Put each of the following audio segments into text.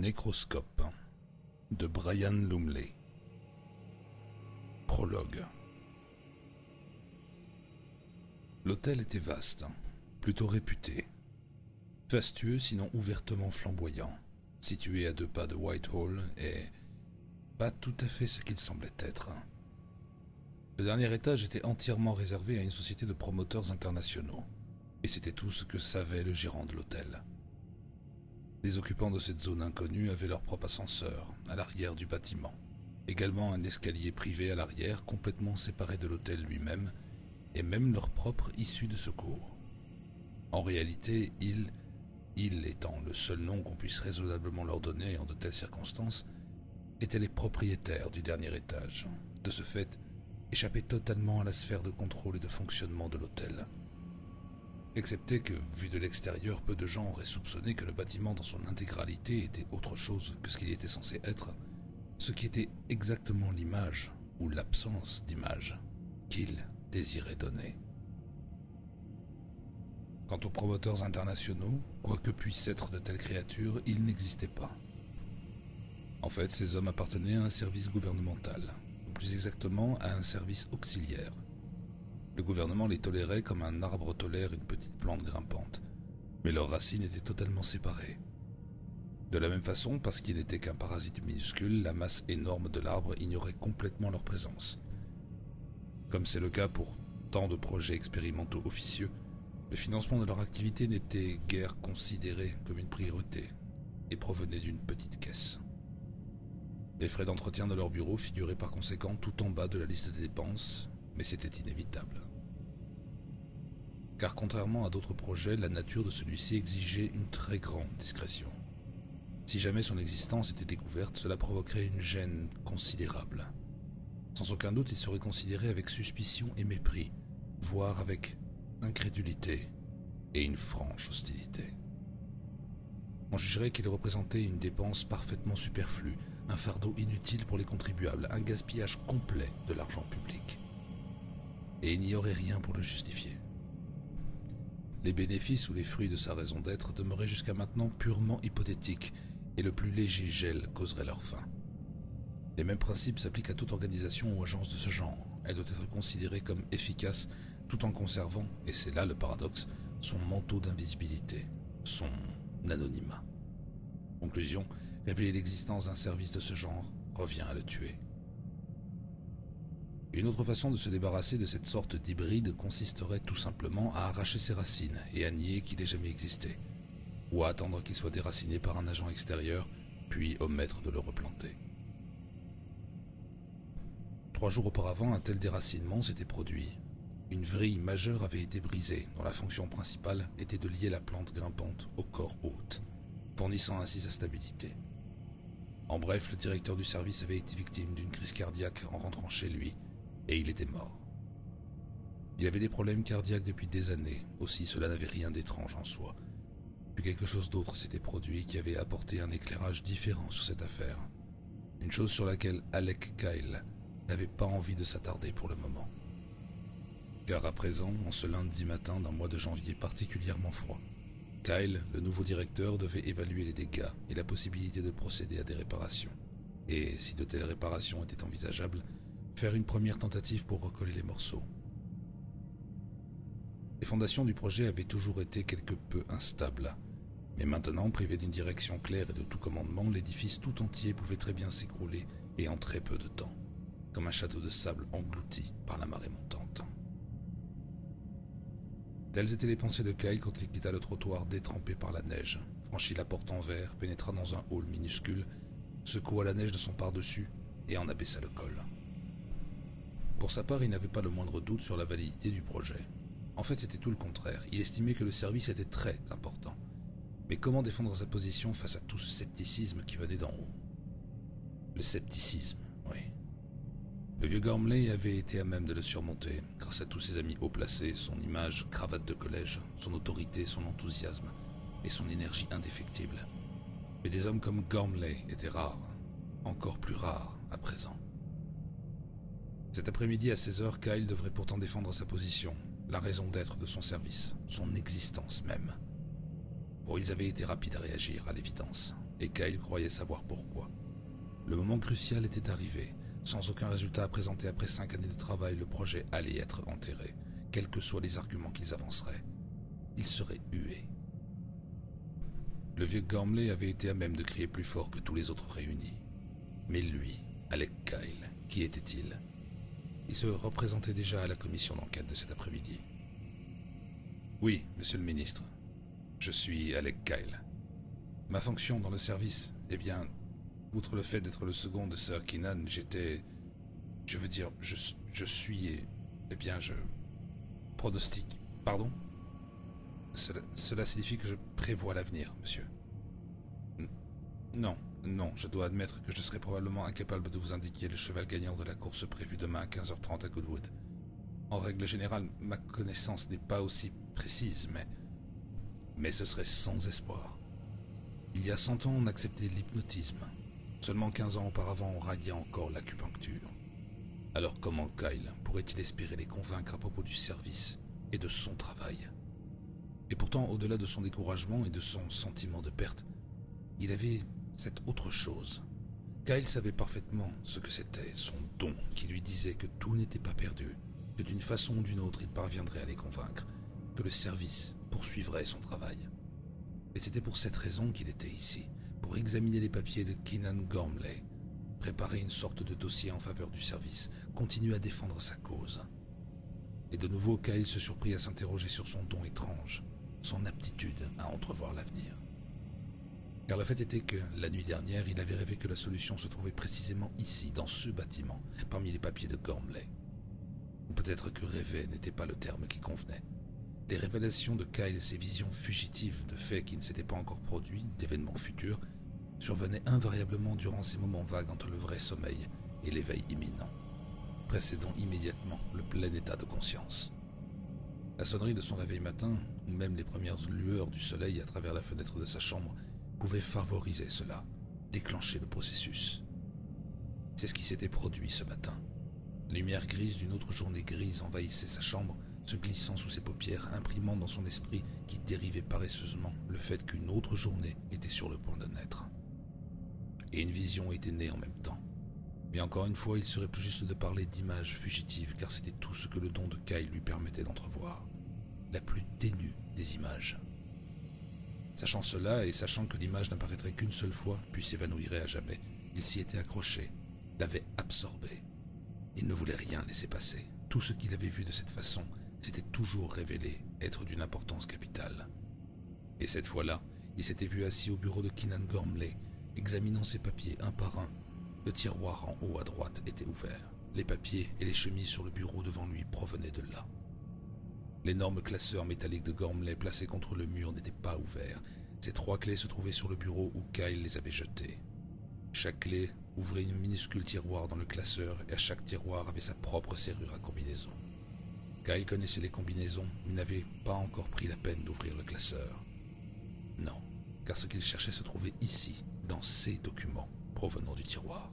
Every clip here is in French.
Nécroscope de Brian Lumley. Prologue. L'hôtel était vaste, plutôt réputé. Fastueux sinon ouvertement flamboyant, situé à 2 pas de Whitehall et pas tout à fait ce qu'il semblait être. Le dernier étage était entièrement réservé à une société de promoteurs internationaux, et c'était tout ce que savait le gérant de l'hôtel. Les occupants de cette zone inconnue avaient leur propre ascenseur à l'arrière du bâtiment, également un escalier privé à l'arrière complètement séparé de l'hôtel lui-même, et même leur propre issue de secours. En réalité, il étant le seul nom qu'on puisse raisonnablement leur donner en de telles circonstances, étaient les propriétaires du dernier étage, de ce fait, échappaient totalement à la sphère de contrôle et de fonctionnement de l'hôtel. Excepté que, vu de l'extérieur, peu de gens auraient soupçonné que le bâtiment dans son intégralité était autre chose que ce qu'il était censé être, ce qui était exactement l'image, ou l'absence d'image, qu'il désirait donner. Quant aux promoteurs internationaux, quoi que puissent être de telles créatures, ils n'existaient pas. En fait, ces hommes appartenaient à un service gouvernemental, ou plus exactement à un service auxiliaire. Le gouvernement les tolérait comme un arbre tolère une petite plante grimpante, mais leurs racines étaient totalement séparées. De la même façon, parce qu'il n'était qu'un parasite minuscule, la masse énorme de l'arbre ignorait complètement leur présence. Comme c'est le cas pour tant de projets expérimentaux officieux, le financement de leur activité n'était guère considéré comme une priorité et provenait d'une petite caisse. Les frais d'entretien de leur bureau figuraient par conséquent tout en bas de la liste des dépenses, mais c'était inévitable. Car contrairement à d'autres projets, la nature de celui-ci exigeait une très grande discrétion. Si jamais son existence était découverte, cela provoquerait une gêne considérable. Sans aucun doute, il serait considéré avec suspicion et mépris, voire avec incrédulité et une franche hostilité. On jugerait qu'il représentait une dépense parfaitement superflue, un fardeau inutile pour les contribuables, un gaspillage complet de l'argent public. Et il n'y aurait rien pour le justifier. Les bénéfices ou les fruits de sa raison d'être demeuraient jusqu'à maintenant purement hypothétiques, et le plus léger gel causerait leur fin. Les mêmes principes s'appliquent à toute organisation ou agence de ce genre. Elle doit être considérée comme efficace tout en conservant, et c'est là le paradoxe, son manteau d'invisibilité, son anonymat. Conclusion, révéler l'existence d'un service de ce genre revient à le tuer. Une autre façon de se débarrasser de cette sorte d'hybride consisterait tout simplement à arracher ses racines et à nier qu'il ait jamais existé, ou à attendre qu'il soit déraciné par un agent extérieur, puis omettre de le replanter. 3 jours auparavant, un tel déracinement s'était produit. Une vrille majeure avait été brisée, dont la fonction principale était de lier la plante grimpante au corps hôte, fournissant ainsi sa stabilité. En bref, le directeur du service avait été victime d'une crise cardiaque en rentrant chez lui, et il était mort. Il avait des problèmes cardiaques depuis des années, aussi cela n'avait rien d'étrange en soi. Puis quelque chose d'autre s'était produit qui avait apporté un éclairage différent sur cette affaire. Une chose sur laquelle Alec Kyle n'avait pas envie de s'attarder pour le moment. Car à présent, en ce lundi matin d'un mois de janvier particulièrement froid, Kyle, le nouveau directeur, devait évaluer les dégâts et la possibilité de procéder à des réparations. Et, si de telles réparations étaient envisageables, faire une première tentative pour recoller les morceaux. Les fondations du projet avaient toujours été quelque peu instables, mais maintenant, privé d'une direction claire et de tout commandement, l'édifice tout entier pouvait très bien s'écrouler et en très peu de temps, comme un château de sable englouti par la marée montante. Telles étaient les pensées de Kyle quand il quitta le trottoir détrempé par la neige, franchit la porte en verre, pénétra dans un hall minuscule, secoua la neige de son par-dessus et en abaissa le col. Pour sa part, il n'avait pas le moindre doute sur la validité du projet. En fait, c'était tout le contraire. Il estimait que le service était très important. Mais comment défendre sa position face à tout ce scepticisme qui venait d'en haut? Le scepticisme, oui. Le vieux Gormley avait été à même de le surmonter, grâce à tous ses amis haut placés, son image, cravate de collège, son autorité, son enthousiasme et son énergie indéfectible. Mais des hommes comme Gormley étaient rares, encore plus rares à présent. Cet après-midi à 16h, Kyle devrait pourtant défendre sa position, la raison d'être de son service, son existence même. Bon, ils avaient été rapides à réagir, à l'évidence, et Kyle croyait savoir pourquoi. Le moment crucial était arrivé. Sans aucun résultat à présenter après 5 années de travail, le projet allait être enterré, quels que soient les arguments qu'ils avanceraient. Il serait hué. Le vieux Gormley avait été à même de crier plus fort que tous les autres réunis. Mais lui, Alec Kyle, qui était-il? Il se représentait déjà à la commission d'enquête de cet après-midi. « Oui, monsieur le ministre, je suis Alec Kyle. Ma fonction dans le service, eh bien, outre le fait d'être le second de Sir Keenan, j'étais... Je veux dire, je suis... Eh bien, je... pronostique... Pardon ? Cela signifie que je prévois l'avenir, monsieur. Non, je dois admettre que je serai probablement incapable de vous indiquer le cheval gagnant de la course prévue demain à 15h30 à Goodwood. En règle générale, ma connaissance n'est pas aussi précise, mais ce serait sans espoir. Il y a 100 ans, on acceptait l'hypnotisme. Seulement 15 ans auparavant, on radiait encore l'acupuncture. Alors comment Kyle pourrait-il espérer les convaincre à propos du service et de son travail ? Et pourtant, au-delà de son découragement et de son sentiment de perte, il avait cette autre chose. Kyle savait parfaitement ce que c'était, son don qui lui disait que tout n'était pas perdu, que d'une façon ou d'une autre il parviendrait à les convaincre, que le service poursuivrait son travail. Et c'était pour cette raison qu'il était ici, pour examiner les papiers de Keenan Gormley, préparer une sorte de dossier en faveur du service, continuer à défendre sa cause. Et de nouveau, Kyle se surprit à s'interroger sur son don étrange, son aptitude à entrevoir l'avenir. Car le fait était que, la nuit dernière, il avait rêvé que la solution se trouvait précisément ici, dans ce bâtiment, parmi les papiers de Gormley. Ou peut-être que rêver n'était pas le terme qui convenait. Des révélations de Kyle et ses visions fugitives de faits qui ne s'étaient pas encore produits, d'événements futurs, survenaient invariablement durant ces moments vagues entre le vrai sommeil et l'éveil imminent, précédant immédiatement le plein état de conscience. La sonnerie de son réveil matin, ou même les premières lueurs du soleil à travers la fenêtre de sa chambre, pouvaient favoriser cela, déclencher le processus. C'est ce qui s'était produit ce matin. La lumière grise d'une autre journée grise envahissait sa chambre, se glissant sous ses paupières, imprimant dans son esprit qui dérivait paresseusement le fait qu'une autre journée était sur le point de naître. Et une vision était née en même temps. Mais encore une fois, il serait plus juste de parler d'images fugitives, car c'était tout ce que le don de Kyle lui permettait d'entrevoir. La plus ténue des images. Sachant cela, et sachant que l'image n'apparaîtrait qu'une seule fois, puis s'évanouirait à jamais, il s'y était accroché, l'avait absorbé. Il ne voulait rien laisser passer. Tout ce qu'il avait vu de cette façon s'était toujours révélé être d'une importance capitale. Et cette fois-là, il s'était vu assis au bureau de Keenan Gormley, examinant ses papiers un par un. Le tiroir en haut à droite était ouvert. Les papiers et les chemises sur le bureau devant lui provenaient de là. L'énorme classeur métallique de Gormley placé contre le mur n'était pas ouvert. Ces 3 clés se trouvaient sur le bureau où Kyle les avait jetées. Chaque clé ouvrait une minuscule tiroir dans le classeur et à chaque tiroir avait sa propre serrure à combinaison. Kyle connaissait les combinaisons, mais n'avait pas encore pris la peine d'ouvrir le classeur. Non, car ce qu'il cherchait se trouvait ici, dans ces documents provenant du tiroir.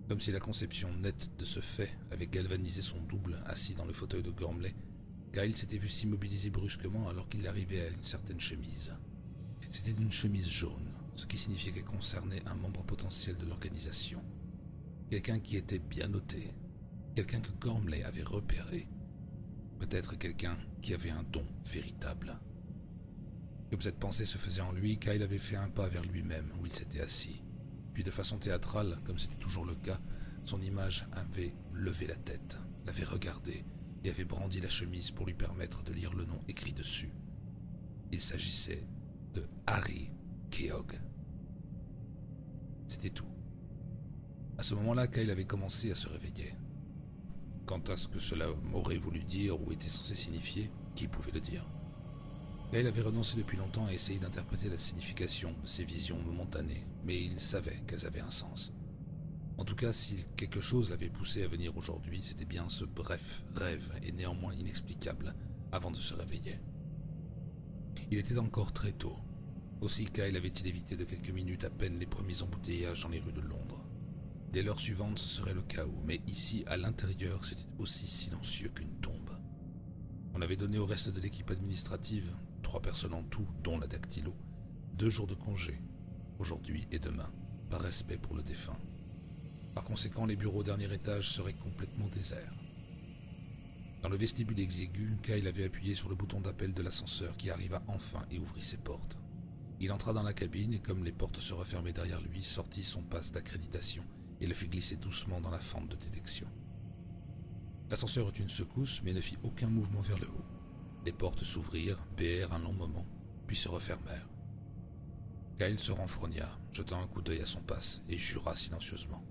Comme si la conception nette de ce fait avait galvanisé son double assis dans le fauteuil de Gormley, Kyle s'était vu s'immobiliser brusquement alors qu'il arrivait à une certaine chemise. C'était une chemise jaune, ce qui signifiait qu'elle concernait un membre potentiel de l'organisation. Quelqu'un qui était bien noté, quelqu'un que Gormley avait repéré, peut-être quelqu'un qui avait un don véritable. Comme cette pensée se faisait en lui, Kyle avait fait un pas vers lui-même où il s'était assis. Puis de façon théâtrale, comme c'était toujours le cas, son image avait levé la tête, l'avait regardé et avait brandi la chemise pour lui permettre de lire le nom écrit dessus. Il s'agissait de Harry Keogh. C'était tout. À ce moment-là, Kyle avait commencé à se réveiller. Quant à ce que cela m'aurait voulu dire ou était censé signifier, qui pouvait le dire ? Kyle avait renoncé depuis longtemps à essayer d'interpréter la signification de ces visions momentanées, mais il savait qu'elles avaient un sens. En tout cas, si quelque chose l'avait poussé à venir aujourd'hui, c'était bien ce bref rêve et néanmoins inexplicable avant de se réveiller. Il était encore très tôt. Aussi Kyle avait-il évité de quelques minutes à peine les premiers embouteillages dans les rues de Londres. Dès l'heure suivante, ce serait le chaos, mais ici, à l'intérieur, c'était aussi silencieux qu'une tombe. On avait donné au reste de l'équipe administrative, 3 personnes en tout, dont la dactylo, 2 jours de congé, aujourd'hui et demain, par respect pour le défunt. Par conséquent, les bureaux au dernier étage seraient complètement déserts. Dans le vestibule exigu, Kyle avait appuyé sur le bouton d'appel de l'ascenseur qui arriva enfin et ouvrit ses portes. Il entra dans la cabine et comme les portes se refermaient derrière lui, sortit son passe d'accréditation et le fit glisser doucement dans la fente de détection. L'ascenseur eut une secousse mais ne fit aucun mouvement vers le haut. Les portes s'ouvrirent, béèrent un long moment, puis se refermèrent. Kyle se renfrogna, jetant un coup d'œil à son passe et jura silencieusement.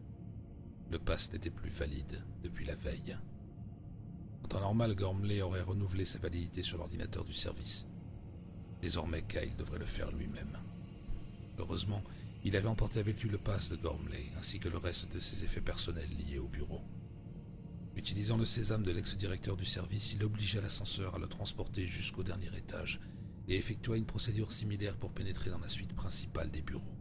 Le passe n'était plus valide depuis la veille. En temps normal, Gormley aurait renouvelé sa validité sur l'ordinateur du service. Désormais, Kyle devrait le faire lui-même. Heureusement, il avait emporté avec lui le pass de Gormley, ainsi que le reste de ses effets personnels liés au bureau. Utilisant le sésame de l'ex-directeur du service, il obligea l'ascenseur à le transporter jusqu'au dernier étage et effectua une procédure similaire pour pénétrer dans la suite principale des bureaux.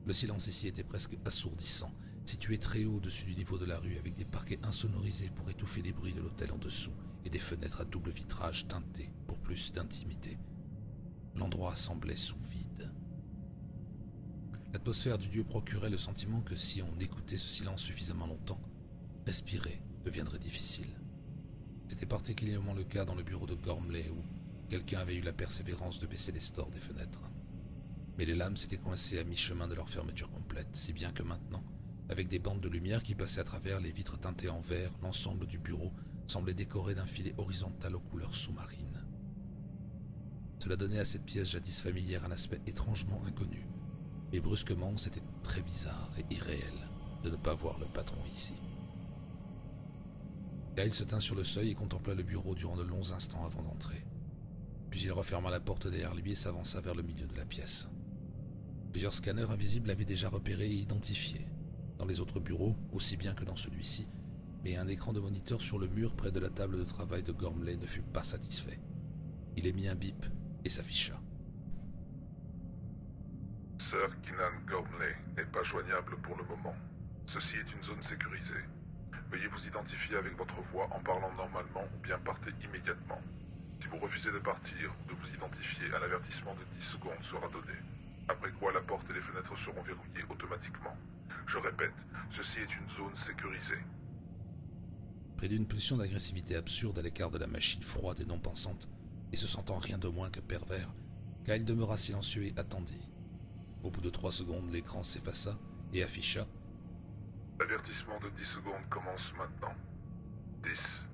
Le silence ici était presque assourdissant, situé très haut au-dessus du niveau de la rue avec des parquets insonorisés pour étouffer les bruits de l'hôtel en dessous et des fenêtres à double vitrage teintées pour plus d'intimité. L'endroit semblait sous vide. L'atmosphère du lieu procurait le sentiment que si on écoutait ce silence suffisamment longtemps, respirer deviendrait difficile. C'était particulièrement le cas dans le bureau de Gormley où quelqu'un avait eu la persévérance de baisser les stores des fenêtres. Mais les lames s'étaient coincées à mi-chemin de leur fermeture complète, si bien que maintenant, avec des bandes de lumière qui passaient à travers les vitres teintées en vert, l'ensemble du bureau semblait décoré d'un filet horizontal aux couleurs sous-marines. Cela donnait à cette pièce jadis familière un aspect étrangement inconnu, et brusquement c'était très bizarre et irréel de ne pas voir le patron ici. Kyle se tint sur le seuil et contempla le bureau durant de longs instants avant d'entrer. Puis il referma la porte derrière lui et s'avança vers le milieu de la pièce. Plusieurs scanners invisibles l'avaient déjà repéré et identifié, dans les autres bureaux, aussi bien que dans celui-ci, mais un écran de moniteur sur le mur près de la table de travail de Gormley ne fut pas satisfait. Il émit un bip et s'afficha. Sir Keenan Gormley n'est pas joignable pour le moment. Ceci est une zone sécurisée. Veuillez vous identifier avec votre voix en parlant normalement ou bien partez immédiatement. Si vous refusez de partir ou de vous identifier, un avertissement de 10 secondes sera donné. Après quoi, la porte et les fenêtres seront verrouillées automatiquement. Je répète, ceci est une zone sécurisée. Près d'une pulsion d'agressivité absurde à l'écart de la machine froide et non pensante, et se sentant rien de moins que pervers, Kyle demeura silencieux et attendit. Au bout de 3 secondes, l'écran s'effaça et afficha « L'avertissement de 10 secondes commence maintenant. 10,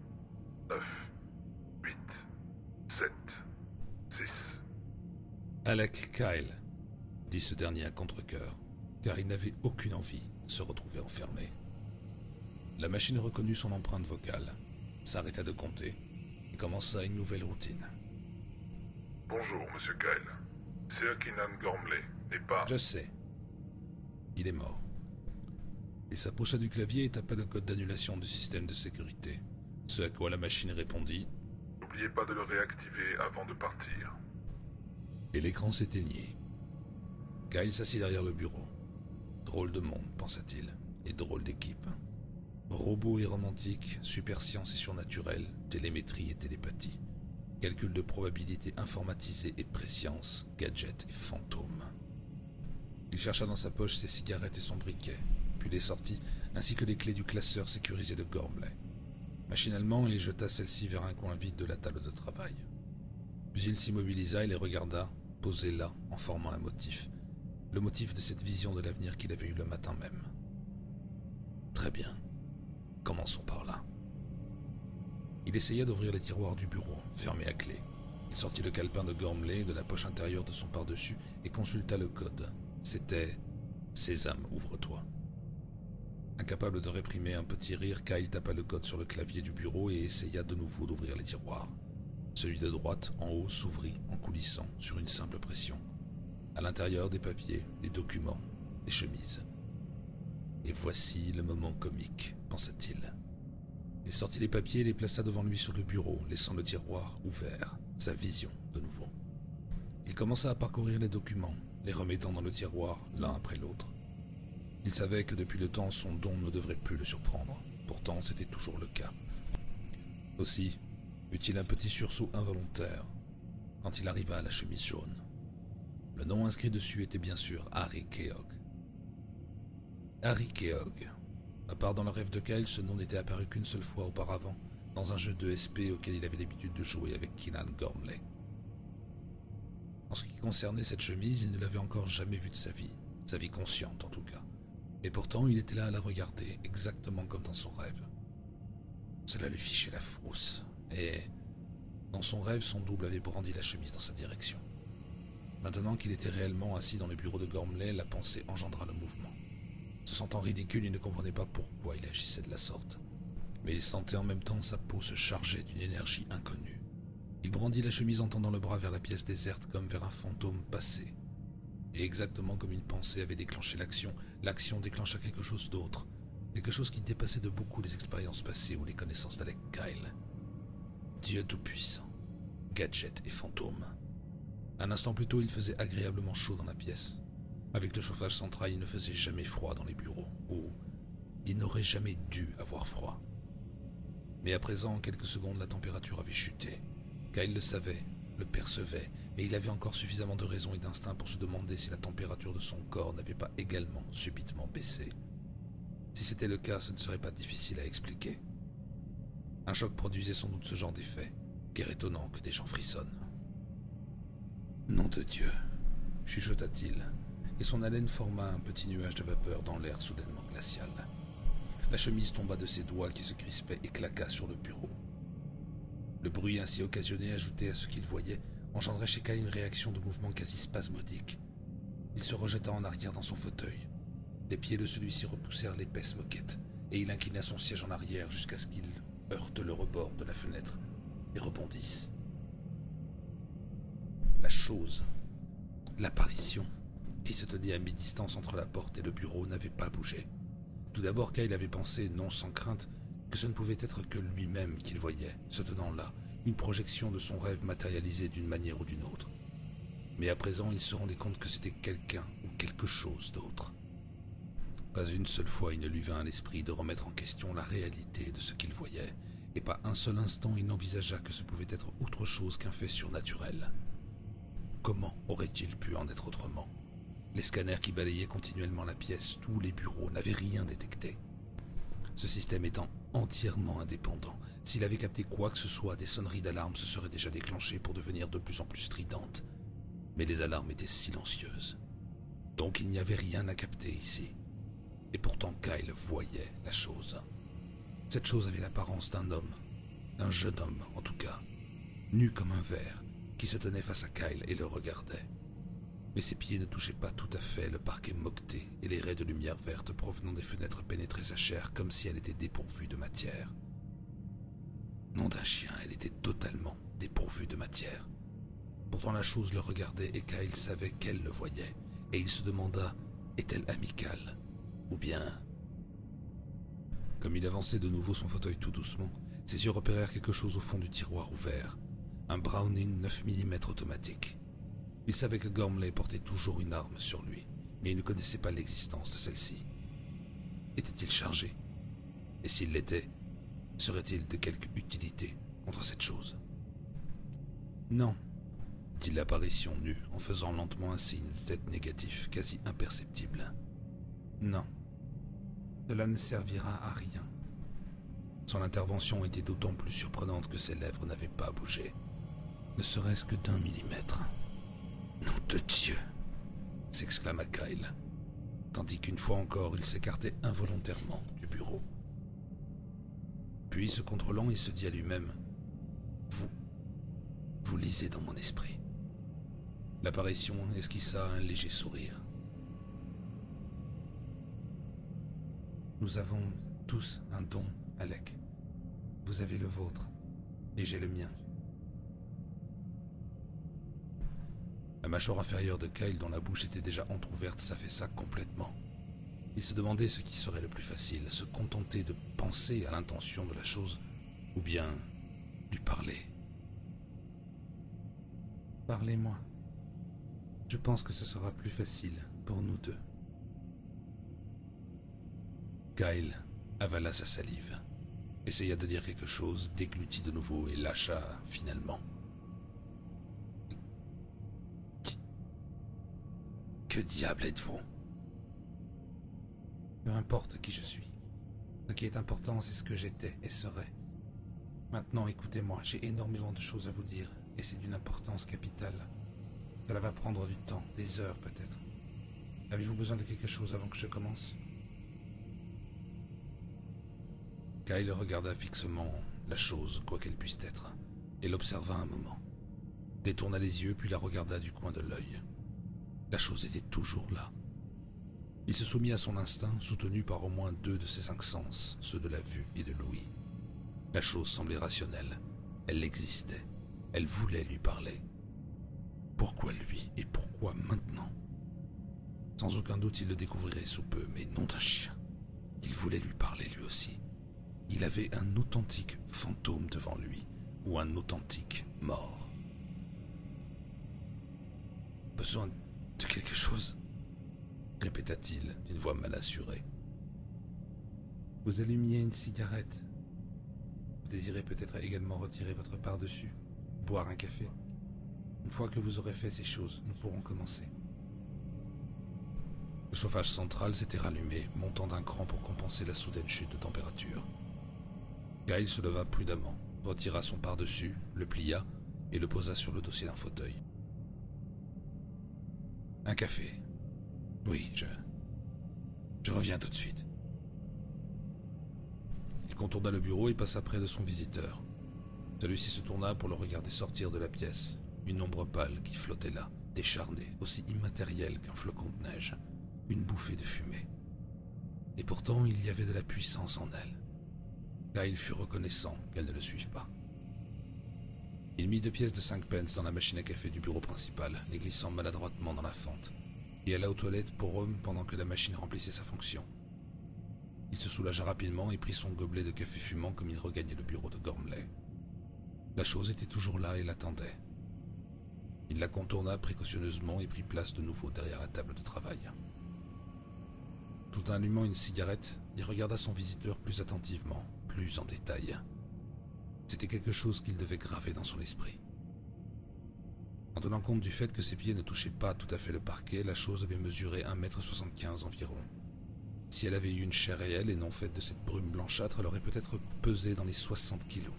9, 8, 7, 6... » Alec Kyle, dit ce dernier à contre-cœur, car il n'avait aucune envie de se retrouver enfermé. La machine reconnut son empreinte vocale, s'arrêta de compter et commença une nouvelle routine. Bonjour, Monsieur Kyle. Sir Keenan Gormley n'est pas... Je sais. Il est mort. Il s'approcha du clavier et tapa le code d'annulation du système de sécurité, ce à quoi la machine répondit « N'oubliez pas de le réactiver avant de partir. » Et l'écran s'éteignit. Kyle s'assit derrière le bureau. Drôle de monde, pensa-t-il, et drôle d'équipe. Robots et romantiques, superscience et surnaturel, télémétrie et télépathie. Calcul de probabilité informatisé et préscience, gadgets et fantômes. Il chercha dans sa poche ses cigarettes et son briquet, puis les sortit, ainsi que les clés du classeur sécurisé de Gormley. Machinalement, il jeta celles-ci vers un coin vide de la table de travail. Puis il s'immobilisa et les regarda, posés là, en formant un motif. Le motif de cette vision de l'avenir qu'il avait eue le matin même. Très bien. Commençons par là. Il essaya d'ouvrir les tiroirs du bureau, fermés à clé. Il sortit le calepin de Gormley de la poche intérieure de son pardessus et consulta le code. C'était « Sésame, ouvre-toi ». Incapable de réprimer un petit rire, Kyle tapa le code sur le clavier du bureau et essaya de nouveau d'ouvrir les tiroirs. Celui de droite, en haut, s'ouvrit en coulissant sur une simple pression. À l'intérieur, des papiers, des documents, des chemises. Et voici le moment comique, pensa-t-il. Il sortit les papiers et les plaça devant lui sur le bureau, laissant le tiroir ouvert, sa vision de nouveau. Il commença à parcourir les documents, les remettant dans le tiroir l'un après l'autre. Il savait que depuis le temps, son don ne devrait plus le surprendre. Pourtant, c'était toujours le cas. Aussi, eut-il un petit sursaut involontaire quand il arriva à la chemise jaune. Le nom inscrit dessus était bien sûr Harry Keogh. Harry Keogh. À part dans le rêve de Kyle, ce nom n'était apparu qu'une seule fois auparavant, dans un jeu de SP auquel il avait l'habitude de jouer avec Keenan Gormley. En ce qui concernait cette chemise, il ne l'avait encore jamais vue de sa vie consciente en tout cas. Et pourtant, il était là à la regarder, exactement comme dans son rêve. Cela lui fichait la frousse, et dans son rêve, son double avait brandi la chemise dans sa direction. Maintenant qu'il était réellement assis dans le bureau de Gormley, la pensée engendra le mouvement. Se sentant ridicule, il ne comprenait pas pourquoi il agissait de la sorte. Mais il sentait en même temps sa peau se charger d'une énergie inconnue. Il brandit la chemise en tendant le bras vers la pièce déserte comme vers un fantôme passé. Et exactement comme une pensée avait déclenché l'action, l'action déclencha quelque chose d'autre. Quelque chose qui dépassait de beaucoup les expériences passées ou les connaissances d'Alec Kyle. Dieu tout-puissant, gadget et fantôme. Un instant plus tôt, il faisait agréablement chaud dans la pièce. Avec le chauffage central, il ne faisait jamais froid dans les bureaux, ou il n'aurait jamais dû avoir froid. Mais à présent, en quelques secondes, la température avait chuté. Kyle le savait, le percevait, mais il avait encore suffisamment de raison et d'instinct pour se demander si la température de son corps n'avait pas également subitement baissé. Si c'était le cas, ce ne serait pas difficile à expliquer. Un choc produisait sans doute ce genre d'effet, guère étonnant que des gens frissonnent. « Nom de Dieu !» chuchota-t-il, et son haleine forma un petit nuage de vapeur dans l'air soudainement glacial. La chemise tomba de ses doigts qui se crispaient et claqua sur le bureau. Le bruit ainsi occasionné, ajouté à ce qu'il voyait, engendrait chez Kyle une réaction de mouvement quasi spasmodique. Il se rejeta en arrière dans son fauteuil. Les pieds de celui-ci repoussèrent l'épaisse moquette, et il inclina son siège en arrière jusqu'à ce qu'il heurte le rebord de la fenêtre et rebondisse. La chose, l'apparition, qui se tenait à mi-distance entre la porte et le bureau, n'avait pas bougé. Tout d'abord, Kyle avait pensé, non sans crainte, que ce ne pouvait être que lui-même qu'il voyait, se tenant là, une projection de son rêve matérialisée d'une manière ou d'une autre. Mais à présent, il se rendait compte que c'était quelqu'un ou quelque chose d'autre. Pas une seule fois il ne lui vint à l'esprit de remettre en question la réalité de ce qu'il voyait, et pas un seul instant il n'envisagea que ce pouvait être autre chose qu'un fait surnaturel. Comment aurait-il pu en être autrement ? Les scanners qui balayaient continuellement la pièce, tous les bureaux, n'avaient rien détecté. Ce système étant entièrement indépendant, s'il avait capté quoi que ce soit, des sonneries d'alarme se seraient déjà déclenchées pour devenir de plus en plus stridentes. Mais les alarmes étaient silencieuses. Donc il n'y avait rien à capter ici. Et pourtant Kyle voyait la chose. Cette chose avait l'apparence d'un homme, d'un jeune homme en tout cas, nu comme un verre, qui se tenait face à Kyle et le regardait. Mais ses pieds ne touchaient pas tout à fait le parquet moqueté et les raies de lumière verte provenant des fenêtres pénétraient sa chair comme si elle était dépourvue de matière. Nom d'un chien, elle était totalement dépourvue de matière. Pourtant la chose le regardait et Kyle savait qu'elle le voyait, et il se demanda, est-elle amicale, ou bien... Comme il avançait de nouveau son fauteuil tout doucement, ses yeux repérèrent quelque chose au fond du tiroir ouvert, un Browning 9 mm automatique. Il savait que Gormley portait toujours une arme sur lui, mais il ne connaissait pas l'existence de celle-ci. Était-il chargé? Et s'il l'était, serait-il de quelque utilité contre cette chose? Non, dit l'apparition nue en faisant lentement un signe de tête négatif quasi imperceptible. Non, cela ne servira à rien. Son intervention était d'autant plus surprenante que ses lèvres n'avaient pas bougé, ne serait-ce que d'1 millimètre. Nom de Dieu! S'exclama Kyle, tandis qu'une fois encore il s'écartait involontairement du bureau. Puis, se contrôlant, il se dit à lui-même « Vous lisez dans mon esprit. » L'apparition esquissa un léger sourire. « Nous avons tous un don, Alec. Vous avez le vôtre, et j'ai le mien. » La mâchoire inférieure de Kyle, dont la bouche était déjà entr'ouverte, s'affaissa complètement. Il se demandait ce qui serait le plus facile, se contenter de penser à l'intention de la chose, ou bien lui parler. « Parlez-moi. Je pense que ce sera plus facile pour nous deux. » Kyle avala sa salive, essaya de dire quelque chose, déglutit de nouveau et lâcha finalement. Que diable êtes-vous? Peu importe qui je suis. Ce qui est important, c'est ce que j'étais et serai. Maintenant, écoutez-moi, j'ai énormément de choses à vous dire, et c'est d'une importance capitale. Cela va prendre du temps, des heures peut-être. Avez-vous besoin de quelque chose avant que je commence? Kyle regarda fixement la chose, quoi qu'elle puisse être, et l'observa un moment. Détourna les yeux, puis la regarda du coin de l'œil. La chose était toujours là. Il se soumit à son instinct, soutenu par au moins 2 de ses 5 sens, ceux de la vue et de l'ouïe. La chose semblait rationnelle. Elle existait. Elle voulait lui parler. Pourquoi lui et pourquoi maintenant? Sans aucun doute, il le découvrirait sous peu, mais non d'un chien. Il voulait lui parler lui aussi. Il avait un authentique fantôme devant lui, ou un authentique mort. Besoin de quelque chose? Répéta-t-il d'une voix mal assurée. Vous allumiez une cigarette. Vous désirez peut-être également retirer votre pardessus, boire un café. Une fois que vous aurez fait ces choses, nous pourrons commencer. Le chauffage central s'était rallumé, montant d'un cran pour compenser la soudaine chute de température. Kyle se leva prudemment, retira son pardessus, le plia et le posa sur le dossier d'un fauteuil. Un café. Oui, je reviens tout de suite. Il contourna le bureau et passa près de son visiteur. Celui-ci se tourna pour le regarder sortir de la pièce, une ombre pâle qui flottait là, décharnée, aussi immatérielle qu'un flocon de neige, une bouffée de fumée. Et pourtant, il y avait de la puissance en elle. Kyle fut reconnaissant qu'elle ne le suive pas. Il mit 2 pièces de 5 pence dans la machine à café du bureau principal, les glissant maladroitement dans la fente, et alla aux toilettes pour homme pendant que la machine remplissait sa fonction. Il se soulagea rapidement et prit son gobelet de café fumant comme il regagnait le bureau de Gormley. La chose était toujours là et l'attendait. Il la contourna précautionneusement et prit place de nouveau derrière la table de travail. Tout en allumant une cigarette, il regarda son visiteur plus attentivement, plus en détail. C'était quelque chose qu'il devait graver dans son esprit. En tenant compte du fait que ses pieds ne touchaient pas tout à fait le parquet, la chose devait mesurer 1,75 m environ. Si elle avait eu une chair réelle et non faite de cette brume blanchâtre, elle aurait peut-être pesé dans les 60 kilos.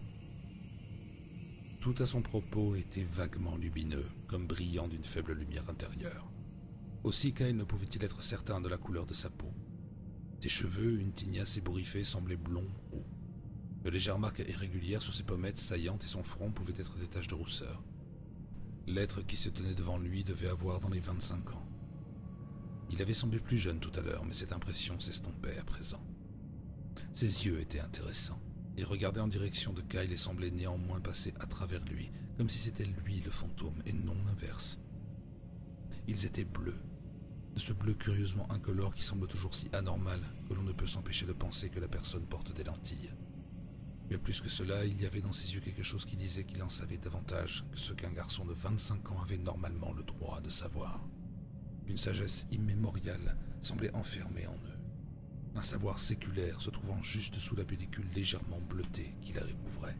Tout à son propos était vaguement lumineux, comme brillant d'une faible lumière intérieure. Aussi Kyle ne pouvait-il être certain de la couleur de sa peau. Ses cheveux, une tignasse ébouriffée, semblaient blonds roux. De légères marques irrégulières sur ses pommettes saillantes et son front pouvaient être des taches de rousseur. L'être qui se tenait devant lui devait avoir dans les 25 ans. Il avait semblé plus jeune tout à l'heure, mais cette impression s'estompait à présent. Ses yeux étaient intéressants. Il regardait en direction de Kyle et semblait néanmoins passer à travers lui, comme si c'était lui le fantôme et non l'inverse. Ils étaient bleus, de ce bleu curieusement incolore qui semble toujours si anormal que l'on ne peut s'empêcher de penser que la personne porte des lentilles. Mais plus que cela, il y avait dans ses yeux quelque chose qui disait qu'il en savait davantage que ce qu'un garçon de 25 ans avait normalement le droit de savoir. Une sagesse immémoriale semblait enfermée en eux. Un savoir séculaire se trouvant juste sous la pellicule légèrement bleutée qui la recouvrait.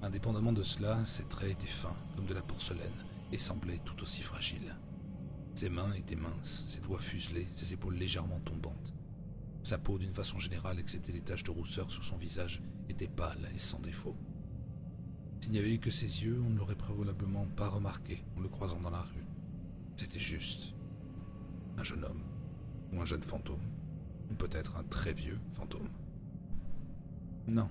Indépendamment de cela, ses traits étaient fins, comme de la porcelaine, et semblaient tout aussi fragiles. Ses mains étaient minces, ses doigts fuselés, ses épaules légèrement tombantes. Sa peau, d'une façon générale, excepté les taches de rousseur sur son visage, était pâle et sans défaut. S'il n'y avait eu que ses yeux, on ne l'aurait probablement pas remarqué en le croisant dans la rue. C'était juste un jeune homme, ou un jeune fantôme, ou peut-être un très vieux fantôme. « Non »,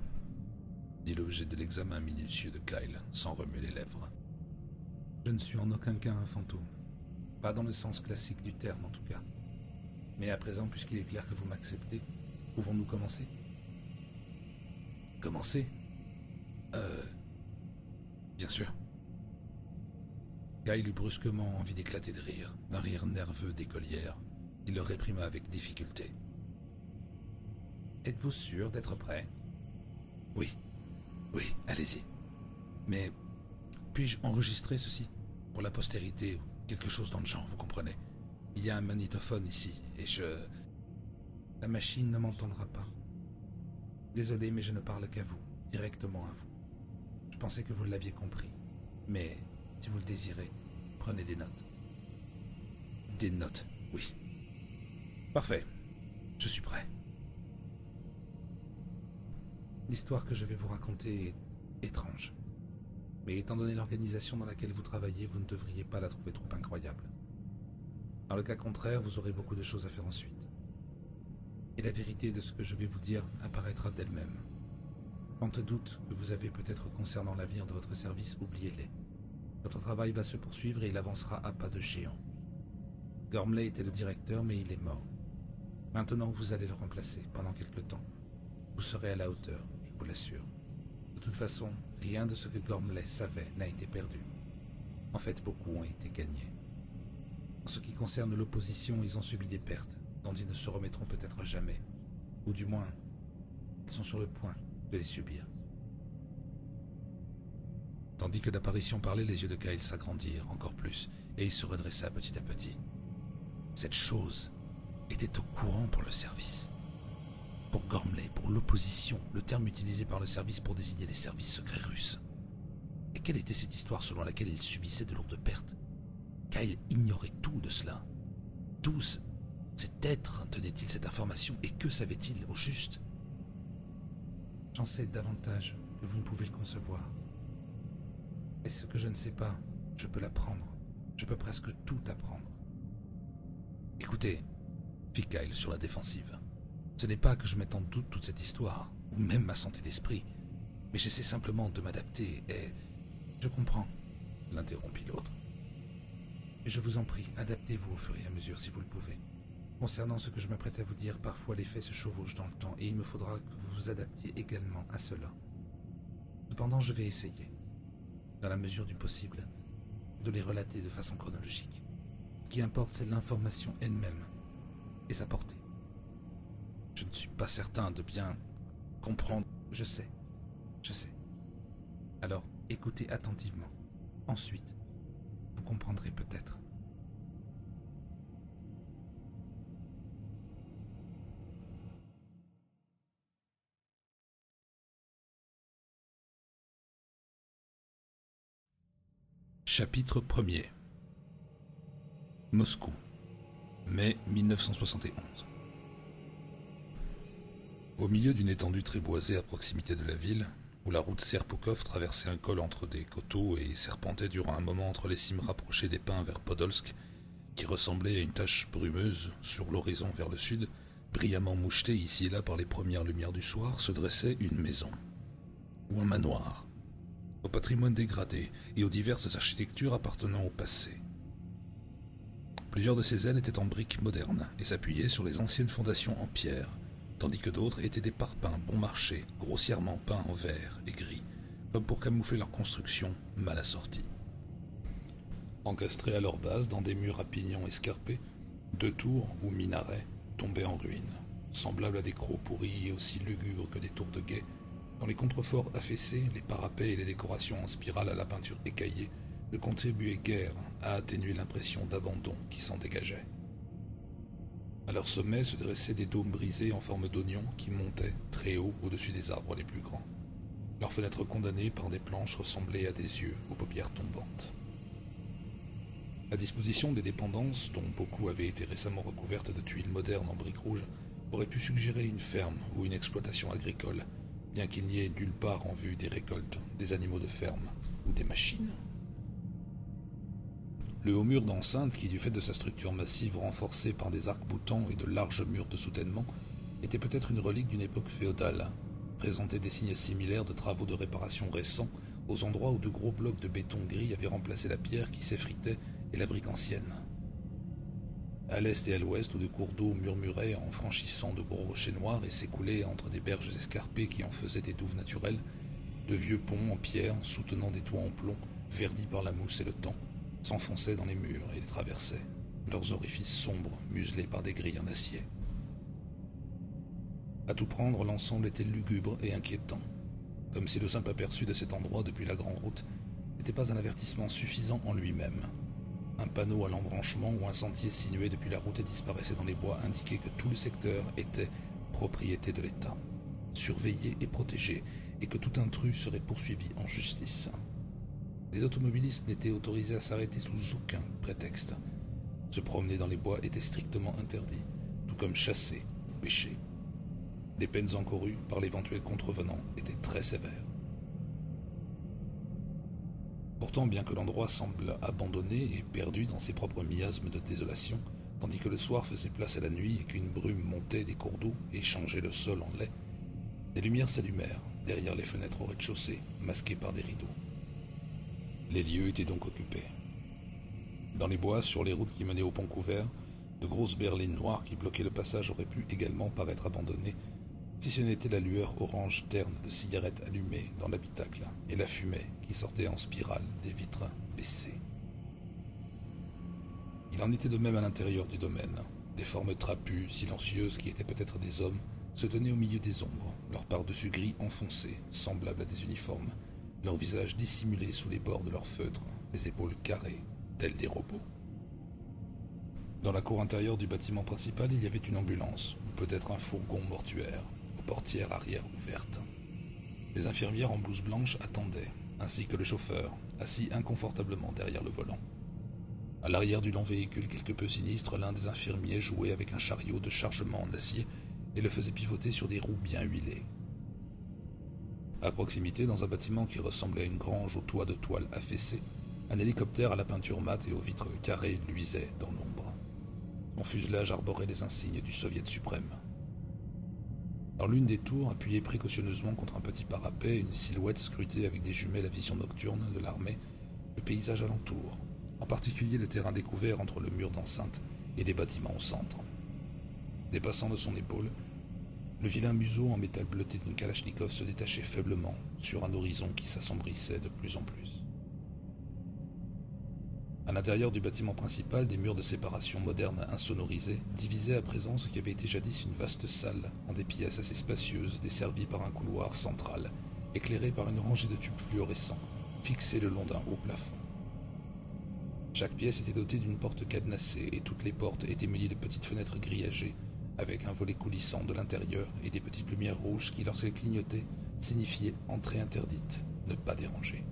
dit l'objet de l'examen minutieux de Kyle, sans remuer les lèvres. « Je ne suis en aucun cas un fantôme. Pas dans le sens classique du terme, en tout cas. Mais à présent, puisqu'il est clair que vous m'acceptez, pouvons-nous commencer ?»« Commencer ? Bien sûr. » Kyle eut brusquement envie d'éclater de rire, d'un rire nerveux d'écolière. Il le réprima avec difficulté. « Êtes-vous sûr d'être prêt ? » Oui, allez-y. Mais puis-je enregistrer ceci pour la postérité ou quelque chose dans le genre, vous comprenez ? Il y a un magnétophone ici, et La machine ne m'entendra pas. Désolé, mais je ne parle qu'à vous, directement à vous. Je pensais que vous l'aviez compris, mais si vous le désirez, prenez des notes. Des notes, oui. Parfait. Je suis prêt. L'histoire que je vais vous raconter est étrange. Mais étant donné l'organisation dans laquelle vous travaillez, vous ne devriez pas la trouver trop incroyable. Dans le cas contraire, vous aurez beaucoup de choses à faire ensuite. Et la vérité de ce que je vais vous dire apparaîtra d'elle-même. Quant aux doutes que vous avez peut-être concernant l'avenir de votre service, oubliez-les. Votre travail va se poursuivre et il avancera à pas de géant. Gormley était le directeur, mais il est mort. Maintenant, vous allez le remplacer pendant quelque temps. Vous serez à la hauteur, je vous l'assure. De toute façon, rien de ce que Gormley savait n'a été perdu. En fait, beaucoup ont été gagnés. En ce qui concerne l'opposition, ils ont subi des pertes, dont ils ne se remettront peut-être jamais. Ou du moins, ils sont sur le point de les subir. Tandis que l'apparition parlait, les yeux de Kyle s'agrandirent encore plus, et il se redressa petit à petit. Cette chose était au courant pour le service. Pour Gormley, pour l'opposition, le terme utilisé par le service pour désigner les services secrets russes. Et quelle était cette histoire selon laquelle il subissait de lourdes pertes? Kyle ignorait tout de cela. D'où cet être tenait-il cette information et que savait-il au juste? J'en sais davantage que vous ne pouvez le concevoir. Et ce que je ne sais pas, je peux l'apprendre. Je peux presque tout apprendre. Écoutez, fit Kyle sur la défensive. Ce n'est pas que je mette en doute toute cette histoire, ou même ma santé d'esprit, mais j'essaie simplement de m'adapter et... Je comprends, l'interrompit l'autre. Et je vous en prie, adaptez-vous au fur et à mesure si vous le pouvez. Concernant ce que je m'apprête à vous dire, parfois les faits se chevauchent dans le temps et il me faudra que vous vous adaptiez également à cela. Cependant, je vais essayer, dans la mesure du possible, de les relater de façon chronologique. Ce qui importe, c'est l'information elle-même et sa portée. Je ne suis pas certain de bien comprendre. Je sais. Alors, écoutez attentivement. Ensuite, vous comprendrez peut-être. Chapitre 1er. Moscou, mai 1971. Au milieu d'une étendue très boisée à proximité de la ville, où la route Serpukov traversait un col entre des coteaux et serpentait durant un moment entre les cimes rapprochées des pins vers Podolsk, qui ressemblait à une tache brumeuse sur l'horizon vers le sud, brillamment mouchetée ici et là par les premières lumières du soir, se dressait une maison, ou un manoir, au patrimoine dégradé et aux diverses architectures appartenant au passé. Plusieurs de ces ailes étaient en briques modernes et s'appuyaient sur les anciennes fondations en pierre, tandis que d'autres étaient des parpaings bon marché, grossièrement peints en vert et gris, comme pour camoufler leur construction mal assortie. Encastrés à leur base dans des murs à pignons escarpés, 2 tours ou minarets tombaient en ruine, semblables à des crocs pourris et aussi lugubres que des tours de guet, dont les contreforts affaissés, les parapets et les décorations en spirale à la peinture écaillée ne contribuaient guère à atténuer l'impression d'abandon qui s'en dégageait. À leur sommet se dressaient des dômes brisés en forme d'oignon qui montaient très haut au-dessus des arbres les plus grands. Leurs fenêtres condamnées par des planches ressemblaient à des yeux aux paupières tombantes. La disposition des dépendances, dont beaucoup avaient été récemment recouvertes de tuiles modernes en briques rouges, aurait pu suggérer une ferme ou une exploitation agricole, bien qu'il n'y ait nulle part en vue des récoltes, des animaux de ferme ou des machines. Le haut mur d'enceinte, qui du fait de sa structure massive renforcée par des arcs-boutants et de larges murs de soutènement, était peut-être une relique d'une époque féodale, présentait des signes similaires de travaux de réparation récents aux endroits où de gros blocs de béton gris avaient remplacé la pierre qui s'effritait et la brique ancienne. À l'est et à l'ouest, où de cours d'eau murmuraient en franchissant de gros rochers noirs et s'écoulaient entre des berges escarpées qui en faisaient des douves naturelles, de vieux ponts en pierre soutenant des toits en plomb, verdis par la mousse et le temps, s'enfonçaient dans les murs et les traversaient, leurs orifices sombres muselés par des grilles en acier. À tout prendre, l'ensemble était lugubre et inquiétant, comme si le simple aperçu de cet endroit depuis la grande route n'était pas un avertissement suffisant en lui-même. Un panneau à l'embranchement ou un sentier sinué depuis la route et disparaissait dans les bois indiquait que tout le secteur était propriété de l'État, surveillé et protégé, et que tout intrus serait poursuivi en justice. Les automobilistes n'étaient autorisés à s'arrêter sous aucun prétexte. Se promener dans les bois était strictement interdit, tout comme chasser ou pêcher. Les peines encourues par l'éventuel contrevenant étaient très sévères. Pourtant, bien que l'endroit semble abandonné et perdu dans ses propres miasmes de désolation, tandis que le soir faisait place à la nuit et qu'une brume montait des cours d'eau et changeait le sol en lait, des lumières s'allumèrent derrière les fenêtres au rez-de-chaussée, masquées par des rideaux. Les lieux étaient donc occupés. Dans les bois, sur les routes qui menaient au pont couvert, de grosses berlines noires qui bloquaient le passage auraient pu également paraître abandonnées, si ce n'était la lueur orange terne de cigarettes allumées dans l'habitacle et la fumée qui sortait en spirale des vitres baissées. Il en était de même à l'intérieur du domaine. Des formes trapues, silencieuses, qui étaient peut-être des hommes, se tenaient au milieu des ombres, leurs pardessus gris enfoncés, semblables à des uniformes, leurs visages dissimulés sous les bords de leurs feutres, les épaules carrées, tels des robots. Dans la cour intérieure du bâtiment principal, il y avait une ambulance, ou peut-être un fourgon mortuaire, aux portières arrière ouvertes. Les infirmières en blouse blanche attendaient, ainsi que le chauffeur, assis inconfortablement derrière le volant. À l'arrière du long véhicule quelque peu sinistre, l'un des infirmiers jouait avec un chariot de chargement en acier et le faisait pivoter sur des roues bien huilées. À proximité, dans un bâtiment qui ressemblait à une grange au toit de toile affaissé, un hélicoptère à la peinture mate et aux vitres carrées luisait dans l'ombre. Son fuselage arborait les insignes du Soviet suprême. Dans l'une des tours, appuyée précautionneusement contre un petit parapet, une silhouette scrutait avec des jumelles à vision nocturne de l'armée le paysage alentour, en particulier le terrain découvert entre le mur d'enceinte et des bâtiments au centre. Dépassant de son épaule, le vilain museau en métal bleuté d'une Kalachnikov se détachait faiblement sur un horizon qui s'assombrissait de plus en plus. À l'intérieur du bâtiment principal, des murs de séparation modernes insonorisés divisaient à présent ce qui avait été jadis une vaste salle en des pièces assez spacieuses desservies par un couloir central, éclairé par une rangée de tubes fluorescents fixés le long d'un haut plafond. Chaque pièce était dotée d'une porte cadenassée et toutes les portes étaient munies de petites fenêtres grillagées avec un volet coulissant de l'intérieur et des petites lumières rouges qui, lorsqu'elles clignotaient, signifiaient « entrée interdite, ne pas déranger ».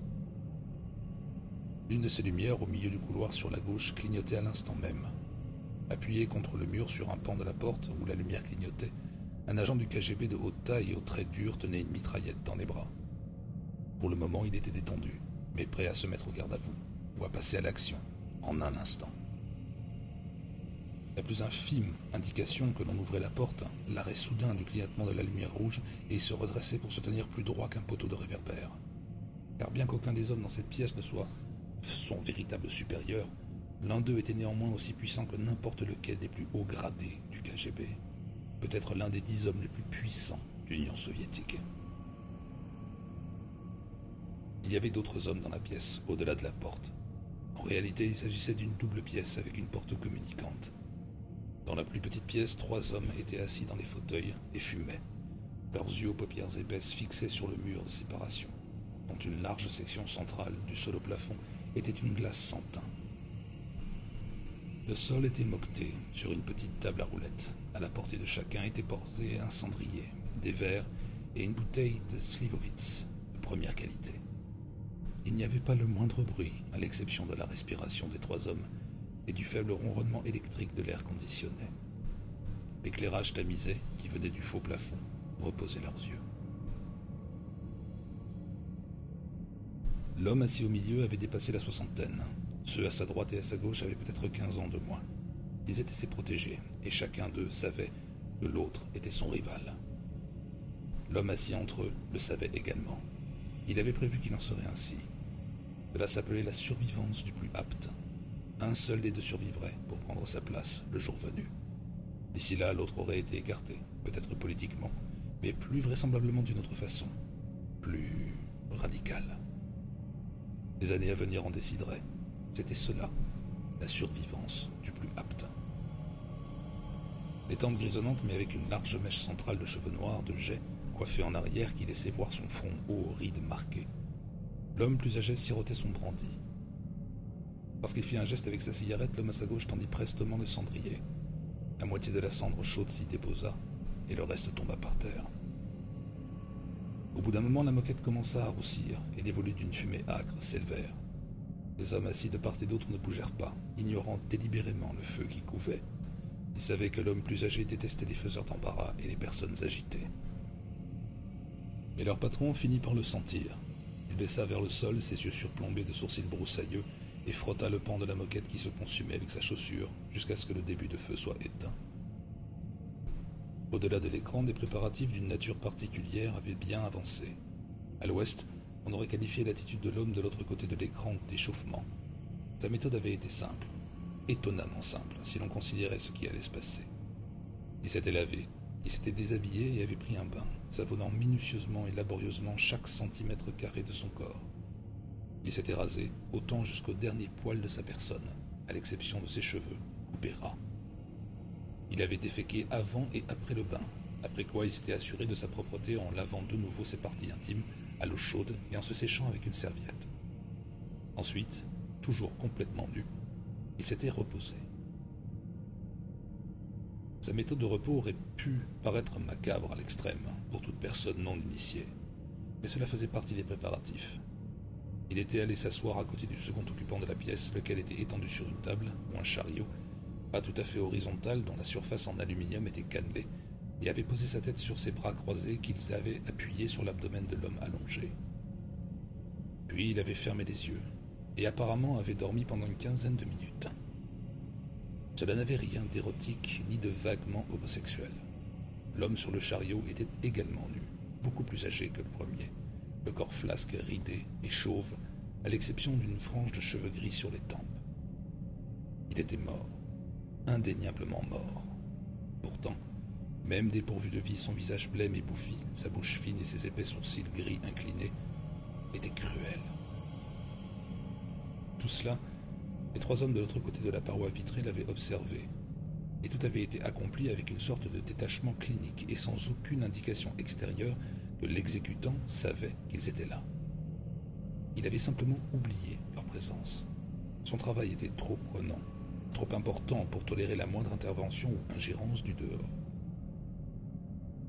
L'une de ces lumières, au milieu du couloir sur la gauche, clignotait à l'instant même. Appuyé contre le mur sur un pan de la porte où la lumière clignotait, un agent du KGB de haute taille et aux traits durs tenait une mitraillette dans les bras. Pour le moment, il était détendu, mais prêt à se mettre au garde à vous, ou à passer à l'action, en un instant. La plus infime indication que l'on ouvrait la porte, l'arrêt soudain du clignotement de la lumière rouge, et il se redressait pour se tenir plus droit qu'un poteau de réverbère. Car bien qu'aucun des hommes dans cette pièce ne soit son véritable supérieur, l'un d'eux était néanmoins aussi puissant que n'importe lequel des plus hauts gradés du KGB, peut-être l'un des 10 hommes les plus puissants de l'Union soviétique. Il y avait d'autres hommes dans la pièce, au-delà de la porte. En réalité, il s'agissait d'une double pièce avec une porte communicante. Dans la plus petite pièce, 3 hommes étaient assis dans les fauteuils et fumaient, leurs yeux aux paupières épaisses fixés sur le mur de séparation, dont une large section centrale du sol au plafond était une glace sans teint. Le sol était moqueté sur une petite table à roulettes. À la portée de chacun était posé un cendrier, des verres et une bouteille de Slivovitz de première qualité. Il n'y avait pas le moindre bruit, à l'exception de la respiration des 3 hommes et du faible ronronnement électrique de l'air conditionné. L'éclairage tamisé, qui venait du faux plafond, reposait leurs yeux. L'homme assis au milieu avait dépassé la soixantaine. Ceux à sa droite et à sa gauche avaient peut-être 15 ans de moins. Ils étaient ses protégés, et chacun d'eux savait que l'autre était son rival. L'homme assis entre eux le savait également. Il avait prévu qu'il en serait ainsi. Cela s'appelait la survivance du plus apte. Un seul des deux survivrait pour prendre sa place le jour venu. D'ici là, l'autre aurait été écarté, peut-être politiquement, mais plus vraisemblablement d'une autre façon, plus radicale. Les années à venir en décideraient. C'était cela, la survivance du plus apte. Les tempes grisonnantes, mais avec une large mèche centrale de cheveux noirs de jais, coiffée en arrière qui laissait voir son front haut aux rides marquées. L'homme plus âgé sirotait son brandy. Lorsqu'il fit un geste avec sa cigarette, l'homme à sa gauche tendit prestement le cendrier. La moitié de la cendre chaude s'y déposa, et le reste tomba par terre. Au bout d'un moment, la moquette commença à roussir, et des volutes d'une fumée âcre s'élevèrent. Les hommes assis de part et d'autre ne bougèrent pas, ignorant délibérément le feu qui couvait. Ils savaient que l'homme plus âgé détestait les faiseurs d'embarras et les personnes agitées. Mais leur patron finit par le sentir. Il baissa vers le sol, ses yeux surplombés de sourcils broussailleux, et frotta le pan de la moquette qui se consumait avec sa chaussure jusqu'à ce que le début de feu soit éteint. Au-delà de l'écran, des préparatifs d'une nature particulière avaient bien avancé. À l'ouest, on aurait qualifié l'attitude de l'homme de l'autre côté de l'écran d'échauffement. Sa méthode avait été simple, étonnamment simple, si l'on considérait ce qui allait se passer. Il s'était lavé, il s'était déshabillé et avait pris un bain, savonnant minutieusement et laborieusement chaque centimètre carré de son corps. Il s'était rasé, autant jusqu'au dernier poil de sa personne, à l'exception de ses cheveux, coupés ras. Il avait déféqué avant et après le bain, après quoi il s'était assuré de sa propreté en lavant de nouveau ses parties intimes à l'eau chaude et en se séchant avec une serviette. Ensuite, toujours complètement nu, il s'était reposé. Sa méthode de repos aurait pu paraître macabre à l'extrême pour toute personne non initiée, mais cela faisait partie des préparatifs. Il était allé s'asseoir à côté du second occupant de la pièce, lequel était étendu sur une table ou un chariot, pas tout à fait horizontal, dont la surface en aluminium était cannelée, et avait posé sa tête sur ses bras croisés qu'ils avaient appuyés sur l'abdomen de l'homme allongé. Puis il avait fermé les yeux, et apparemment avait dormi pendant une quinzaine de minutes. Cela n'avait rien d'érotique ni de vaguement homosexuel. L'homme sur le chariot était également nu, beaucoup plus âgé que le premier, le corps flasque, ridé et chauve, à l'exception d'une frange de cheveux gris sur les tempes. Il était mort, indéniablement mort. Pourtant, même dépourvu de vie, son visage blême et bouffi, sa bouche fine et ses épais sourcils gris inclinés étaient cruels. Tout cela, les trois hommes de l'autre côté de la paroi vitrée l'avaient observé, et tout avait été accompli avec une sorte de détachement clinique et sans aucune indication extérieure que l'exécutant savait qu'ils étaient là. Il avait simplement oublié leur présence. Son travail était trop prenant, trop important pour tolérer la moindre intervention ou ingérence du dehors.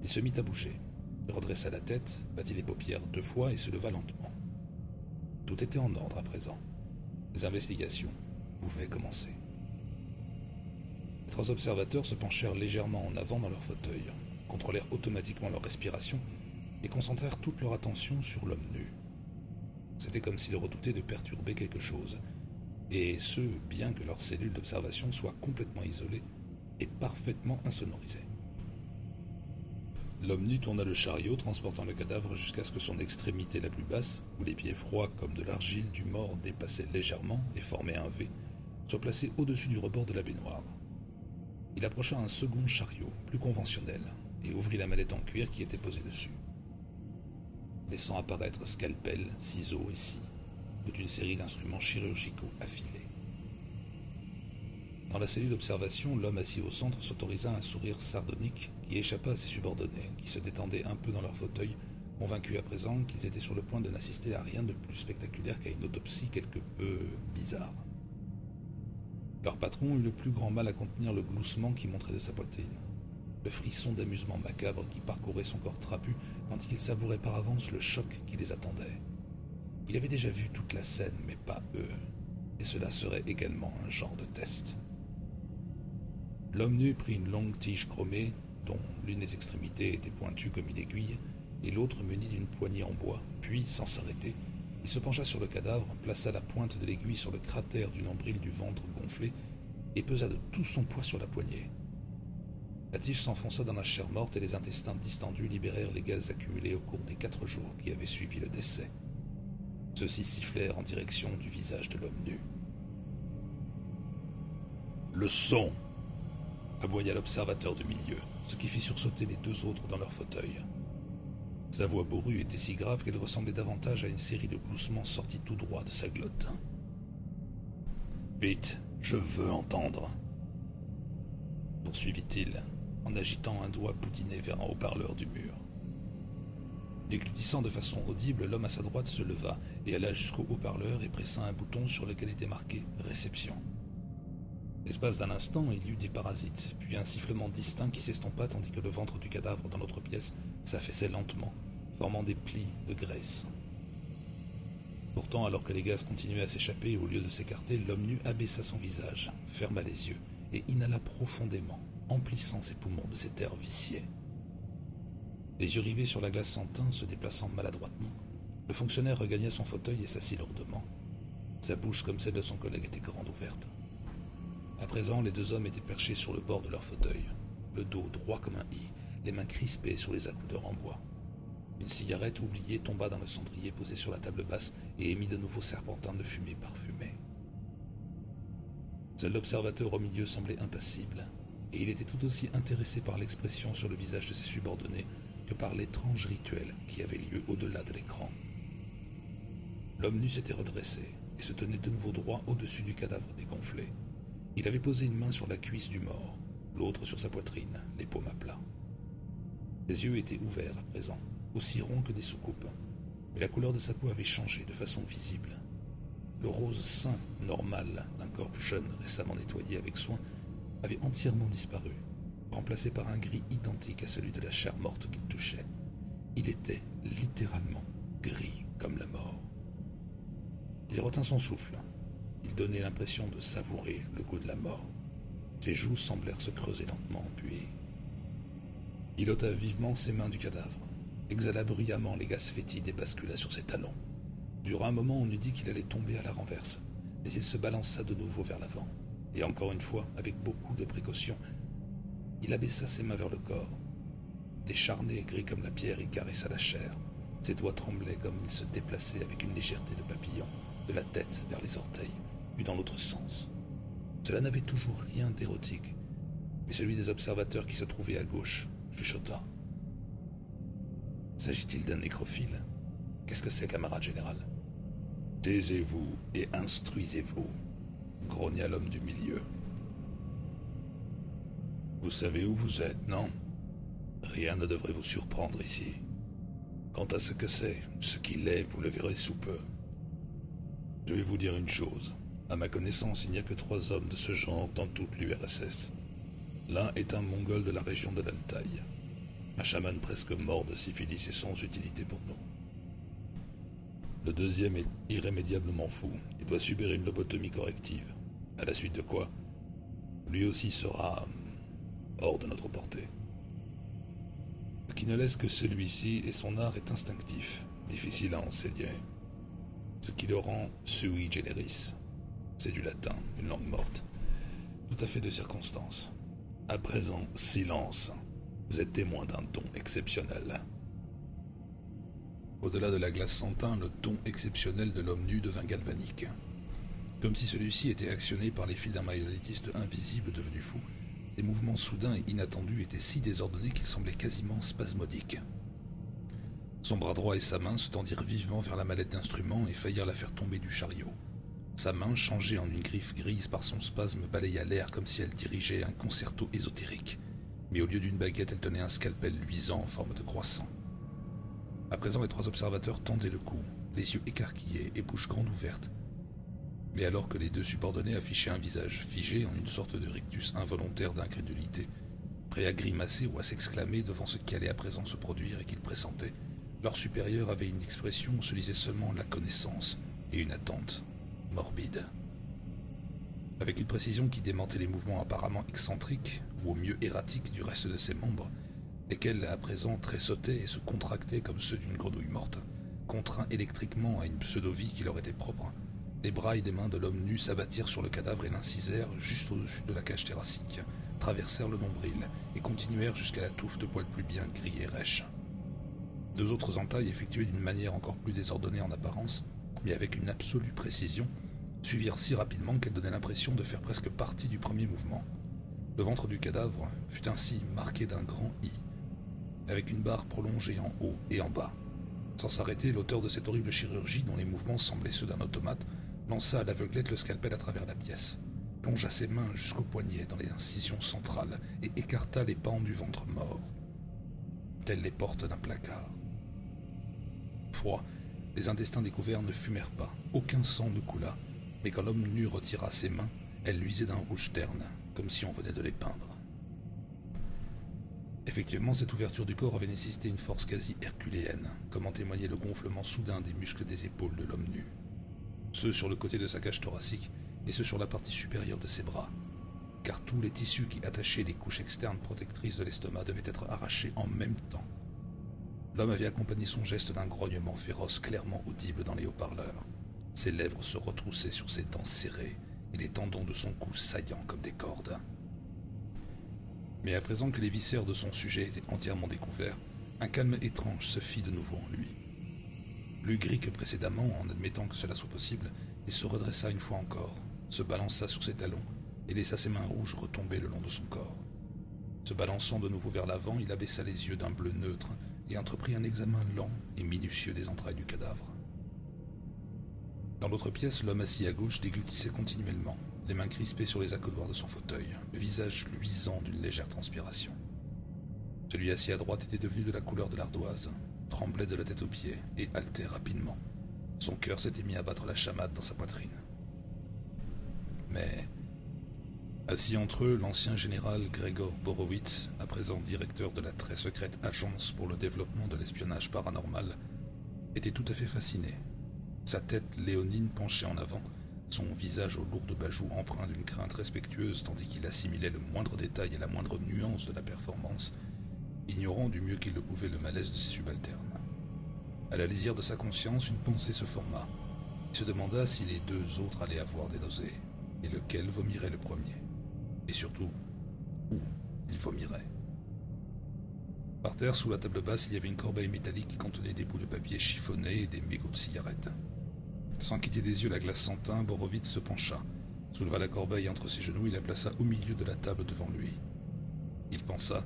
Il se mit à bouger, redressa la tête, battit les paupières 2 fois et se leva lentement. Tout était en ordre à présent. Les investigations pouvaient commencer. Les 3 observateurs se penchèrent légèrement en avant dans leur fauteuil, contrôlèrent automatiquement leur respiration et concentrèrent toute leur attention sur l'homme nu. C'était comme s'ils redoutaient de perturber quelque chose, et ce, bien que leur cellule d'observation soit complètement isolée et parfaitement insonorisée. L'homme nu tourna le chariot, transportant le cadavre jusqu'à ce que son extrémité la plus basse, où les pieds froids comme de l'argile du mort dépassaient légèrement et formaient un V, soit placé au-dessus du rebord de la baignoire. Il approcha un second chariot, plus conventionnel, et ouvrit la mallette en cuir qui était posée dessus, laissant apparaître scalpel, ciseaux et scie, toute une série d'instruments chirurgicaux affilés. Dans la cellule d'observation, l'homme assis au centre s'autorisa un sourire sardonique qui échappa à ses subordonnés, qui se détendaient un peu dans leur fauteuil, convaincus à présent qu'ils étaient sur le point de n'assister à rien de plus spectaculaire qu'à une autopsie quelque peu bizarre. Leur patron eut le plus grand mal à contenir le gloussement qui montrait de sa poitrine, le frisson d'amusement macabre qui parcourait son corps trapu, tandis qu'il savourait par avance le choc qui les attendait. Il avait déjà vu toute la scène, mais pas eux, et cela serait également un genre de test. L'homme nu prit une longue tige chromée, dont l'une des extrémités était pointue comme une aiguille, et l'autre munie d'une poignée en bois, puis, sans s'arrêter, il se pencha sur le cadavre, plaça la pointe de l'aiguille sur le cratère du nombril du ventre gonflé, et pesa de tout son poids sur la poignée. La tige s'enfonça dans la chair morte et les intestins distendus libérèrent les gaz accumulés au cours des 4 jours qui avaient suivi le décès. Ceux-ci sifflèrent en direction du visage de l'homme nu. « Le son !» aboya l'observateur du milieu, ce qui fit sursauter les 2 autres dans leur fauteuil. Sa voix bourrue était si grave qu'elle ressemblait davantage à une série de gloussements sortis tout droit de sa glotte. « Vite, je veux entendre !» poursuivit-il, en agitant un doigt boutiné vers un haut-parleur du mur. Déglutissant de façon audible, l'homme à sa droite se leva et alla jusqu'au haut-parleur et pressa un bouton sur lequel était marqué « Réception ». L'espace d'un instant, il y eut des parasites, puis un sifflement distinct qui s'estompa tandis que le ventre du cadavre dans l'autre pièce s'affaissait lentement, formant des plis de graisse. Pourtant, alors que les gaz continuaient à s'échapper, au lieu de s'écarter, l'homme nu abaissa son visage, ferma les yeux et inhala profondément, emplissant ses poumons de cet air vicié. Les yeux rivés sur la glace sans teint, se déplaçant maladroitement, le fonctionnaire regagna son fauteuil et s'assit lourdement. Sa bouche, comme celle de son collègue, était grande ouverte. À présent, les deux hommes étaient perchés sur le bord de leur fauteuil, le dos droit comme un i, les mains crispées sur les accoudeurs en bois. Une cigarette oubliée tomba dans le cendrier posé sur la table basse et émit de nouveaux serpentins de fumée parfumée. Seul l'observateur au milieu semblait impassible, et il était tout aussi intéressé par l'expression sur le visage de ses subordonnés que par l'étrange rituel qui avait lieu au-delà de l'écran. L'homme nu s'était redressé et se tenait de nouveau droit au-dessus du cadavre dégonflé. Il avait posé une main sur la cuisse du mort, l'autre sur sa poitrine, les paumes à plat. Ses yeux étaient ouverts à présent, aussi ronds que des soucoupes, mais la couleur de sa peau avait changé de façon visible. Le rose sain, normal, d'un corps jeune récemment nettoyé avec soin, avait entièrement disparu, remplacé par un gris identique à celui de la chair morte qu'il touchait. Il était littéralement gris comme la mort. Il retint son souffle. Il donnait l'impression de savourer le goût de la mort. Ses joues semblèrent se creuser lentement, puis il ôta vivement ses mains du cadavre, exhala bruyamment les gaz fétides et bascula sur ses talons. Durant un moment, on eût dit qu'il allait tomber à la renverse, mais il se balança de nouveau vers l'avant, et encore une fois, avec beaucoup de précaution, il abaissa ses mains vers le corps. Décharné et gris comme la pierre, il caressa la chair. Ses doigts tremblaient comme il se déplaçait avec une légèreté de papillon, de la tête vers les orteils, puis dans l'autre sens. Cela n'avait toujours rien d'érotique, mais celui des observateurs qui se trouvaient à gauche chuchota. S'agit-il d'un nécrophile? Qu'est-ce que c'est, camarade général? Taisez-vous et instruisez-vous, grogna l'homme du milieu. Vous savez où vous êtes, non? Rien ne devrait vous surprendre ici. Quant à ce que c'est, ce qu'il est, vous le verrez sous peu. Je vais vous dire une chose. À ma connaissance, il n'y a que 3 hommes de ce genre dans toute l'URSS. L'un est un mongol de la région de l'Altaï, un chaman presque mort de syphilis et sans utilité pour nous. Le deuxième est irrémédiablement fou et doit subir une lobotomie corrective, à la suite de quoi, lui aussi sera hors de notre portée. Ce qui ne laisse que celui-ci et son art est instinctif, difficile à enseigner. Ce qui le rend sui generis. C'est du latin, une langue morte. Tout à fait de circonstance. À présent, silence. Vous êtes témoin d'un don exceptionnel. Au-delà de la glace sans teint, le don exceptionnel de l'homme nu devint galvanique. Comme si celui-ci était actionné par les fils d'un marionnettiste invisible devenu fou, ses mouvements soudains et inattendus étaient si désordonnés qu'ils semblaient quasiment spasmodiques. Son bras droit et sa main se tendirent vivement vers la mallette d'instruments et faillirent la faire tomber du chariot. Sa main, changée en une griffe grise par son spasme, balaya l'air comme si elle dirigeait un concerto ésotérique. Mais au lieu d'une baguette, elle tenait un scalpel luisant en forme de croissant. À présent, les 3 observateurs tendaient le cou, les yeux écarquillés et bouche grande ouverte. Mais alors que les 2 subordonnés affichaient un visage figé en une sorte de rictus involontaire d'incrédulité, prêt à grimacer ou à s'exclamer devant ce qui allait à présent se produire et qu'ils pressentaient, leur supérieur avait une expression où se lisait seulement la connaissance et une attente morbide. Avec une précision qui démentait les mouvements apparemment excentriques, ou au mieux erratiques du reste de ses membres, lesquels à présent tressautaient et se contractaient comme ceux d'une grenouille morte, contraints électriquement à une pseudo-vie qui leur était propre, les bras et les mains de l'homme nu s'abattirent sur le cadavre et l'incisèrent juste au-dessus de la cage thoracique, traversèrent le nombril et continuèrent jusqu'à la touffe de poils plus bien gris et rêches. 2 autres entailles effectuées d'une manière encore plus désordonnée en apparence, mais avec une absolue précision, suivirent si rapidement qu'elles donnaient l'impression de faire presque partie du premier mouvement. Le ventre du cadavre fut ainsi marqué d'un grand I, avec une barre prolongée en haut et en bas. Sans s'arrêter, l'auteur de cette horrible chirurgie, dont les mouvements semblaient ceux d'un automate, lança à l'aveuglette le scalpel à travers la pièce, plongea ses mains jusqu'au poignet dans les incisions centrales et écarta les pans du ventre mort, telles les portes d'un placard. Froid, les intestins découverts ne fumèrent pas, aucun sang ne coula, mais quand l'homme nu retira ses mains, elles luisaient d'un rouge terne, comme si on venait de les peindre. Effectivement, cette ouverture du corps avait nécessité une force quasi herculéenne, comme en témoignait le gonflement soudain des muscles des épaules de l'homme nu. ceux sur le côté de sa cage thoracique et ceux sur la partie supérieure de ses bras, car tous les tissus qui attachaient les couches externes protectrices de l'estomac devaient être arrachés en même temps. L'homme avait accompagné son geste d'un grognement féroce clairement audible dans les haut-parleurs. Ses lèvres se retroussaient sur ses dents serrées et les tendons de son cou saillants comme des cordes. Mais à présent que les viscères de son sujet étaient entièrement découverts, un calme étrange se fit de nouveau en lui. Plus gris que précédemment, en admettant que cela soit possible, il se redressa une fois encore, se balança sur ses talons et laissa ses mains rouges retomber le long de son corps. Se balançant de nouveau vers l'avant, il abaissa les yeux d'un bleu neutre et entreprit un examen lent et minutieux des entrailles du cadavre. Dans l'autre pièce, l'homme assis à gauche déglutissait continuellement, les mains crispées sur les accoudoirs de son fauteuil, le visage luisant d'une légère transpiration. Celui assis à droite était devenu de la couleur de l'ardoise, tremblait de la tête aux pieds et haletait rapidement. Son cœur s'était mis à battre la chamade dans sa poitrine. Mais, assis entre eux, l'ancien général Gregor Borowitz, à présent directeur de la très secrète Agence pour le développement de l'espionnage paranormal, était tout à fait fasciné. Sa tête léonine penchée en avant, son visage aux lourdes bajoux empreint d'une crainte respectueuse tandis qu'il assimilait le moindre détail et la moindre nuance de la performance, ignorant du mieux qu'il le pouvait le malaise de ses subalternes. À la lisière de sa conscience, une pensée se forma. Il se demanda si les deux autres allaient avoir des nausées, et lequel vomirait le premier. Et surtout, où il vomirait. Par terre, sous la table basse, il y avait une corbeille métallique qui contenait des bouts de papier chiffonnés et des mégots de cigarettes. Sans quitter des yeux la glace sans teint, Borowitz se pencha, souleva la corbeille entre ses genoux et la plaça au milieu de la table devant lui. Il pensa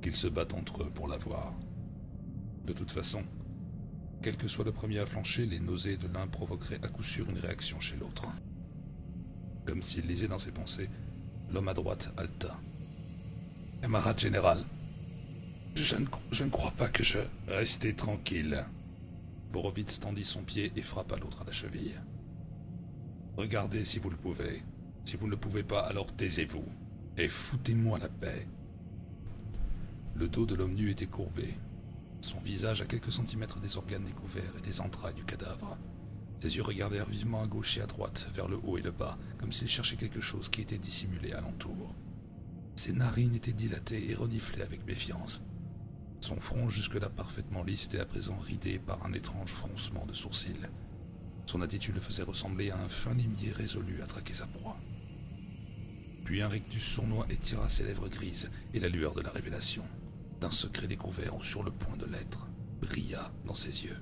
qu'ils se battent entre eux pour l'avoir. De toute façon, quel que soit le premier à flancher, les nausées de l'un provoqueraient à coup sûr une réaction chez l'autre. Comme s'il lisait dans ses pensées, l'homme à droite haleta. « Camarade général, je ne crois pas que je... » « Restez tranquille. » Borowitz tendit son pied et frappa l'autre à la cheville. « Regardez si vous le pouvez. Si vous ne le pouvez pas, alors taisez-vous. Et foutez-moi la paix. » Le dos de l'homme nu était courbé, son visage à quelques centimètres des organes découverts et des entrailles du cadavre. Ses yeux regardèrent vivement à gauche et à droite, vers le haut et le bas, comme s'il cherchait quelque chose qui était dissimulé alentour. Ses narines étaient dilatées et reniflaient avec méfiance. Son front, jusque-là parfaitement lisse, était à présent ridé par un étrange froncement de sourcils. Son attitude le faisait ressembler à un fin limier résolu à traquer sa proie. Puis un rictus sournois étira ses lèvres grises et la lueur de la révélation, d'un secret découvert ou sur le point de l'être, brilla dans ses yeux.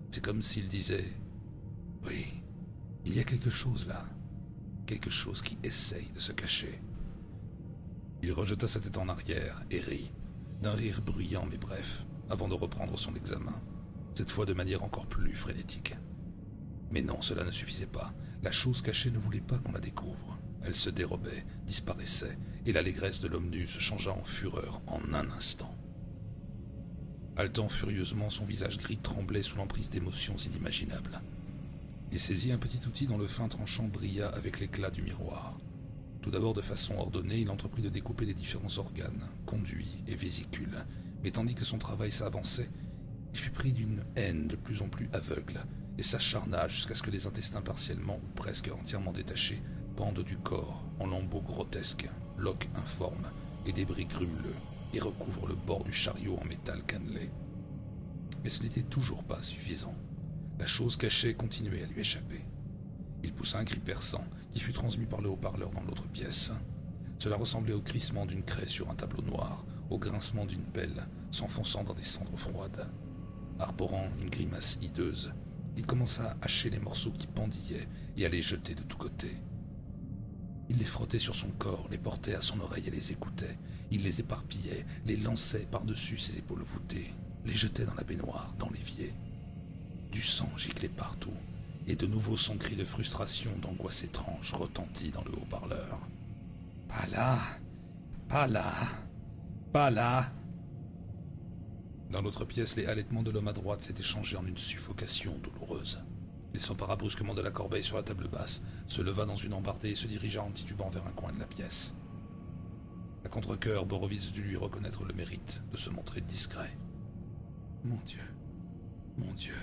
C'est comme s'il disait « Oui, il y a quelque chose là, quelque chose qui essaye de se cacher. » Il rejeta sa tête en arrière et rit, d'un rire bruyant mais bref, avant de reprendre son examen, cette fois de manière encore plus frénétique. Mais non, cela ne suffisait pas. La chose cachée ne voulait pas qu'on la découvre. Elle se dérobait, disparaissait, et l'allégresse de l'homme nu se changea en fureur en un instant. Haletant furieusement, son visage gris tremblait sous l'emprise d'émotions inimaginables. Il saisit un petit outil dont le fin tranchant brilla avec l'éclat du miroir. Tout d'abord, de façon ordonnée, il entreprit de découper les différents organes, conduits et vésicules, mais tandis que son travail s'avançait, il fut pris d'une haine de plus en plus aveugle, et s'acharna jusqu'à ce que les intestins partiellement ou presque entièrement détachés pendent du corps en lambeaux grotesques, loques informes et débris grumeleux, et recouvrent le bord du chariot en métal cannelé. Mais ce n'était toujours pas suffisant. La chose cachée continuait à lui échapper. Il poussa un cri perçant, qui fut transmis par le haut-parleur dans l'autre pièce. Cela ressemblait au crissement d'une craie sur un tableau noir, au grincement d'une pelle s'enfonçant dans des cendres froides. Arborant une grimace hideuse, il commença à hacher les morceaux qui pendillaient et à les jeter de tous côtés. Il les frottait sur son corps, les portait à son oreille et les écoutait. Il les éparpillait, les lançait par-dessus ses épaules voûtées, les jetait dans la baignoire, dans l'évier. Du sang giclait partout, et de nouveau son cri de frustration, d'angoisse étrange retentit dans le haut-parleur. « Pas là, pas là, pas là !» Dans l'autre pièce, les halètements de l'homme à droite s'étaient changés en une suffocation douloureuse. Il s'empara brusquement de la corbeille sur la table basse, se leva dans une embardée et se dirigea en titubant vers un coin de la pièce. À contre-cœur, Borowitz dut lui reconnaître le mérite de se montrer discret. « Mon Dieu, Dieu !»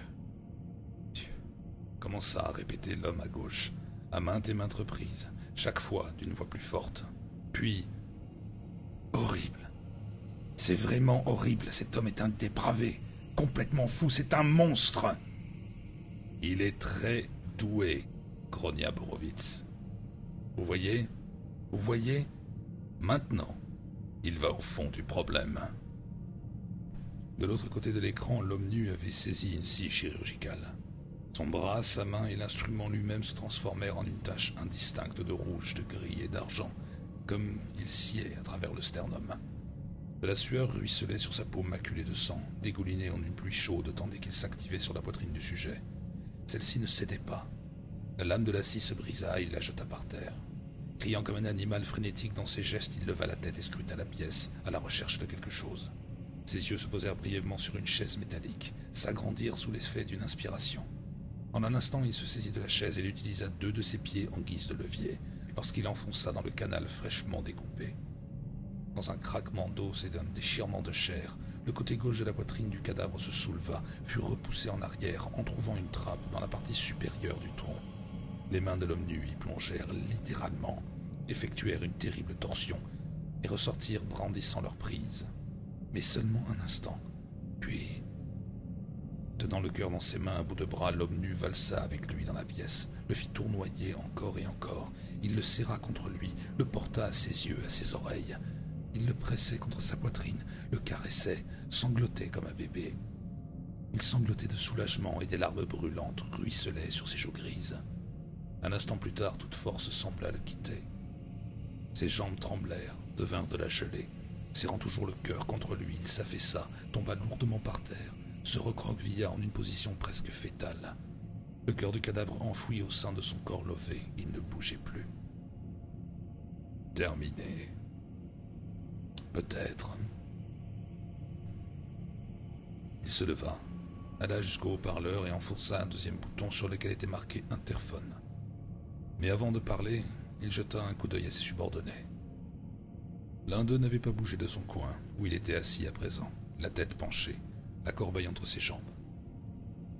recommença à répéter l'homme à gauche, à maintes et maintes reprises, chaque fois d'une voix plus forte. Puis... horrible. C'est vraiment horrible, cet homme est un dépravé, complètement fou, c'est un monstre. Il est très doué, grogna Borowitz. Vous voyez? Vous voyez? Maintenant, il va au fond du problème. De l'autre côté de l'écran, l'homme nu avait saisi une scie chirurgicale. Son bras, sa main et l'instrument lui-même se transformèrent en une tache indistincte de rouge, de gris et d'argent, comme il sciait à travers le sternum. De la sueur ruisselait sur sa peau maculée de sang, dégoulinée en une pluie chaude tandis qu'il s'activait sur la poitrine du sujet. Celle-ci ne cédait pas. La lame de la scie se brisa et il la jeta par terre. Criant comme un animal frénétique dans ses gestes, il leva la tête et scruta la pièce, à la recherche de quelque chose. Ses yeux se posèrent brièvement sur une chaise métallique, s'agrandirent sous l'effet d'une inspiration. En un instant, il se saisit de la chaise et utilisa 2 de ses pieds en guise de levier, lorsqu'il enfonça dans le canal fraîchement découpé. Dans un craquement d'os et d'un déchirement de chair, le côté gauche de la poitrine du cadavre se souleva, fut repoussé en arrière, en trouvant une trappe dans la partie supérieure du tronc. Les mains de l'homme nu y plongèrent littéralement, effectuèrent une terrible torsion et ressortirent brandissant leur prise. Mais seulement un instant, puis... Tenant le cœur dans ses mains à bout de bras, l'homme nu valsa avec lui dans la pièce, le fit tournoyer encore et encore. Il le serra contre lui, le porta à ses yeux, à ses oreilles. Il le pressait contre sa poitrine, le caressait, sanglotait comme un bébé. Il sanglotait de soulagement et des larmes brûlantes ruisselaient sur ses joues grises. Un instant plus tard, toute force sembla le quitter. Ses jambes tremblèrent, devinrent de la gelée. Serrant toujours le cœur contre lui, il s'affaissa, tomba lourdement par terre, se recroquevilla en une position presque fétale. Le cœur du cadavre enfoui au sein de son corps lové, il ne bougeait plus. Terminé. Peut-être. Il se leva, alla jusqu'au haut-parleur et enfonça un deuxième bouton sur lequel était marqué « Interphone ». Mais avant de parler, il jeta un coup d'œil à ses subordonnés. L'un d'eux n'avait pas bougé de son coin, où il était assis à présent, la tête penchée, la corbeille entre ses jambes.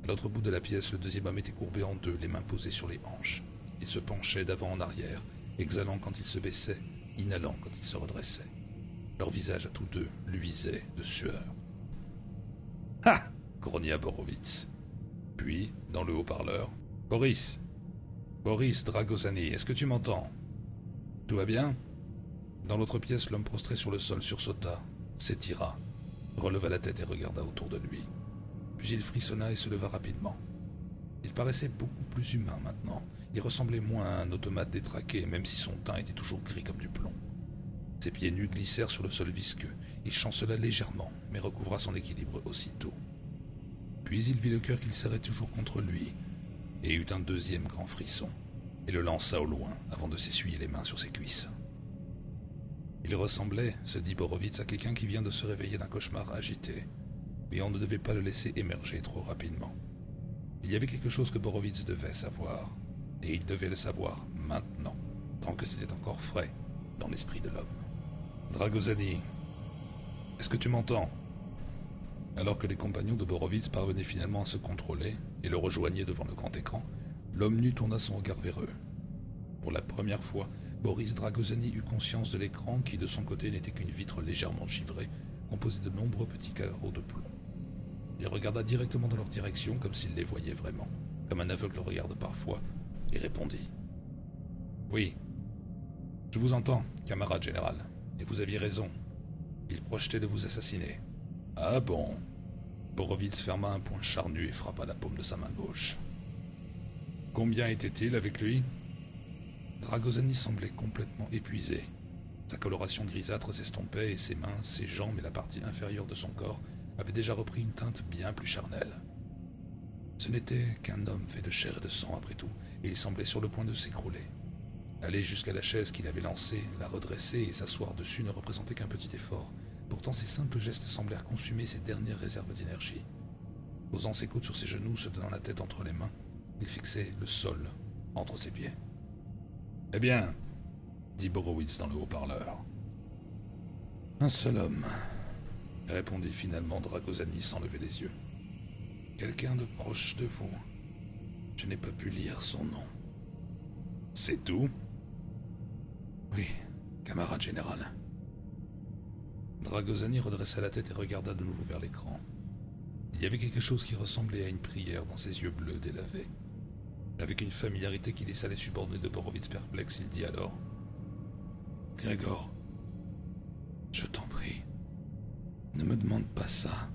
À l'autre bout de la pièce, le deuxième homme était courbé en deux, les mains posées sur les hanches. Il se penchait d'avant en arrière, exhalant quand il se baissait, inhalant quand il se redressait. Leur visage à tous deux luisait de sueur. « Ha !» grogna Borowitz. Puis, dans le haut-parleur, « Boris Dragosani, est-ce que tu m'entends ? Tout va bien ?» Dans l'autre pièce, l'homme prostré sur le sol sursauta, s'étira, releva la tête et regarda autour de lui. Puis il frissonna et se leva rapidement. Il paraissait beaucoup plus humain maintenant. Il ressemblait moins à un automate détraqué, même si son teint était toujours gris comme du plomb. Ses pieds nus glissèrent sur le sol visqueux. Il chancela légèrement, mais recouvra son équilibre aussitôt. Puis il vit le cœur qu'il serrait toujours contre lui, et eut un deuxième grand frisson, et le lança au loin avant de s'essuyer les mains sur ses cuisses. Il ressemblait, se dit Borowitz, à quelqu'un qui vient de se réveiller d'un cauchemar agité, mais on ne devait pas le laisser émerger trop rapidement. Il y avait quelque chose que Borowitz devait savoir, et il devait le savoir maintenant, tant que c'était encore frais dans l'esprit de l'homme. « Dragosani, est-ce que tu m'entends ?» Alors que les compagnons de Borowitz parvenaient finalement à se contrôler et le rejoignaient devant le grand écran, l'homme nu tourna son regard vers eux. Pour la première fois, Boris Dragosani eut conscience de l'écran qui, de son côté, n'était qu'une vitre légèrement givrée, composée de nombreux petits carreaux de plomb. Il regarda directement dans leur direction comme s'il les voyait vraiment, comme un aveugle regarde parfois, et répondit. « Oui, je vous entends, camarade général, et vous aviez raison. Il projetait de vous assassiner. »« Ah bon ?» Borowitz ferma un poing charnu et frappa la paume de sa main gauche. « Combien était-il avec lui ?» Dragosani semblait complètement épuisé. Sa coloration grisâtre s'estompait et ses mains, ses jambes et la partie inférieure de son corps avaient déjà repris une teinte bien plus charnelle. Ce n'était qu'un homme fait de chair et de sang après tout, et il semblait sur le point de s'écrouler. Aller jusqu'à la chaise qu'il avait lancée, la redresser et s'asseoir dessus ne représentait qu'un petit effort. Pourtant ces simples gestes semblèrent consumer ses dernières réserves d'énergie. Posant ses coudes sur ses genoux, se tenant la tête entre les mains, il fixait le sol entre ses pieds. « Eh bien, » dit Borowitz dans le haut-parleur. « Un seul homme, » répondit finalement Dragosani sans lever les yeux. « Quelqu'un de proche de vous. Je n'ai pas pu lire son nom. C'est tout? Oui, camarade général. Dragosani redressa la tête et regarda de nouveau vers l'écran. Il y avait quelque chose qui ressemblait à une prière dans ses yeux bleus délavés. Avec une familiarité qui laissa les subordonnés de Borovitz perplexes, il dit alors « Grégor, je t'en prie, ne me demande pas ça. »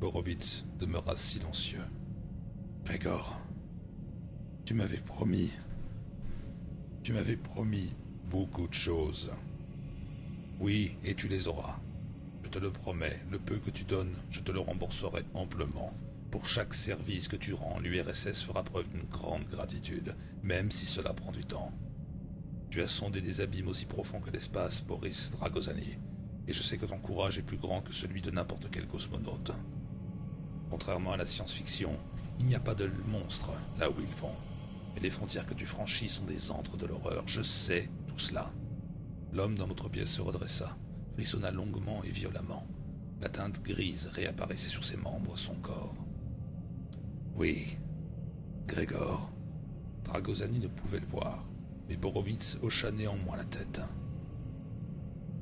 Borovitz demeura silencieux. « Grégor, tu m'avais promis beaucoup de choses. Oui, et tu les auras. Je te le promets, le peu que tu donnes, je te le rembourserai amplement. Pour chaque service que tu rends, l'URSS fera preuve d'une grande gratitude, même si cela prend du temps. Tu as sondé des abîmes aussi profonds que l'espace, Boris Dragosani, et je sais que ton courage est plus grand que celui de n'importe quel cosmonaute. Contrairement à la science-fiction, il n'y a pas de monstres là où ils vont. Et les frontières que tu franchis sont des antres de l'horreur, je sais tout cela. L'homme dans notre pièce se redressa, frissonna longuement et violemment. La teinte grise réapparaissait sur ses membres, son corps. Oui, Grégor. Dragosani ne pouvait le voir, mais Borovitz hocha néanmoins la tête.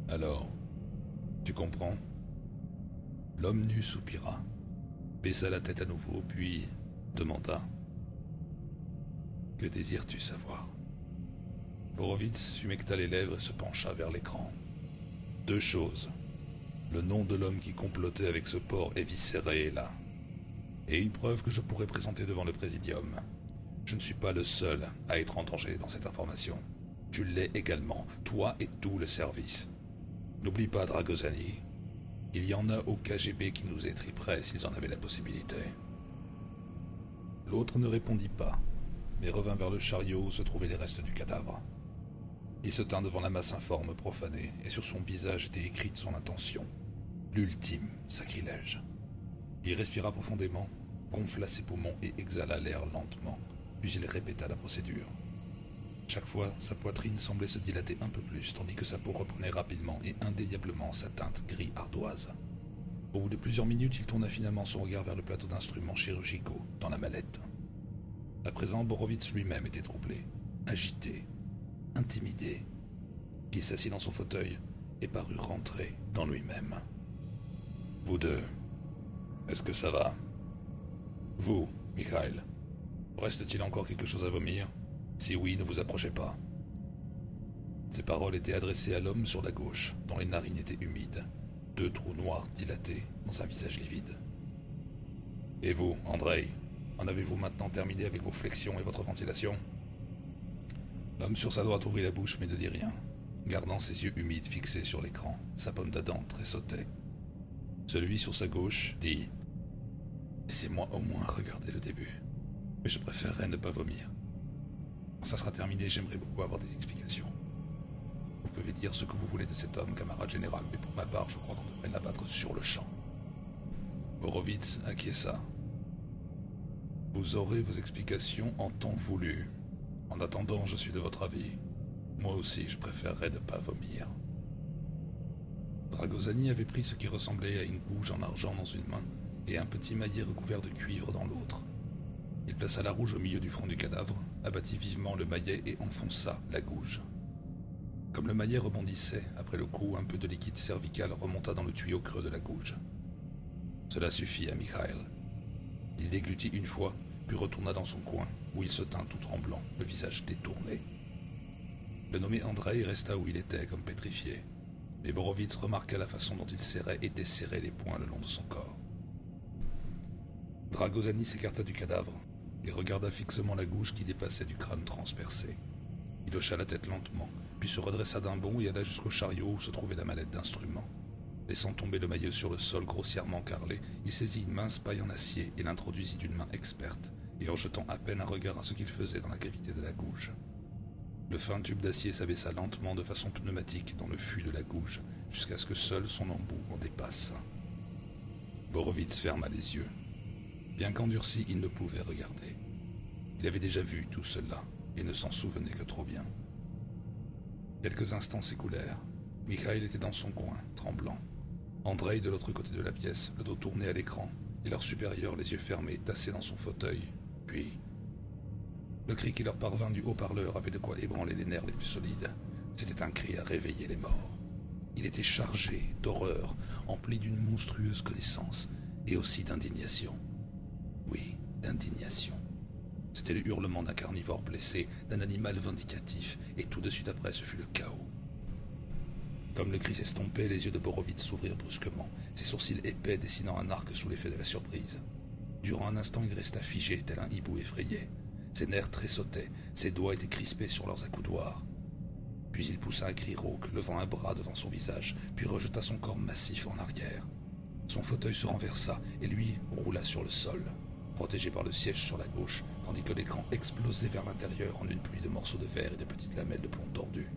Alors, tu comprends? L'homme nu soupira, baissa la tête à nouveau, puis demanda « Que désires-tu savoir ?» Borovitz humecta les lèvres et se pencha vers l'écran. Deux choses. Le nom de l'homme qui complotait avec ce porc éviscéré est là. Et une preuve que je pourrais présenter devant le Présidium. Je ne suis pas le seul à être en danger dans cette information. Tu l'es également, toi et tout le service. N'oublie pas, Dragosani. Il y en a au KGB qui nous étriperaient s'ils en avaient la possibilité. L'autre ne répondit pas, mais revint vers le chariot où se trouvaient les restes du cadavre. Il se tint devant la masse informe profanée, et sur son visage était écrite son intention. L'ultime sacrilège. Il respira profondément, gonfla ses poumons et exhala l'air lentement, puis il répéta la procédure. Chaque fois, sa poitrine semblait se dilater un peu plus, tandis que sa peau reprenait rapidement et indéniablement sa teinte gris ardoise. Au bout de plusieurs minutes, il tourna finalement son regard vers le plateau d'instruments chirurgicaux, dans la mallette. À présent, Borovitz lui-même était troublé, agité, intimidé. Il s'assit dans son fauteuil et parut rentrer dans lui-même. « Vous deux, est-ce que ça va? Vous, Mikhail, reste-t-il encore quelque chose à vomir? Si oui, ne vous approchez pas. » Ces paroles étaient adressées à l'homme sur la gauche, dont les narines étaient humides, deux trous noirs dilatés dans un visage livide. « Et vous, Andrei, en avez-vous maintenant terminé avec vos flexions et votre ventilation ?» L'homme sur sa droite ouvrit la bouche mais ne dit rien, gardant ses yeux humides fixés sur l'écran, sa pomme d'Adam tressautait. Celui sur sa gauche dit « Laissez-moi au moins regarder le début, mais je préférerais ne pas vomir. Quand ça sera terminé, j'aimerais beaucoup avoir des explications. Vous pouvez dire ce que vous voulez de cet homme, camarade général, mais pour ma part, je crois qu'on devrait l'abattre sur le champ. » Borovitz acquiesça. « Vous aurez vos explications en temps voulu. En attendant, je suis de votre avis. Moi aussi, je préférerais ne pas vomir. » Dragosani avait pris ce qui ressemblait à une gouge en argent dans une main et un petit maillet recouvert de cuivre dans l'autre. Il plaça la rouge au milieu du front du cadavre, abattit vivement le maillet et enfonça la gouge. Comme le maillet rebondissait, après le coup, un peu de liquide cervical remonta dans le tuyau creux de la gouge. Cela suffit à Mikhail. Il déglutit une fois, puis retourna dans son coin, où il se tint tout tremblant, le visage détourné. Le nommé Andrei resta où il était, comme pétrifié, mais Borovitz remarqua la façon dont il serrait et desserrait les poings le long de son corps. Dragosani s'écarta du cadavre et regarda fixement la gouge qui dépassait du crâne transpercé. Il hocha la tête lentement, puis se redressa d'un bond et alla jusqu'au chariot où se trouvait la mallette d'instruments. Laissant tomber le maillot sur le sol grossièrement carrelé, il saisit une mince paille en acier et l'introduisit d'une main experte, et en jetant à peine un regard à ce qu'il faisait dans la cavité de la gouge. Le fin tube d'acier s'abaissa lentement de façon pneumatique dans le fût de la gouge, jusqu'à ce que seul son embout en dépasse. Borovitz ferma les yeux. Bien qu'endurci, il ne pouvait regarder. Il avait déjà vu tout cela, et ne s'en souvenait que trop bien. Quelques instants s'écoulèrent. Mikhail était dans son coin, tremblant. Andrei de l'autre côté de la pièce, le dos tourné à l'écran, et leur supérieur, les yeux fermés, tassé dans son fauteuil. Puis, Le cri qui leur parvint du haut-parleur avait de quoi ébranler les nerfs les plus solides. C'était un cri à réveiller les morts. Il était chargé d'horreur, empli d'une monstrueuse connaissance, et aussi d'indignation. Oui, d'indignation. C'était le hurlement d'un carnivore blessé, d'un animal vindicatif, et tout de suite après, ce fut le chaos. Comme le cri s'estompait, les yeux de Borowitz s'ouvrirent brusquement, ses sourcils épais dessinant un arc sous l'effet de la surprise. Durant un instant, il resta figé, tel un hibou effrayé. Ses nerfs tressautaient, ses doigts étaient crispés sur leurs accoudoirs. Puis il poussa un cri rauque, levant un bras devant son visage, puis rejeta son corps massif en arrière. Son fauteuil se renversa et lui roula sur le sol, protégé par le siège sur la gauche, tandis que l'écran explosait vers l'intérieur en une pluie de morceaux de verre et de petites lamelles de plomb tordues.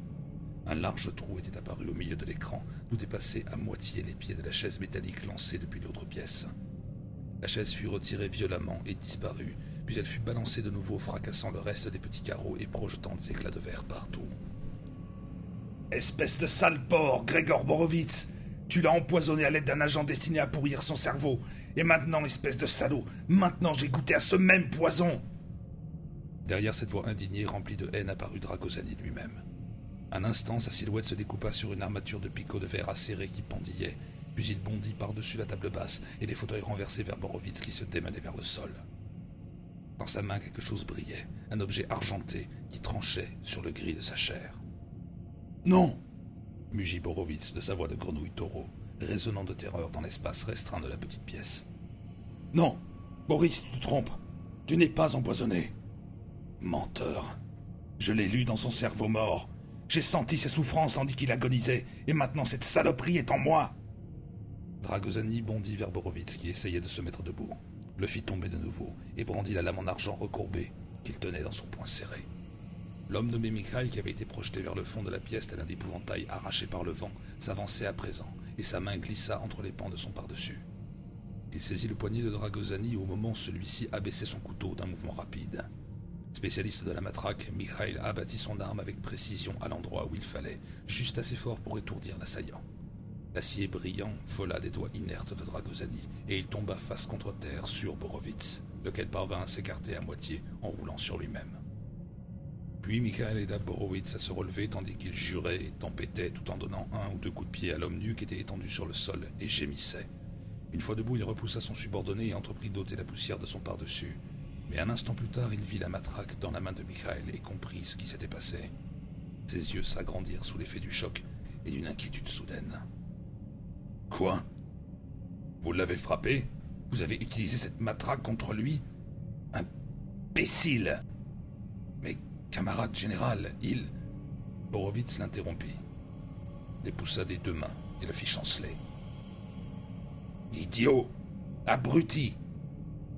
Un large trou était apparu au milieu de l'écran, d'où dépassaient à moitié les pieds de la chaise métallique lancée depuis l'autre pièce. La chaise fut retirée violemment et disparut, puis elle fut balancée de nouveau, fracassant le reste des petits carreaux et projetant des éclats de verre partout. « Espèce de sale porc, Grégor Borowitz! Tu l'as empoisonné à l'aide d'un agent destiné à pourrir son cerveau. Et maintenant, espèce de salaud, maintenant j'ai goûté à ce même poison !» Derrière cette voix indignée remplie de haine apparut Dragosani lui-même. Un instant, sa silhouette se découpa sur une armature de picots de verre acérés qui pendillait, puis il bondit par-dessus la table basse et les fauteuils renversés vers Borowitz qui se démenait vers le sol. Dans sa main, quelque chose brillait, un objet argenté qui tranchait sur le gris de sa chair. « Non !» mugit Borowitz de sa voix de grenouille taureau, résonnant de terreur dans l'espace restreint de la petite pièce. « Non, Boris, tu te trompes. Tu n'es pas empoisonné. »« Menteur. Je l'ai lu dans son cerveau mort. J'ai senti ses souffrances tandis qu'il agonisait, et maintenant cette saloperie est en moi !» Dragosani bondit vers Borowitz qui essayait de se mettre debout, le fit tomber de nouveau et brandit la lame en argent recourbée qu'il tenait dans son poing serré. L'homme nommé Mikhail, qui avait été projeté vers le fond de la pièce tel un épouvantail arraché par le vent, s'avançait à présent, et sa main glissa entre les pans de son par-dessus. Il saisit le poignet de Dragosani au moment où celui-ci abaissait son couteau d'un mouvement rapide. Spécialiste de la matraque, Mikhail abattit son arme avec précision à l'endroit où il fallait, juste assez fort pour étourdir l'assaillant. L'acier brillant vola des doigts inertes de Dragosani, et il tomba face contre terre sur Borowitz, lequel parvint à s'écarter à moitié en roulant sur lui-même. Puis Mikhail aida Borowitz à se relever tandis qu'il jurait et tempêtait tout en donnant un ou deux coups de pied à l'homme nu qui était étendu sur le sol et gémissait. Une fois debout, il repoussa son subordonné et entreprit d'ôter la poussière de son par-dessus. Mais un instant plus tard, il vit la matraque dans la main de Mikhail et comprit ce qui s'était passé. Ses yeux s'agrandirent sous l'effet du choc et d'une inquiétude soudaine. « Quoi ? Vous l'avez frappé ? Vous avez utilisé cette matraque contre lui ? Imbécile ! Mais, camarade général, il... » Borowitz l'interrompit, les poussa des deux mains et le fit chanceler. « Idiot ! Abruti !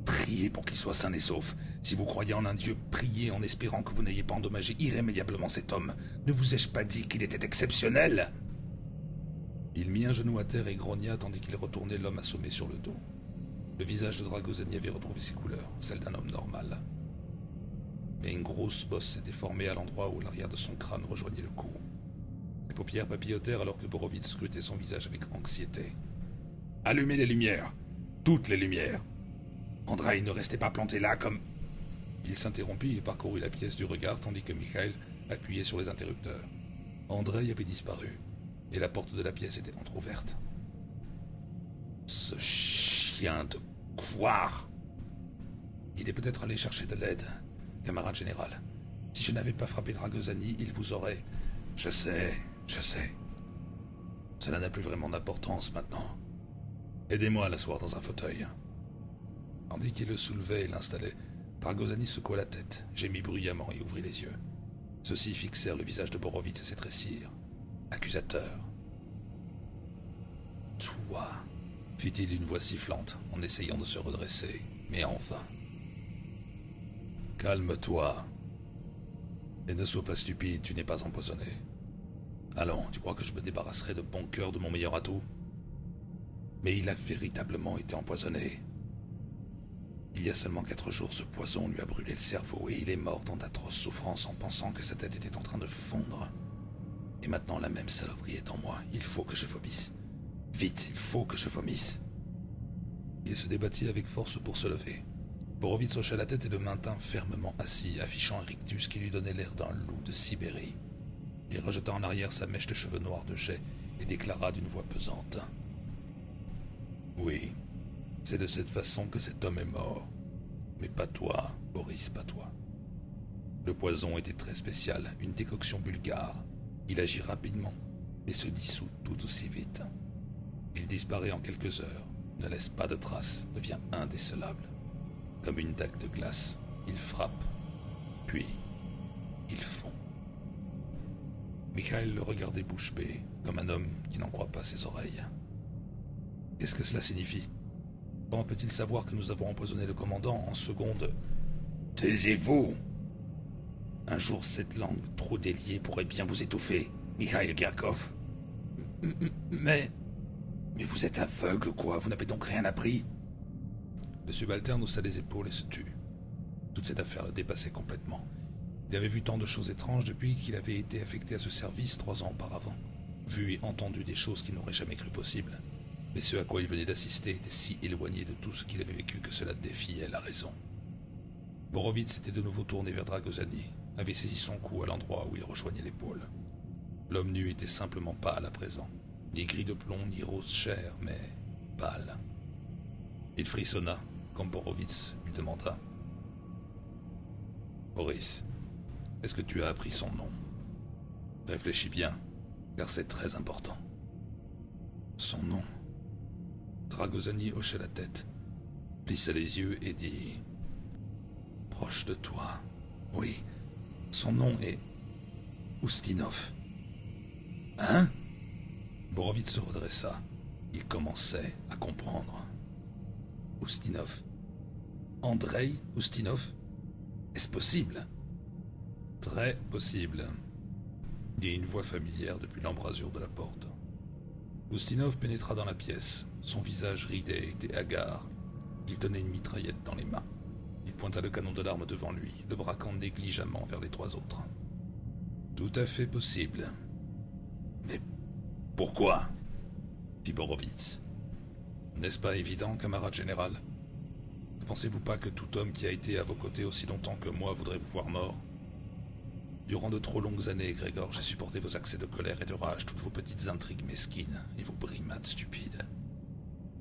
Priez pour qu'il soit sain et sauf. Si vous croyez en un dieu, priez en espérant que vous n'ayez pas endommagé irrémédiablement cet homme. Ne vous ai-je pas dit qu'il était exceptionnel ?» Il mit un genou à terre et grogna tandis qu'il retournait l'homme assommé sur le dos. Le visage de Dragosani avait retrouvé ses couleurs, celles d'un homme normal. Mais une grosse bosse s'était formée à l'endroit où l'arrière de son crâne rejoignait le cou. Ses paupières papillotèrent alors que Borowitz scrutait son visage avec anxiété. « Allumez les lumières, toutes les lumières. Andrei, ne restez pas planté là comme... » Il s'interrompit et parcourut la pièce du regard tandis que Mikhail appuyait sur les interrupteurs. Andrei avait disparu et la porte de la pièce était entr'ouverte. « Ce chien de couard !»« Il est peut-être allé chercher de l'aide, camarade général. Si je n'avais pas frappé Dragosani, il vous aurait... »« Je sais. Cela n'a plus vraiment d'importance maintenant. Aidez-moi à l'asseoir dans un fauteuil. » Tandis qu'il le soulevait et l'installait, Dragosani secoua la tête, gémit bruyamment et ouvrit les yeux. Ceux-ci fixèrent le visage de Borowitz et s'étrécirent. Accusateur. « Toi » fit-il d'une voix sifflante, en essayant de se redresser, mais en vain. « Calme-toi. Et ne sois pas stupide, tu n'es pas empoisonné. Allons, tu crois que je me débarrasserai de bon cœur de mon meilleur atout ? Mais il a véritablement été empoisonné. Il y a seulement 4 jours, ce poison lui a brûlé le cerveau et il est mort dans d'atroces souffrances en pensant que sa tête était en train de fondre. Et maintenant, la même saloperie est en moi. Il faut que je vomisse. Vite, il faut que je vomisse. » Il se débattit avec force pour se lever. Borovitz hocha la tête et le maintint fermement assis, affichant un rictus qui lui donnait l'air d'un loup de Sibérie. Il rejeta en arrière sa mèche de cheveux noirs de jet et déclara d'une voix pesante. « Oui, c'est de cette façon que cet homme est mort. Mais pas toi, Boris, pas toi. Le poison était très spécial, une décoction bulgare. Il agit rapidement, mais se dissout tout aussi vite. Il disparaît en quelques heures, ne laisse pas de traces, devient indécelable. Comme une dague de glace, il frappe, puis il fond. » Mikhail le regardait bouche bée, comme un homme qui n'en croit pas ses oreilles. « Qu'est-ce que cela signifie ? Comment peut-il savoir que nous avons empoisonné le commandant en seconde ? » « Taisez-vous ! Un jour, cette langue trop déliée pourrait bien vous étouffer, Mikhail Garkov. »« Mais vous êtes aveugle, quoi ? Vous n'avez donc rien appris ?» Le subalterne haussa les épaules et se tut. Toute cette affaire le dépassait complètement. Il avait vu tant de choses étranges depuis qu'il avait été affecté à ce service 3 ans auparavant. Vu et entendu des choses qu'il n'aurait jamais cru possibles. Mais ce à quoi il venait d'assister était si éloigné de tout ce qu'il avait vécu que cela défiait la raison. Borovitz s'était de nouveau tourné vers Dragozani, avait saisi son cou à l'endroit où il rejoignait l'épaule. L'homme nu était simplement pâle à présent. Ni gris de plomb, ni rose chair, mais pâle. Il frissonna quand Borovitz lui demanda « Boris, est-ce que tu as appris son nom ? Réfléchis bien, car c'est très important. » Son nom. Dragozani hocha la tête, plissa les yeux et dit « Proche de toi. Oui, son nom est Ustinov. »« Hein ?» Borovitz se redressa. Il commençait à comprendre. « Ustinov. Andrei Ustinov ? Est-ce possible ?»« Très possible. » dit une voix familière depuis l'embrasure de la porte. Ustinov pénétra dans la pièce. Son visage ridé et hagard. Il tenait une mitraillette dans les mains. Il pointa le canon de l'arme devant lui, le braquant négligemment vers les 3 autres. « Tout à fait possible. »« Mais pourquoi ?» fit Borovitz. « N'est-ce pas évident, camarade général ? Ne pensez-vous pas que tout homme qui a été à vos côtés aussi longtemps que moi voudrait vous voir mort ? Durant de trop longues années, Grégor, j'ai supporté vos accès de colère et de rage, toutes vos petites intrigues mesquines et vos brimades stupides.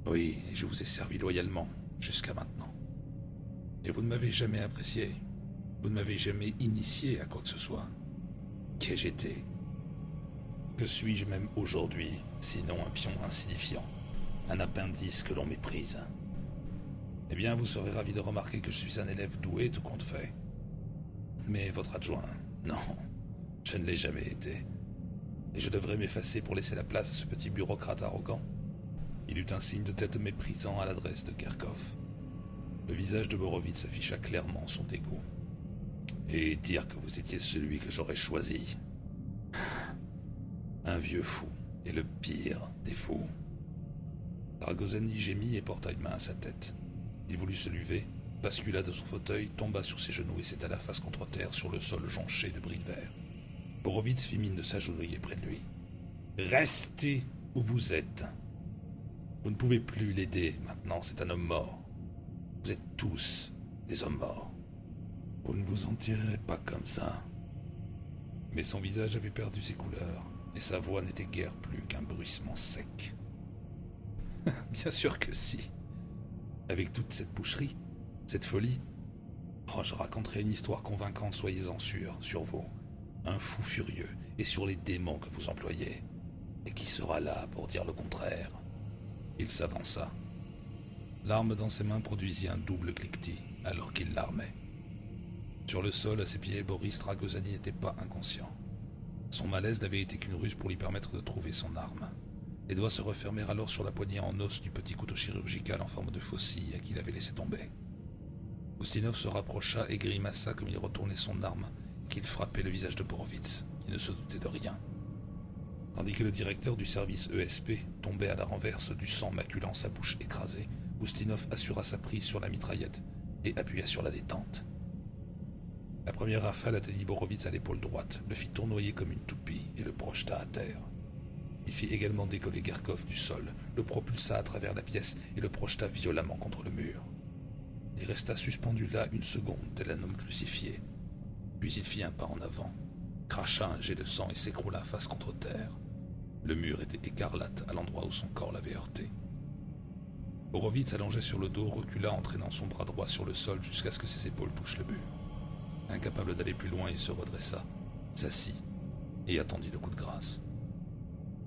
Oui, et je vous ai servi loyalement, jusqu'à maintenant. Et vous ne m'avez jamais apprécié. Vous ne m'avez jamais initié à quoi que ce soit. Qu'ai-je été ? Que suis-je même aujourd'hui, sinon un pion insignifiant, un appendice que l'on méprise ? Eh bien, vous serez ravi de remarquer que je suis un élève doué tout compte fait. Mais votre adjoint, non, je ne l'ai jamais été. Et je devrais m'effacer pour laisser la place à ce petit bureaucrate arrogant. Il eut un signe de tête méprisant à l'adresse de Kerkhoff. Le visage de Borovitz afficha clairement son dégoût. Et dire que vous étiez celui que j'aurais choisi. Un vieux fou, et le pire des fous. Dragozani gémit et porta une main à sa tête. Il voulut se lever, bascula de son fauteuil, tomba sur ses genoux et s'étala face contre terre sur le sol jonché de bris de verre. Borovitz fit mine de s'agenouiller près de lui. « Restez où vous êtes. Vous ne pouvez plus l'aider, maintenant c'est un homme mort. Vous êtes tous des hommes morts. Vous ne vous en tirerez pas comme ça. » Mais son visage avait perdu ses couleurs, et sa voix n'était guère plus qu'un bruissement sec. « Bien sûr que si. Avec toute cette boucherie, cette folie. Oh, je raconterai une histoire convaincante, soyez-en sûrs, sur vous. Un fou furieux, et sur les démons que vous employez. Et qui sera là pour dire le contraire ? » Il s'avança. L'arme dans ses mains produisit un double cliquetis, alors qu'il l'armait. Sur le sol, à ses pieds, Boris Dragozani n'était pas inconscient. Son malaise n'avait été qu'une ruse pour lui permettre de trouver son arme. Les doigts se refermèrent alors sur la poignée en os du petit couteau chirurgical en forme de faucille qu'il avait laissé tomber. Ustinov se rapprocha et grimaça comme il retournait son arme et qu'il frappait le visage de Borovitz, qui ne se doutait de rien. Tandis que le directeur du service ESP tombait à la renverse du sang maculant sa bouche écrasée, Ustinov assura sa prise sur la mitraillette et appuya sur la détente. La première rafale atteignit Borovitz à l'épaule droite, le fit tournoyer comme une toupie et le projeta à terre. Il fit également décoller Kerkhoff du sol, le propulsa à travers la pièce et le projeta violemment contre le mur. Il resta suspendu là une seconde, tel un homme crucifié. Puis il fit un pas en avant, cracha un jet de sang et s'écroula face contre terre. Le mur était écarlate à l'endroit où son corps l'avait heurté. Horowitz, allongé sur le dos, recula entraînant son bras droit sur le sol jusqu'à ce que ses épaules touchent le mur. Incapable d'aller plus loin, il se redressa, s'assit et attendit le coup de grâce.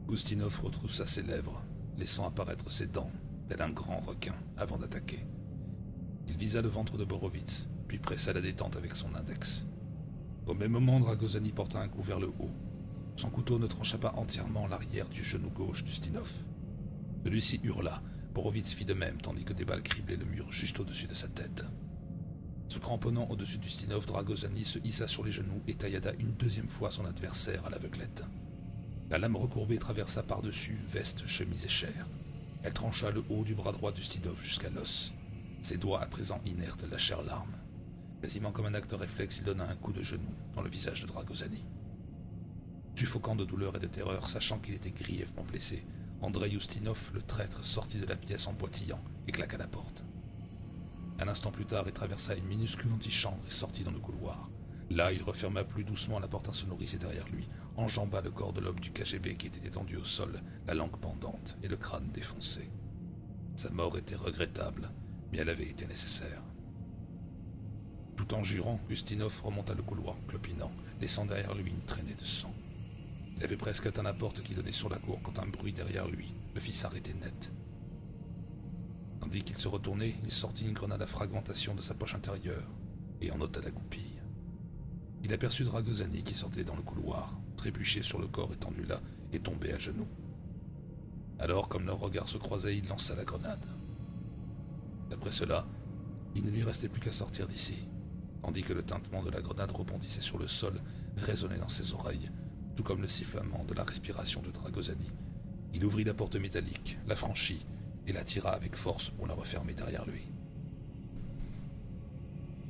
Ustinov retroussa ses lèvres, laissant apparaître ses dents, tel un grand requin, avant d'attaquer. Il visa le ventre de Borowitz, puis pressa la détente avec son index. Au même moment, Dragosani porta un coup vers le haut. Son couteau ne trancha pas entièrement l'arrière du genou gauche d'Ustinov. Celui-ci hurla. Borowitz fit de même, tandis que des balles criblaient le mur juste au-dessus de sa tête. Se cramponnant au-dessus d'Ustinov, Dragosani se hissa sur les genoux et taillada une deuxième fois son adversaire à l'aveuglette. La lame recourbée traversa par-dessus veste, chemise et chair. Elle trancha le haut du bras droit d'Ustinov jusqu'à l'os. Ses doigts, à présent inertes, lâchèrent l'arme. Quasiment comme un acte réflexe, il donna un coup de genou dans le visage de Dragosani. Suffocant de douleur et de terreur, sachant qu'il était grièvement blessé, Andrei Ustinov, le traître, sortit de la pièce en boitillant et claqua la porte. Un instant plus tard, il traversa une minuscule antichambre et sortit dans le couloir. Là, il referma plus doucement la porte insonorisée derrière lui, enjamba le corps de l'homme du KGB qui était étendu au sol, la langue pendante et le crâne défoncé. Sa mort était regrettable, mais elle avait été nécessaire. Tout en jurant, Ustinov remonta le couloir clopinant, laissant derrière lui une traînée de sang. Il avait presque atteint la porte qui donnait sur la cour quand un bruit derrière lui le fit s'arrêter net. Tandis qu'il se retournait, il sortit une grenade à fragmentation de sa poche intérieure et en ôta la goupille. Il aperçut Dragosani qui sortait dans le couloir, trébuché sur le corps étendu là et tombé à genoux. Alors, comme leurs regards se croisaient, il lança la grenade. Après cela, il ne lui restait plus qu'à sortir d'ici, tandis que le tintement de la grenade rebondissait sur le sol, résonnait dans ses oreilles, tout comme le sifflement de la respiration de Dragosani. Il ouvrit la porte métallique, la franchit et la tira avec force pour la refermer derrière lui.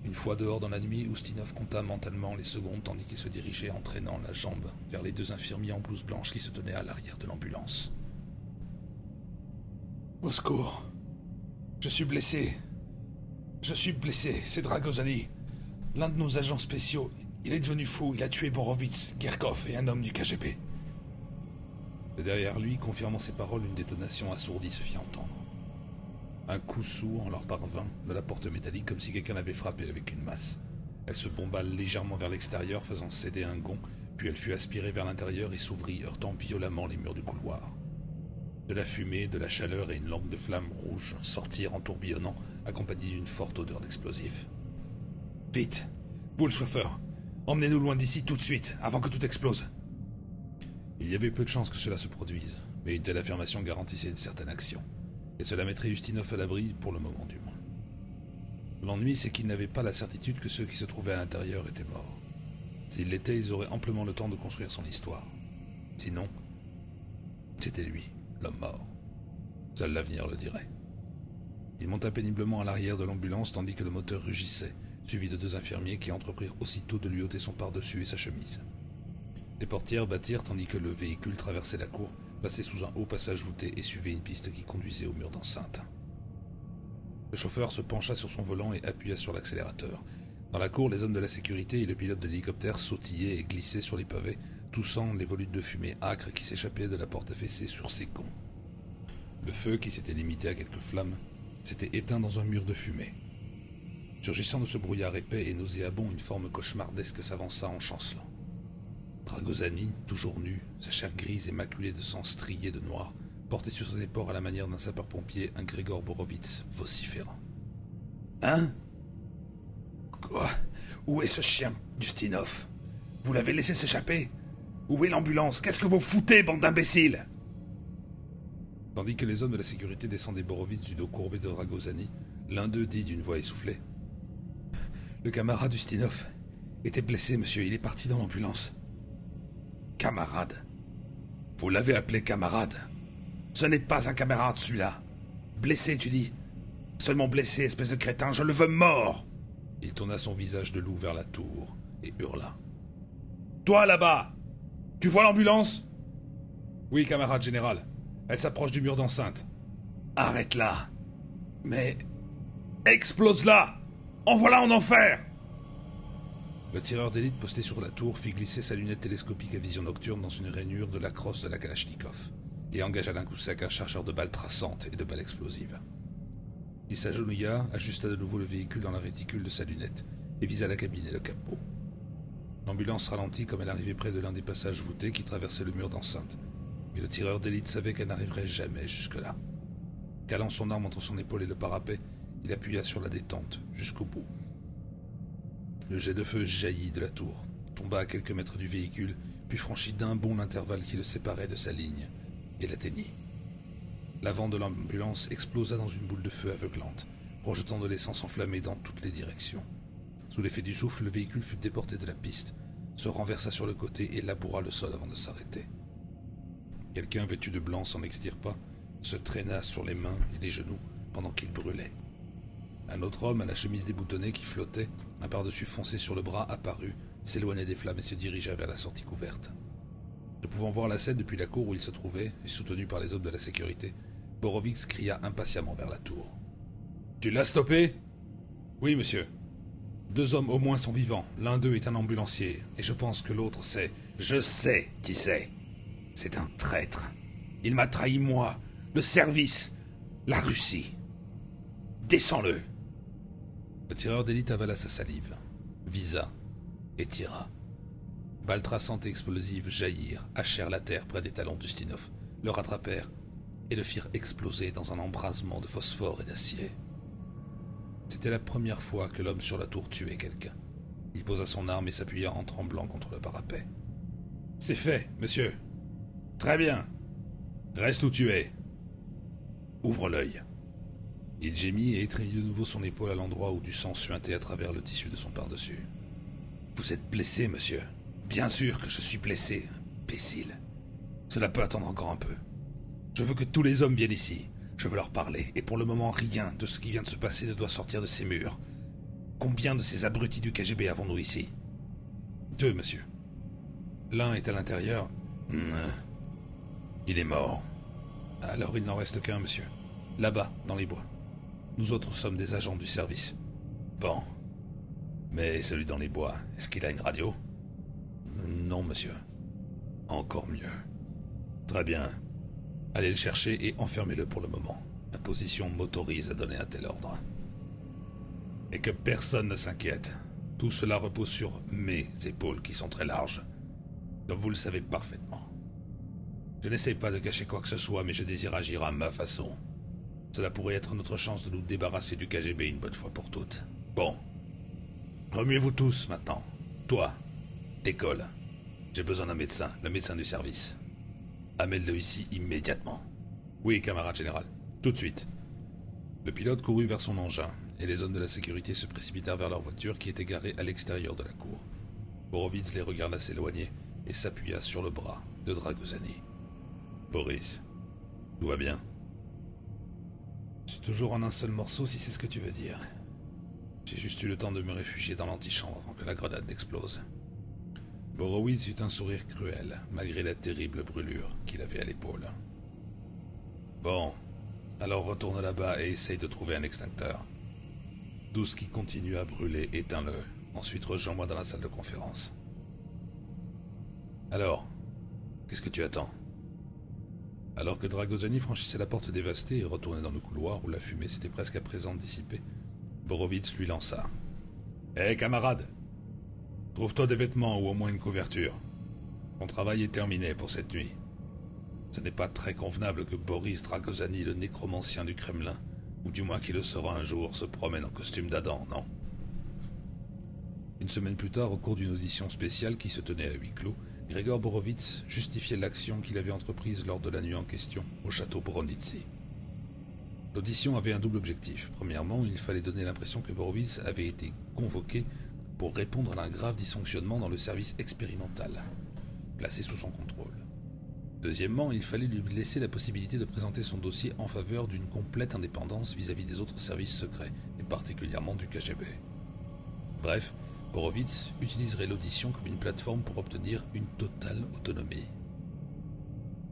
Une fois dehors dans la nuit, Ustinov compta mentalement les secondes tandis qu'il se dirigeait en traînant la jambe vers les deux infirmiers en blouse blanche qui se tenaient à l'arrière de l'ambulance. Au secours. Je suis blessé, c'est Dragosani. L'un de nos agents spéciaux. Il est devenu fou, il a tué Borowitz, Gerkov et un homme du KGB. De derrière lui, confirmant ses paroles, une détonation assourdie se fit entendre. Un coup sourd en leur parvint de la porte métallique comme si quelqu'un l'avait frappée avec une masse. Elle se bomba légèrement vers l'extérieur, faisant céder un gond, puis elle fut aspirée vers l'intérieur et s'ouvrit, heurtant violemment les murs du couloir. De la fumée, de la chaleur et une langue de flamme rouge sortirent en tourbillonnant, accompagnée d'une forte odeur d'explosif. « Vite, vous le chauffeur, emmenez-nous loin d'ici tout de suite, avant que tout explose. » Il y avait peu de chances que cela se produise, mais une telle affirmation garantissait une certaine action, et cela mettrait Ustinov à l'abri, pour le moment du moins. L'ennui, c'est qu'il n'avait pas la certitude que ceux qui se trouvaient à l'intérieur étaient morts. S'ils l'étaient, ils auraient amplement le temps de construire son histoire. Sinon, c'était lui, l'homme mort. Seul l'avenir le dirait. Il monta péniblement à l'arrière de l'ambulance tandis que le moteur rugissait, suivi de deux infirmiers qui entreprirent aussitôt de lui ôter son pardessus et sa chemise. Les portières battirent tandis que le véhicule traversait la cour, passait sous un haut passage voûté et suivait une piste qui conduisait au mur d'enceinte. Le chauffeur se pencha sur son volant et appuya sur l'accélérateur. Dans la cour, les hommes de la sécurité et le pilote de l'hélicoptère sautillaient et glissaient sur les pavés, toussant les volutes de fumée âcre qui s'échappaient de la porte affaissée sur ses gonds. Le feu, qui s'était limité à quelques flammes, s'était éteint dans un mur de fumée. Surgissant de ce brouillard épais et nauséabond, une forme cauchemardesque s'avança en chancelant. Dragosani, toujours nu, sa chair grise et maculée de sang strié de noir, portait sur ses épaules à la manière d'un sapeur-pompier un Grégor Borowitz vociférant. « Hein ? Quoi ? Où est ce chien, Ustinov ? Vous l'avez laissé s'échapper ? Où est l'ambulance ? Qu'est-ce que vous foutez, bande d'imbéciles ?» Tandis que les hommes de la sécurité descendaient Borowitz du dos courbé de Dragosani, l'un d'eux dit d'une voix essoufflée. « Le camarade Ustinov était blessé, monsieur, il est parti dans l'ambulance. » Camarade ? Vous l'avez appelé camarade ? Ce n'est pas un camarade, celui-là. Blessé, tu dis ? Seulement blessé, espèce de crétin, je le veux mort ! Il tourna son visage de loup vers la tour et hurla. « Toi, là-bas ! Tu vois l'ambulance ? » ?»« Oui, camarade général. Elle s'approche du mur d'enceinte. »« Arrête là !»« Mais... Explose-la! Envoie-la en enfer! Le tireur d'élite posté sur la tour fit glisser sa lunette télescopique à vision nocturne dans une rainure de la crosse de la Kalachnikov et engagea d'un coup sec un chargeur de balles traçantes et de balles explosives. Il s'agenouilla, ajusta de nouveau le véhicule dans la réticule de sa lunette et visa la cabine et le capot. L'ambulance ralentit comme elle arrivait près de l'un des passages voûtés qui traversaient le mur d'enceinte, mais le tireur d'élite savait qu'elle n'arriverait jamais jusque-là. Calant son arme entre son épaule et le parapet, il appuya sur la détente jusqu'au bout. Le jet de feu jaillit de la tour, tomba à quelques mètres du véhicule, puis franchit d'un bond l'intervalle qui le séparait de sa ligne, et l'atteignit. L'avant de l'ambulance explosa dans une boule de feu aveuglante, projetant de l'essence enflammée dans toutes les directions. Sous l'effet du souffle, le véhicule fut déporté de la piste, se renversa sur le côté et laboura le sol avant de s'arrêter. Quelqu'un vêtu de blanc s'en extirpa, se traîna sur les mains et les genoux pendant qu'il brûlait. Un autre homme à la chemise déboutonnée qui flottait, un par-dessus foncé sur le bras, apparut, s'éloigna des flammes et se dirigea vers la sortie couverte. Ne pouvant voir la scène depuis la cour où il se trouvait, et soutenu par les hommes de la sécurité, Borovitz cria impatiemment vers la tour. « Tu l'as stoppé ?»« Oui, monsieur. 2 hommes au moins sont vivants. L'un d'eux est un ambulancier, et je pense que l'autre c'est... »« Je sais qui c'est. C'est un traître. Il m'a trahi moi, le service, la Russie. Descends-le. » Le tireur d'élite avala sa salive, visa et tira. Balles traçantes et explosives jaillirent, hachèrent la terre près des talons d'Ustinov, le rattrapèrent et le firent exploser dans un embrasement de phosphore et d'acier. C'était la première fois que l'homme sur la tour tuait quelqu'un. Il posa son arme et s'appuya en tremblant contre le parapet. « C'est fait, monsieur. »« Très bien. Reste où tu es. Ouvre l'œil. » Il gémit et étreignit de nouveau son épaule à l'endroit où du sang suintait à travers le tissu de son par-dessus. « Vous êtes blessé, monsieur. »« Bien sûr que je suis blessé, imbécile. Cela peut attendre encore un peu. Je veux que tous les hommes viennent ici. Je veux leur parler, et pour le moment, rien de ce qui vient de se passer ne doit sortir de ces murs. Combien de ces abrutis du KGB avons-nous ici ? 2, monsieur. L'un est à l'intérieur. Il est mort. Alors il n'en reste qu'un, monsieur. Là-bas, dans les bois. Nous autres sommes des agents du service. Bon. Mais celui dans les bois, est-ce qu'il a une radio ? Non, monsieur. Encore mieux. Très bien. Allez le chercher et enfermez-le pour le moment. Ma position m'autorise à donner un tel ordre. Et que personne ne s'inquiète. Tout cela repose sur mes épaules qui sont très larges. Comme vous le savez parfaitement. Je n'essaie pas de cacher quoi que ce soit, mais je désire agir à ma façon. Cela pourrait être notre chance de nous débarrasser du KGB une bonne fois pour toutes. Bon. Remuez-vous tous maintenant. Toi, l'école. J'ai besoin d'un médecin, le médecin du service. Amène-le ici immédiatement. Oui, camarade général. Tout de suite. Le pilote courut vers son engin, et les hommes de la sécurité se précipitèrent vers leur voiture qui était garée à l'extérieur de la cour. Borovitz les regarda s'éloigner et s'appuya sur le bras de Dragozani. « Boris, tout va bien ?»« C'est toujours en un seul morceau si c'est ce que tu veux dire. J'ai juste eu le temps de me réfugier dans l'antichambre avant que la grenade n'explose. » Borowitz eut un sourire cruel, malgré la terrible brûlure qu'il avait à l'épaule. « Bon, alors retourne là-bas et essaye de trouver un extincteur. Tout ce qui continue à brûler, éteins-le. Ensuite, rejoins-moi dans la salle de conférence. » « Alors, qu'est-ce que tu attends ?» Alors que Dragozani franchissait la porte dévastée et retournait dans le couloir où la fumée s'était presque à présent dissipée, Borovitz lui lança. « Hé, camarade, trouve-toi des vêtements ou au moins une couverture. Ton travail est terminé pour cette nuit. Ce n'est pas très convenable que Boris Dragozani, le nécromancien du Kremlin, ou du moins qui le sera un jour, se promène en costume d'Adam, non ?» Une semaine plus tard, au cours d'une audition spéciale qui se tenait à huis clos, Grégor Borovitz justifiait l'action qu'il avait entreprise lors de la nuit en question au château Boronitsy. L'audition avait un double objectif. Premièrement, il fallait donner l'impression que Borovitz avait été convoqué pour répondre à un grave dysfonctionnement dans le service expérimental, placé sous son contrôle. Deuxièmement, il fallait lui laisser la possibilité de présenter son dossier en faveur d'une complète indépendance vis-à-vis des autres services secrets, et particulièrement du KGB. Bref, Borovitz utiliserait l'audition comme une plateforme pour obtenir une totale autonomie.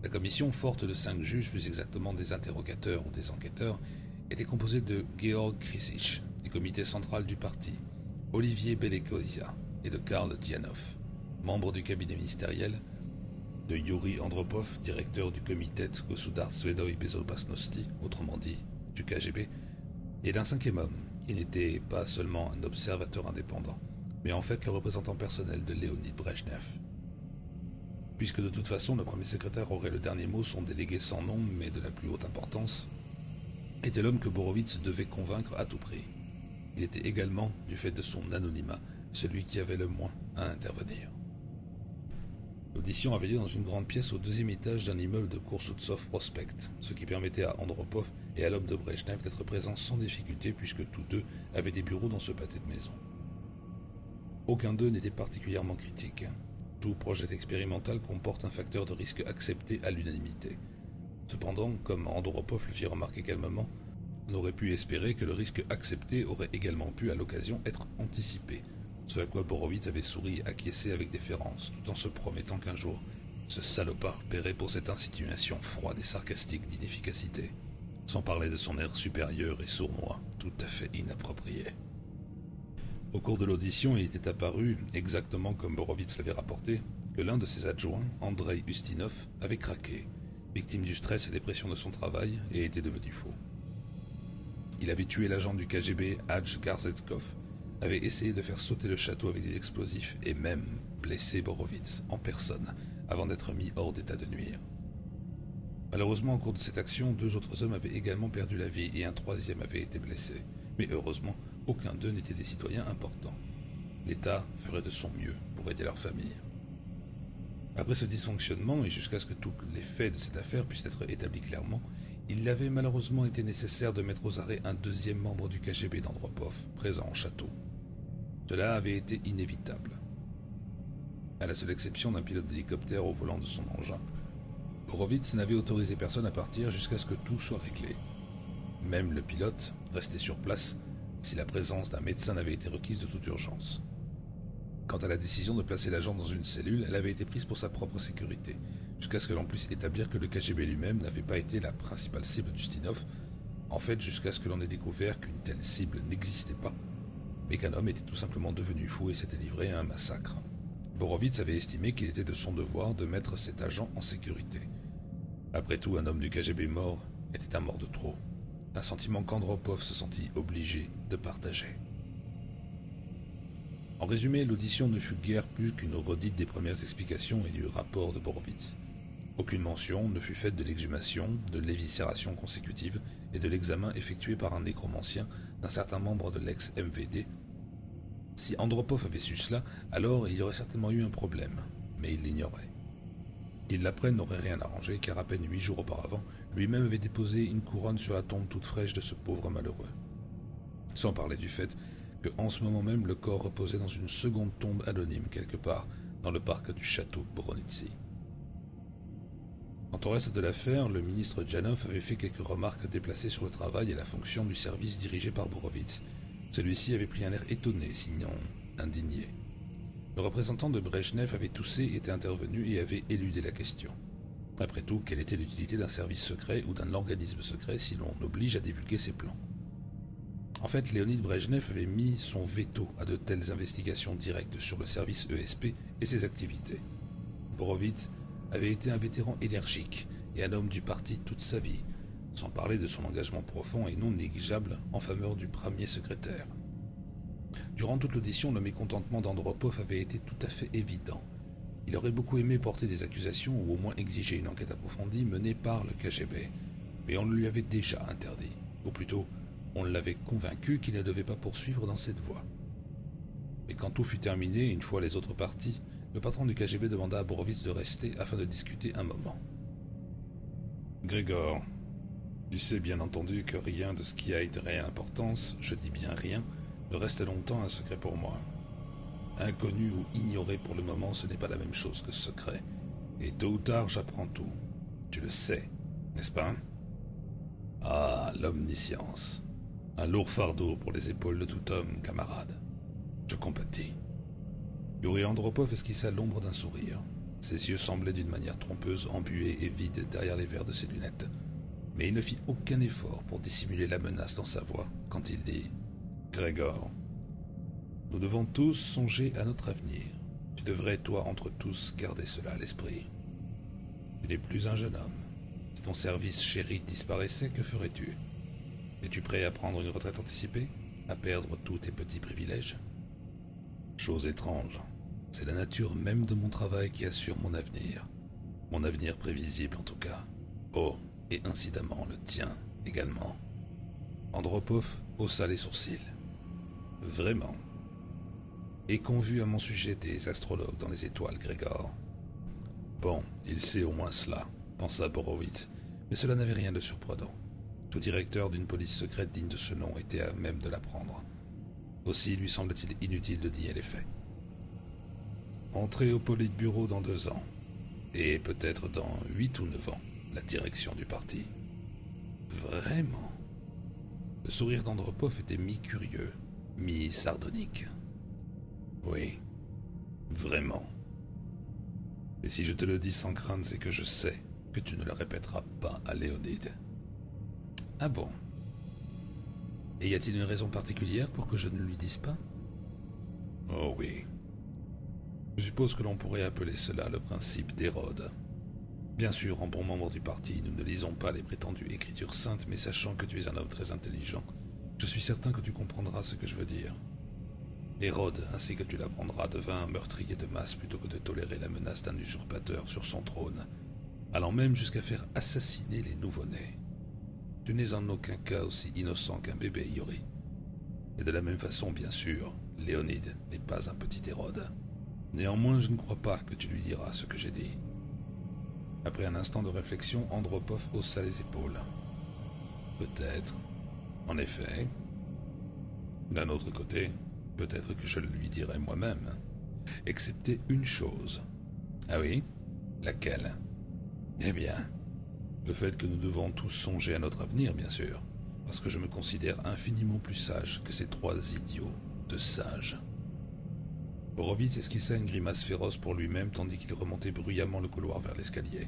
La commission, forte de 5 juges, plus exactement des interrogateurs ou des enquêteurs, était composé de Georg Krisic, du comité central du parti, Olivier Belekosia et de Karl Dianov, membre du cabinet ministériel, de Yuri Andropov, directeur du Komitet Gosudarstvenoi Bezopasnosti, autrement dit du KGB, et d'un cinquième homme, qui n'était pas seulement un observateur indépendant, mais en fait le représentant personnel de Leonid Brejnev. Puisque de toute façon le premier secrétaire aurait le dernier mot, son délégué sans nom, mais de la plus haute importance, était l'homme que Borowitz devait convaincre à tout prix. Il était également, du fait de son anonymat, celui qui avait le moins à intervenir. L'audition avait lieu dans une grande pièce au deuxième étage d'un immeuble de Kursoutsov Prospect, ce qui permettait à Andropov et à l'homme de Brejnev d'être présents sans difficulté puisque tous deux avaient des bureaux dans ce pâté de maison. Aucun d'eux n'était particulièrement critique. Tout projet expérimental comporte un facteur de risque accepté à l'unanimité. Cependant, comme Andropov le fit remarquer calmement, on aurait pu espérer que le risque accepté aurait également pu à l'occasion être anticipé. Ce à quoi Borowitz avait souri et acquiescé avec déférence, tout en se promettant qu'un jour, ce salopard paierait pour cette insinuation froide et sarcastique d'inefficacité, sans parler de son air supérieur et sournois, tout à fait inapproprié. Au cours de l'audition, il était apparu, exactement comme Borowitz l'avait rapporté, que l'un de ses adjoints, Andrei Ustinov, avait craqué, victime du stress et des pressions de son travail, et était devenu fou. Il avait tué l'agent du KGB Hadj Garzetskov, avait essayé de faire sauter le château avec des explosifs et même blessé Borowitz en personne avant d'être mis hors d'état de nuire. Malheureusement, au cours de cette action, 2 autres hommes avaient également perdu la vie et un troisième avait été blessé. Mais heureusement, aucun d'eux n'était des citoyens importants. L'État ferait de son mieux pour aider leur famille. Après ce dysfonctionnement, et jusqu'à ce que tous les faits de cette affaire puissent être établis clairement, il avait malheureusement été nécessaire de mettre aux arrêts un deuxième membre du KGB d'Andropov, présent au château. Cela avait été inévitable. À la seule exception d'un pilote d'hélicoptère au volant de son engin, Borowitz n'avait autorisé personne à partir jusqu'à ce que tout soit réglé. Même le pilote restait sur place si la présence d'un médecin n'avait été requise de toute urgence. Quant à la décision de placer l'agent dans une cellule, elle avait été prise pour sa propre sécurité, jusqu'à ce que l'on puisse établir que le KGB lui-même n'avait pas été la principale cible d'Ustinov, en fait jusqu'à ce que l'on ait découvert qu'une telle cible n'existait pas, mais qu'un homme était tout simplement devenu fou et s'était livré à un massacre. Borowitz avait estimé qu'il était de son devoir de mettre cet agent en sécurité. Après tout, un homme du KGB mort était un mort de trop, un sentiment qu'Andropov se sentit obligé de partager. En résumé, l'audition ne fut guère plus qu'une redite des premières explications et du rapport de Borowitz. Aucune mention ne fut faite de l'exhumation, de l'éviscération consécutive et de l'examen effectué par un nécromancien d'un certain membre de l'ex-MVD. Si Andropov avait su cela, alors il y aurait certainement eu un problème, mais il l'ignorait. Qu'il l'apprenne n'aurait rien arrangé, car à peine 8 jours auparavant, lui-même avait déposé une couronne sur la tombe toute fraîche de ce pauvre malheureux. Sans parler du fait que, en ce moment même, le corps reposait dans une seconde tombe anonyme quelque part dans le parc du château Boronitsy. Quant au reste de l'affaire, le ministre Janov avait fait quelques remarques déplacées sur le travail et la fonction du service dirigé par Borowitz. Celui-ci avait pris un air étonné, sinon indigné. Le représentant de Brejnev avait toussé, était intervenu et avait éludé la question. Après tout, quelle était l'utilité d'un service secret ou d'un organisme secret si l'on oblige à divulguer ses plans? En fait, Leonid Brejnev avait mis son veto à de telles investigations directes sur le service ESP et ses activités. Borowitz avait été un vétéran énergique et un homme du parti toute sa vie, sans parler de son engagement profond et non négligeable en faveur du premier secrétaire. Durant toute l'audition, le mécontentement d'Andropov avait été tout à fait évident. Il aurait beaucoup aimé porter des accusations ou au moins exiger une enquête approfondie menée par le KGB, mais on le lui avait déjà interdit, ou plutôt, on l'avait convaincu qu'il ne devait pas poursuivre dans cette voie. Et quand tout fut terminé, une fois les autres partis, le patron du KGB demanda à Borowitz de rester afin de discuter un moment. « Grégor, tu sais bien entendu que rien de ce qui a de réelle importance, je dis bien rien, ne reste longtemps un secret pour moi. Inconnu ou ignoré pour le moment, ce n'est pas la même chose que secret, et tôt ou tard j'apprends tout. Tu le sais, n'est-ce pas? Ah, l'omniscience. Un lourd fardeau pour les épaules de tout homme, camarade. Je compatis. » Yuri Andropov esquissa l'ombre d'un sourire. Ses yeux semblaient d'une manière trompeuse embués et vides derrière les verres de ses lunettes. mais il ne fit aucun effort pour dissimuler la menace dans sa voix quand il dit « Grégor, nous devons tous songer à notre avenir. Tu devrais, toi, entre tous, garder cela à l'esprit. Tu n'es plus un jeune homme. Si ton service chéri disparaissait, que ferais-tu? Es-tu prêt à prendre une retraite anticipée? À perdre tous tes petits privilèges? Chose étrange, c'est la nature même de mon travail qui assure mon avenir prévisible en tout cas. Oh, et incidemment le tien également. Andropov haussa les sourcils. Vraiment? Et qu'ont vu à mon sujet des astrologues dans les étoiles, Grégor? Bon, il sait au moins cela, pensa Borowitz, mais cela n'avait rien de surprenant. Tout directeur d'une police secrète digne de ce nom était à même de l'apprendre. Aussi lui semble-t-il inutile de nier les faits. Entrer au Politburo dans 2 ans, et peut-être dans 8 ou 9 ans, la direction du parti. Vraiment? Le sourire d'Andropov était mi-curieux, mi-sardonique. Oui, vraiment. Et si je te le dis sans crainte, c'est que je sais que tu ne le répéteras pas à Léonide. Ah bon? Et y a-t-il une raison particulière pour que je ne lui dise pas? Oh oui. Je suppose que l'on pourrait appeler cela le principe d'Hérode. Bien sûr, en bon membre du parti, nous ne lisons pas les prétendues écritures saintes, mais sachant que tu es un homme très intelligent, je suis certain que tu comprendras ce que je veux dire. Hérode, ainsi que tu l'apprendras, devint un meurtrier de masse plutôt que de tolérer la menace d'un usurpateur sur son trône, allant même jusqu'à faire assassiner les nouveau-nés. Tu n'es en aucun cas aussi innocent qu'un bébé, Yuri. Et de la même façon, bien sûr, Léonide n'est pas un petit Hérode. Néanmoins, je ne crois pas que tu lui diras ce que j'ai dit. Après un instant de réflexion, Andropov haussa les épaules. Peut-être. En effet. D'un autre côté, peut-être que je le lui dirai moi-même. Excepté une chose. Ah oui? Laquelle? Eh bien, le fait que nous devons tous songer à notre avenir, bien sûr, parce que je me considère infiniment plus sage que ces 3 idiots de sages. Borowitz esquissa une grimace féroce pour lui-même tandis qu'il remontait bruyamment le couloir vers l'escalier.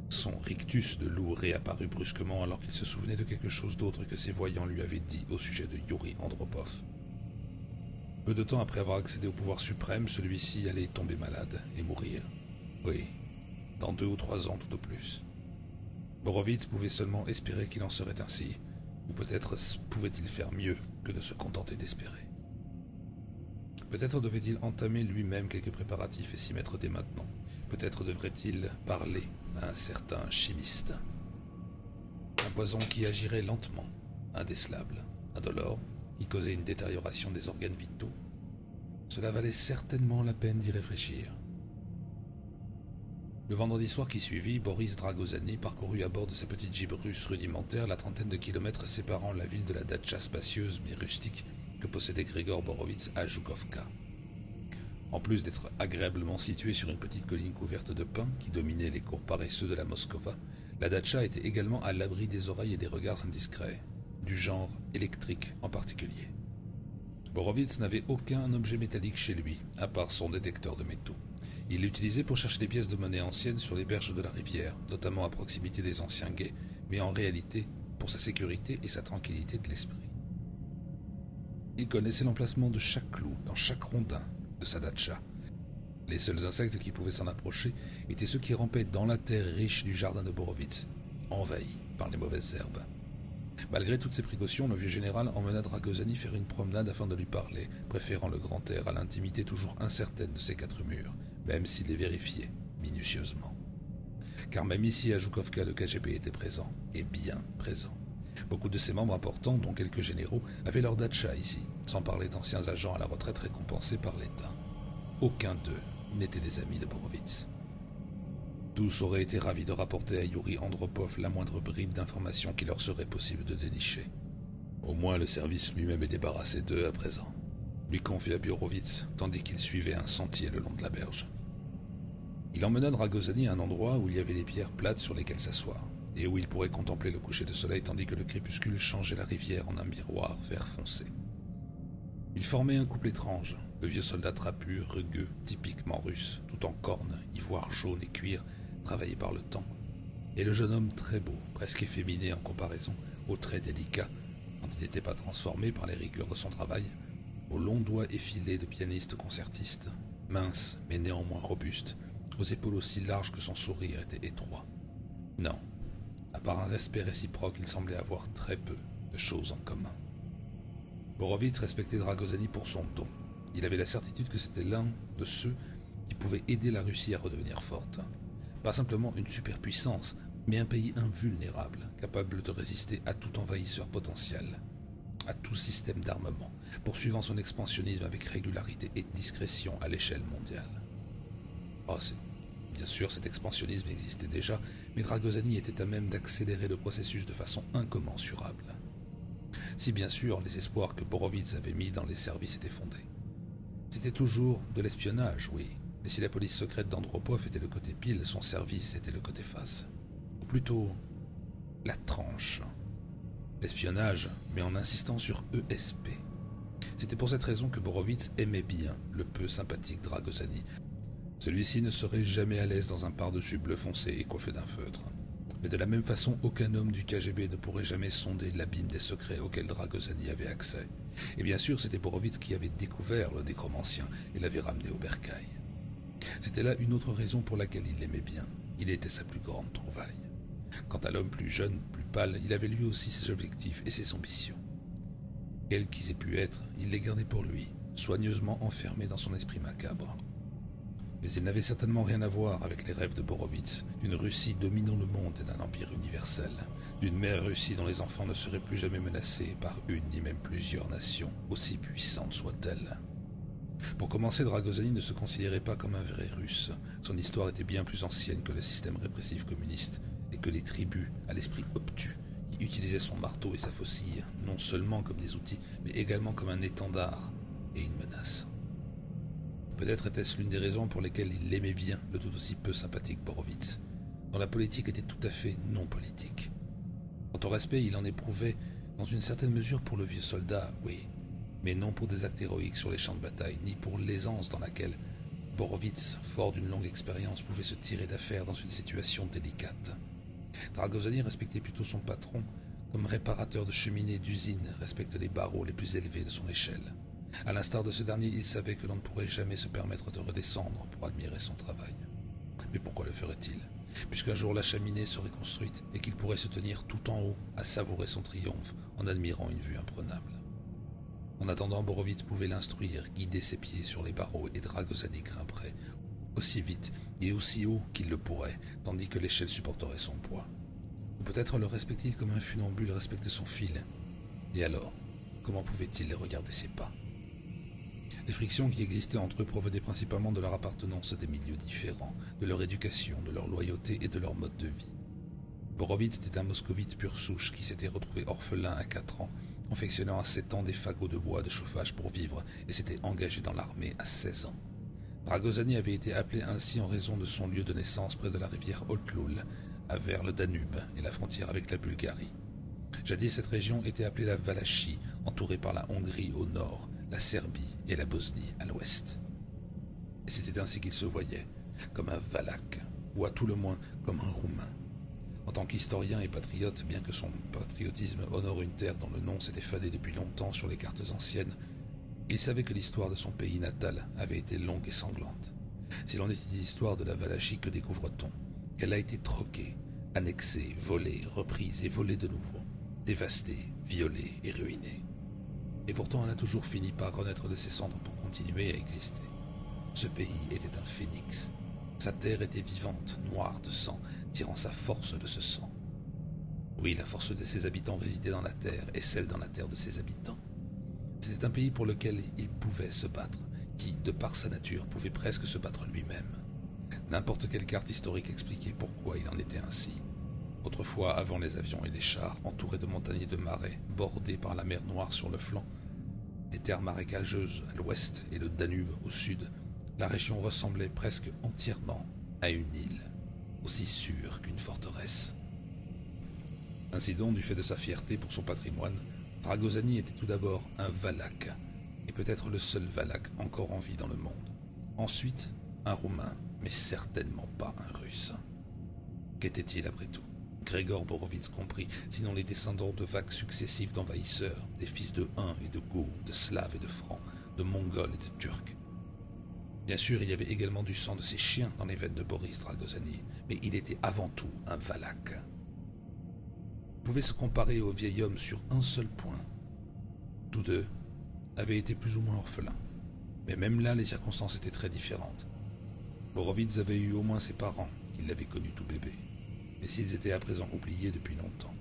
Son rictus de loup réapparut brusquement alors qu'il se souvenait de quelque chose d'autre que ses voyants lui avaient dit au sujet de Yuri Andropov. Peu de temps après avoir accédé au pouvoir suprême, celui-ci allait tomber malade et mourir. Oui, dans 2 ou 3 ans tout au plus. Borowitz pouvait seulement espérer qu'il en serait ainsi, ou peut-être pouvait-il faire mieux que de se contenter d'espérer. Peut-être devait-il entamer lui-même quelques préparatifs et s'y mettre dès maintenant. Peut-être devrait-il parler à un certain chimiste. Un poison qui agirait lentement, indécelable, indolore, qui causait une détérioration des organes vitaux. Cela valait certainement la peine d'y réfléchir. Le vendredi soir qui suivit, Boris Dragozani parcourut à bord de sa petite Jeep russe rudimentaire la 30aine de kilomètres séparant la ville de la datcha spacieuse mais rustique que possédait Grégor Borowitz à Joukovka. En plus d'être agréablement située sur une petite colline couverte de pins qui dominait les cours paresseux de la Moskova, la datcha était également à l'abri des oreilles et des regards indiscrets, du genre électrique en particulier. Borowitz n'avait aucun objet métallique chez lui, à part son détecteur de métaux. Il l'utilisait pour chercher des pièces de monnaie anciennes sur les berges de la rivière, notamment à proximité des anciens gués, mais en réalité pour sa sécurité et sa tranquillité de l'esprit. Il connaissait l'emplacement de chaque clou dans chaque rondin de sa datcha. Les seuls insectes qui pouvaient s'en approcher étaient ceux qui rampaient dans la terre riche du jardin de Borowitz, envahi par les mauvaises herbes. Malgré toutes ces précautions, le vieux général emmena Dragozani faire une promenade afin de lui parler, préférant le grand air à l'intimité toujours incertaine de ces 4 murs, même s'il les vérifiait minutieusement. Car même ici à Joukovka, le KGB était présent, et bien présent. Beaucoup de ses membres importants, dont quelques généraux, avaient leur datcha ici, sans parler d'anciens agents à la retraite récompensés par l'État. Aucun d'eux n'était des amis de Borowitz. Tous auraient été ravis de rapporter à Yuri Andropov la moindre bribe d'information qu'il leur serait possible de dénicher. Au moins le service lui-même est débarrassé d'eux à présent, lui confia Borowitz, tandis qu'il suivait un sentier le long de la berge. Il emmena Dragozani à un endroit où il y avait des pierres plates sur lesquelles s'asseoir, et où il pourrait contempler le coucher de soleil tandis que le crépuscule changeait la rivière en un miroir vert foncé. Il formait un couple étrange, le vieux soldat trapu, rugueux, typiquement russe, tout en cornes, ivoire jaune et cuir, travaillé par le temps, et le jeune homme très beau, presque efféminé en comparaison aux traits délicats, quand il n'était pas transformé par les rigueurs de son travail, aux longs doigts effilés de pianiste concertiste, mince mais néanmoins robuste, aux épaules aussi larges que son sourire était étroit. Non, à part un respect réciproque, il semblait avoir très peu de choses en commun. Borovitz respectait Dragosani pour son don. Il avait la certitude que c'était l'un de ceux qui pouvaient aider la Russie à redevenir forte. Pas simplement une superpuissance, mais un pays invulnérable, capable de résister à tout envahisseur potentiel, à tout système d'armement, poursuivant son expansionnisme avec régularité et discrétion à l'échelle mondiale. Bien sûr, cet expansionnisme existait déjà, mais Dragosani était à même d'accélérer le processus de façon incommensurable. Si bien sûr, les espoirs que Borovitz avait mis dans les services étaient fondés. C'était toujours de l'espionnage, oui, mais si la police secrète d'Andropov était le côté pile, son service était le côté face. Ou plutôt, la tranche. L'espionnage, mais en insistant sur ESP. C'était pour cette raison que Borovitz aimait bien le peu sympathique Dragosani. Celui-ci ne serait jamais à l'aise dans un pardessus bleu foncé et coiffé d'un feutre. Mais de la même façon, aucun homme du KGB ne pourrait jamais sonder l'abîme des secrets auxquels Dragosani avait accès. Et bien sûr, c'était Borovitz qui avait découvert le nécromancien et l'avait ramené au bercail. C'était là une autre raison pour laquelle il l'aimait bien. Il était sa plus grande trouvaille. Quant à l'homme plus jeune, plus pâle, il avait lui aussi ses objectifs et ses ambitions. Quels qu'ils aient pu être, il les gardait pour lui, soigneusement enfermés dans son esprit macabre. Mais il n'avait certainement rien à voir avec les rêves de Borovitz, d'une Russie dominant le monde et d'un empire universel, d'une mère Russie dont les enfants ne seraient plus jamais menacés par une ni même plusieurs nations, aussi puissantes soient-elles. Pour commencer, Dragosani ne se considérait pas comme un vrai Russe. Son histoire était bien plus ancienne que le système répressif communiste et que les tribus à l'esprit obtus qui utilisaient son marteau et sa faucille, non seulement comme des outils, mais également comme un étendard et une menace. Peut-être était-ce l'une des raisons pour lesquelles il l'aimait bien, le tout aussi peu sympathique Borovitz, dont la politique était tout à fait non politique. Quant au respect, il en éprouvait dans une certaine mesure pour le vieux soldat, oui, mais non pour des actes héroïques sur les champs de bataille, ni pour l'aisance dans laquelle Borovitz, fort d'une longue expérience, pouvait se tirer d'affaire dans une situation délicate. Dragosani respectait plutôt son patron, comme réparateur de cheminées d'usine respecte les barreaux les plus élevés de son échelle. À l'instar de ce dernier, il savait que l'on ne pourrait jamais se permettre de redescendre pour admirer son travail. Mais pourquoi le ferait-il? Puisqu'un jour la cheminée serait construite et qu'il pourrait se tenir tout en haut à savourer son triomphe en admirant une vue imprenable. En attendant, Borovitz pouvait l'instruire, guider ses pieds sur les barreaux et Dragosani grimperait aussi vite et aussi haut qu'il le pourrait, tandis que l'échelle supporterait son poids. Ou peut-être le respectait-il comme un funambule respectait son fil. Et alors, comment pouvait-il les regarder ses pas? Les frictions qui existaient entre eux provenaient principalement de leur appartenance à des milieux différents, de leur éducation, de leur loyauté et de leur mode de vie. Borovitz était un moscovite pure souche qui s'était retrouvé orphelin à 4 ans, confectionnant à 7 ans des fagots de bois de chauffage pour vivre et s'était engagé dans l'armée à 16 ans. Dragosani avait été appelé ainsi en raison de son lieu de naissance près de la rivière Otlul, à vers le Danube et la frontière avec la Bulgarie. Jadis, cette région était appelée la Valachie, entourée par la Hongrie au nord, la Serbie et la Bosnie à l'ouest. Et c'était ainsi qu'il se voyait, comme un Valaque, ou à tout le moins comme un Roumain. En tant qu'historien et patriote, bien que son patriotisme honore une terre dont le nom s'était fané depuis longtemps sur les cartes anciennes, il savait que l'histoire de son pays natal avait été longue et sanglante. Si l'on étudie l'histoire de la Valachie, que découvre-t-on? Qu'elle a été troquée, annexée, volée, reprise et volée de nouveau, dévastée, violée et ruinée. Et pourtant elle a toujours fini par renaître de ses cendres pour continuer à exister. Ce pays était un phénix. Sa terre était vivante, noire de sang, tirant sa force de ce sang. Oui, la force de ses habitants résidait dans la terre, et celle dans la terre de ses habitants. C'était un pays pour lequel il pouvait se battre, qui, de par sa nature, pouvait presque se battre lui-même. N'importe quelle carte historique expliquait pourquoi il en était ainsi. Autrefois, avant les avions et les chars, entourés de montagnes et de marais, bordés par la mer Noire sur le flanc, des terres marécageuses à l'ouest et le Danube au sud, la région ressemblait presque entièrement à une île, aussi sûre qu'une forteresse. Ainsi donc, du fait de sa fierté pour son patrimoine, Dragosani était tout d'abord un Valaque, et peut-être le seul Valaque encore en vie dans le monde. Ensuite, un Roumain, mais certainement pas un Russe. Qu'était-il après tout? Grégor Borovitz compris, sinon les descendants de vagues successives d'envahisseurs, des fils de Huns et de Goths, de Slaves et de Francs, de Mongols et de Turcs. Bien sûr, il y avait également du sang de ces chiens dans les veines de Boris Dragosani, mais il était avant tout un Valak. Il pouvait se comparer au vieil homme sur un seul point. Tous deux avaient été plus ou moins orphelins, mais même là, les circonstances étaient très différentes. Borovitz avait eu au moins ses parents, qui l'avaient connu tout bébé, mais s'ils étaient à présent oubliés depuis longtemps.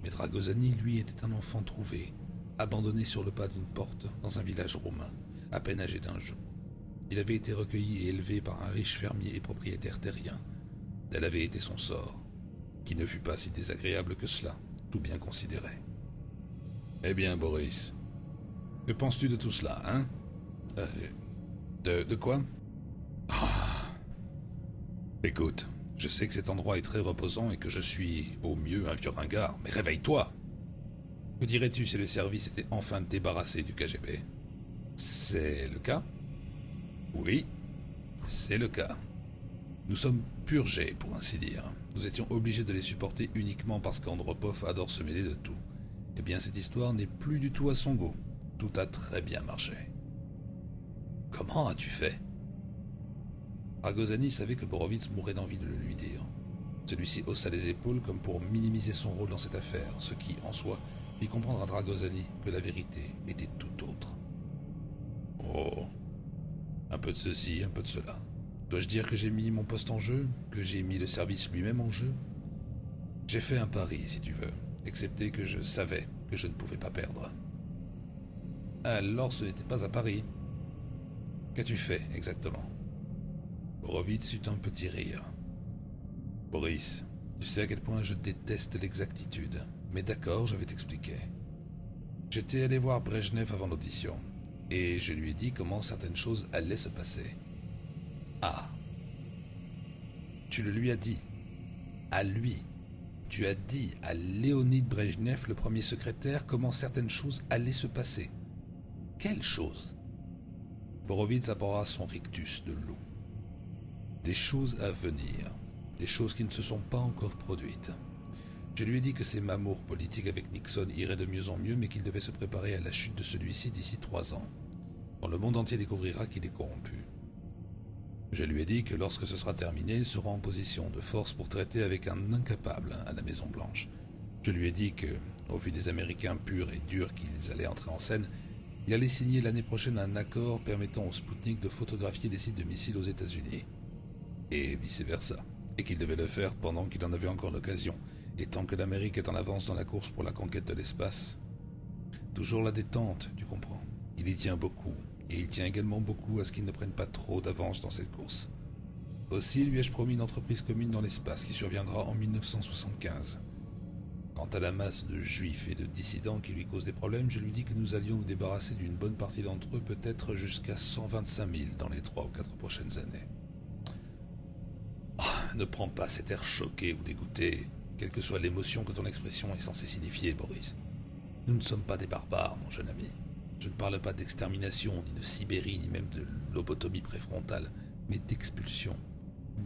Mais Dragosani, lui, était un enfant trouvé, abandonné sur le pas d'une porte dans un village romain, à peine âgé d'un jour. Il avait été recueilli et élevé par un riche fermier et propriétaire terrien. Tel avait été son sort, qui ne fut pas si désagréable que cela, tout bien considéré. Eh bien, Boris, que penses-tu de tout cela, hein? De quoi? Écoute, je sais que cet endroit est très reposant et que je suis, au mieux, un vieux ringard, mais réveille-toi! Que dirais-tu si le service était enfin débarrassé du KGB? C'est le cas? Oui, c'est le cas. Nous sommes purgés, pour ainsi dire. Nous étions obligés de les supporter uniquement parce qu'Andropov adore se mêler de tout. Eh bien, cette histoire n'est plus du tout à son goût. Tout a très bien marché. Comment as-tu fait? Dragosani savait que Borovitz mourait d'envie de le lui dire. Celui-ci haussa les épaules comme pour minimiser son rôle dans cette affaire, ce qui, en soi, fit comprendre à Dragosani que la vérité était tout autre. Oh, un peu de ceci, un peu de cela. Dois-je dire que j'ai mis mon poste en jeu? Que j'ai mis le service lui-même en jeu? J'ai fait un pari, si tu veux, excepté que je savais que je ne pouvais pas perdre. Alors ce n'était pas un pari. Qu'as-tu fait, exactement? Borovitz eut un petit rire. Boris, tu sais à quel point je déteste l'exactitude, mais d'accord, je vais t'expliquer. J'étais allé voir Brejnev avant l'audition, et je lui ai dit comment certaines choses allaient se passer. Ah. Tu le lui as dit. À lui. Tu as dit à Léonid Brejnev, le premier secrétaire, comment certaines choses allaient se passer. Quelles choses? Borovitz abora son rictus de loup. Des choses à venir, des choses qui ne se sont pas encore produites. Je lui ai dit que ses mamours politiques avec Nixon iraient de mieux en mieux, mais qu'il devait se préparer à la chute de celui-ci d'ici 3 ans, quand le monde entier découvrira qu'il est corrompu. Je lui ai dit que lorsque ce sera terminé, il sera en position de force pour traiter avec un incapable à la Maison-Blanche. Je lui ai dit que, au vu des Américains purs et durs qu'ils allaient entrer en scène, il allait signer l'année prochaine un accord permettant au Spoutnik de photographier des sites de missiles aux États-Unis. Et vice-versa. Et qu'il devait le faire pendant qu'il en avait encore l'occasion, et tant que l'Amérique est en avance dans la course pour la conquête de l'espace. Toujours la détente, tu comprends. Il y tient beaucoup, et il tient également beaucoup à ce qu'il ne prenne pas trop d'avance dans cette course. Aussi lui ai-je promis une entreprise commune dans l'espace qui surviendra en 1975. Quant à la masse de juifs et de dissidents qui lui causent des problèmes, je lui dis que nous allions nous débarrasser d'une bonne partie d'entre eux, peut-être jusqu'à 125 000 dans les 3 ou 4 prochaines années. Oh, ne prends pas cet air choqué ou dégoûté, quelle que soit l'émotion que ton expression est censée signifier, Boris. Nous ne sommes pas des barbares, mon jeune ami. Je ne parle pas d'extermination, ni de Sibérie, ni même de lobotomie préfrontale, mais d'expulsion,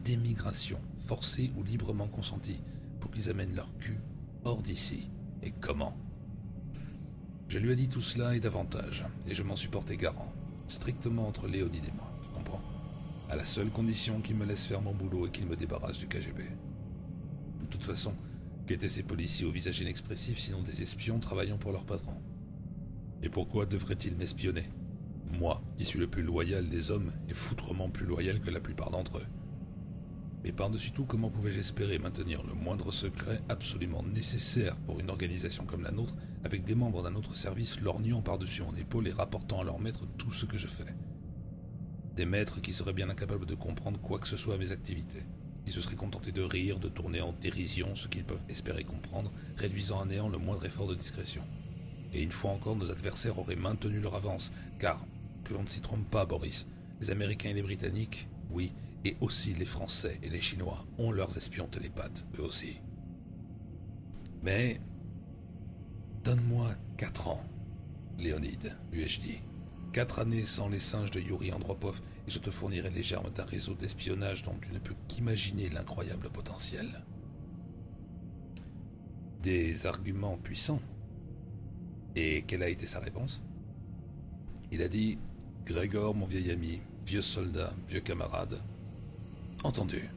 d'émigration, forcée ou librement consentie, pour qu'ils amènent leur cul hors d'ici. Et comment? Je lui ai dit tout cela et davantage, et je m'en suis porté garant, strictement entre Léonid et moi, tu comprends? À la seule condition qu'il me laisse faire mon boulot et qu'il me débarrasse du KGB. De toute façon, qu'étaient ces policiers au visage inexpressif sinon des espions travaillant pour leur patron? Et pourquoi devraient-ils m'espionner? Moi, qui suis le plus loyal des hommes, et foutrement plus loyal que la plupart d'entre eux. Mais par-dessus tout, comment pouvais-je espérer maintenir le moindre secret absolument nécessaire pour une organisation comme la nôtre, avec des membres d'un autre service lorgnant par-dessus mon épaule et rapportant à leur maître tout ce que je fais? Des maîtres qui seraient bien incapables de comprendre quoi que ce soit à mes activités. Ils se seraient contentés de rire, de tourner en dérision ce qu'ils peuvent espérer comprendre, réduisant à néant le moindre effort de discrétion. Et une fois encore, nos adversaires auraient maintenu leur avance, car, que l'on ne s'y trompe pas, Boris, les Américains et les Britanniques, oui, et aussi les Français et les Chinois ont leurs espions télépathes, eux aussi. Mais, donne-moi 4 ans, Léonid, lui ai-je dit. 4 années sans les singes de Yuri Andropov, et je te fournirai les germes d'un réseau d'espionnage dont tu ne peux qu'imaginer l'incroyable potentiel. Des arguments puissants. Et quelle a été sa réponse? Il a dit « Grégor, mon vieil ami, vieux soldat, vieux camarade. Entendu,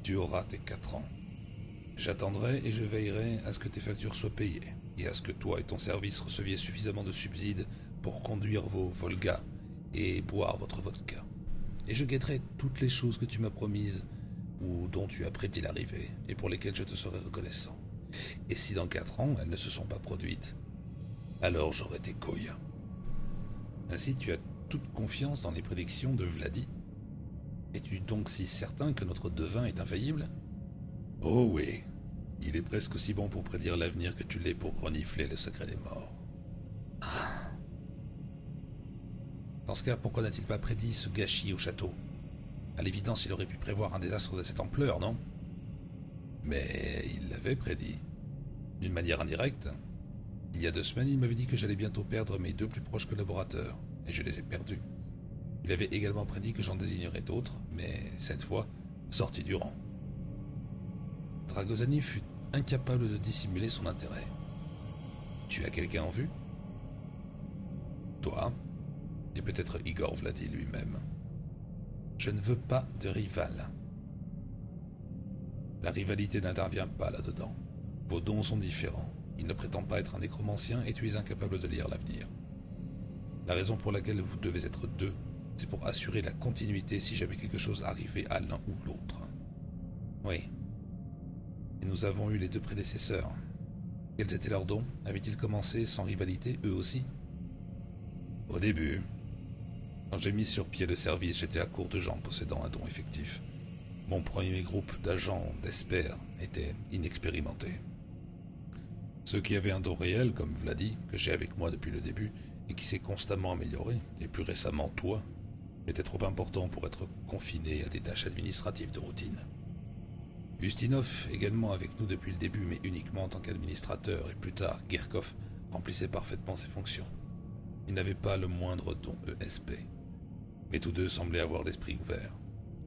tu auras tes 4 ans. J'attendrai et je veillerai à ce que tes factures soient payées, et à ce que toi et ton service receviez suffisamment de subsides pour conduire vos Volgas et boire votre vodka. Et je guetterai toutes les choses que tu m'as promises ou dont tu as prédit l'arrivée, et pour lesquelles je te serai reconnaissant. Et si dans 4 ans elles ne se sont pas produites, alors j'aurai tes couilles. » Ainsi tu as toute confiance dans les prédictions de Vladi? Es-tu donc si certain que notre devin est infaillible? Oh oui, il est presque aussi bon pour prédire l'avenir que tu l'es pour renifler le secret des morts. Ah. Dans ce cas, pourquoi n'a-t-il pas prédit ce gâchis au château? À l'évidence, il aurait pu prévoir un désastre de cette ampleur, non? Mais il l'avait prédit. D'une manière indirecte. Il y a 2 semaines, il m'avait dit que j'allais bientôt perdre mes 2 plus proches collaborateurs, et je les ai perdus. Il avait également prédit que j'en désignerais d'autres, mais cette fois, sortis du rang. Dragosani fut incapable de dissimuler son intérêt. Tu as quelqu'un en vue? Toi, et peut-être Igor Vladi lui-même. Je ne veux pas de rival. La rivalité n'intervient pas là-dedans. Vos dons sont différents. Il ne prétend pas être un nécromancien et tu es incapable de lire l'avenir. La raison pour laquelle vous devez être 2, c'est pour assurer la continuité si jamais quelque chose arrivait à l'un ou l'autre. Oui. Et nous avons eu les 2 prédécesseurs. Quels étaient leurs dons? Avaient-ils commencé sans rivalité, eux aussi? Au début, quand j'ai mis sur pied le service, j'étais à court de gens possédant un don effectif. Mon premier groupe d'agents d'Esper était inexpérimenté. Ceux qui avaient un don réel, comme Vladi, que j'ai avec moi depuis le début, et qui s'est constamment amélioré, et plus récemment toi, étaient trop importants pour être confinés à des tâches administratives de routine. Ustinov, également avec nous depuis le début, mais uniquement en tant qu'administrateur, et plus tard, Gerkov, remplissait parfaitement ses fonctions. Ils n'avaient pas le moindre don ESP, mais tous 2 semblaient avoir l'esprit ouvert.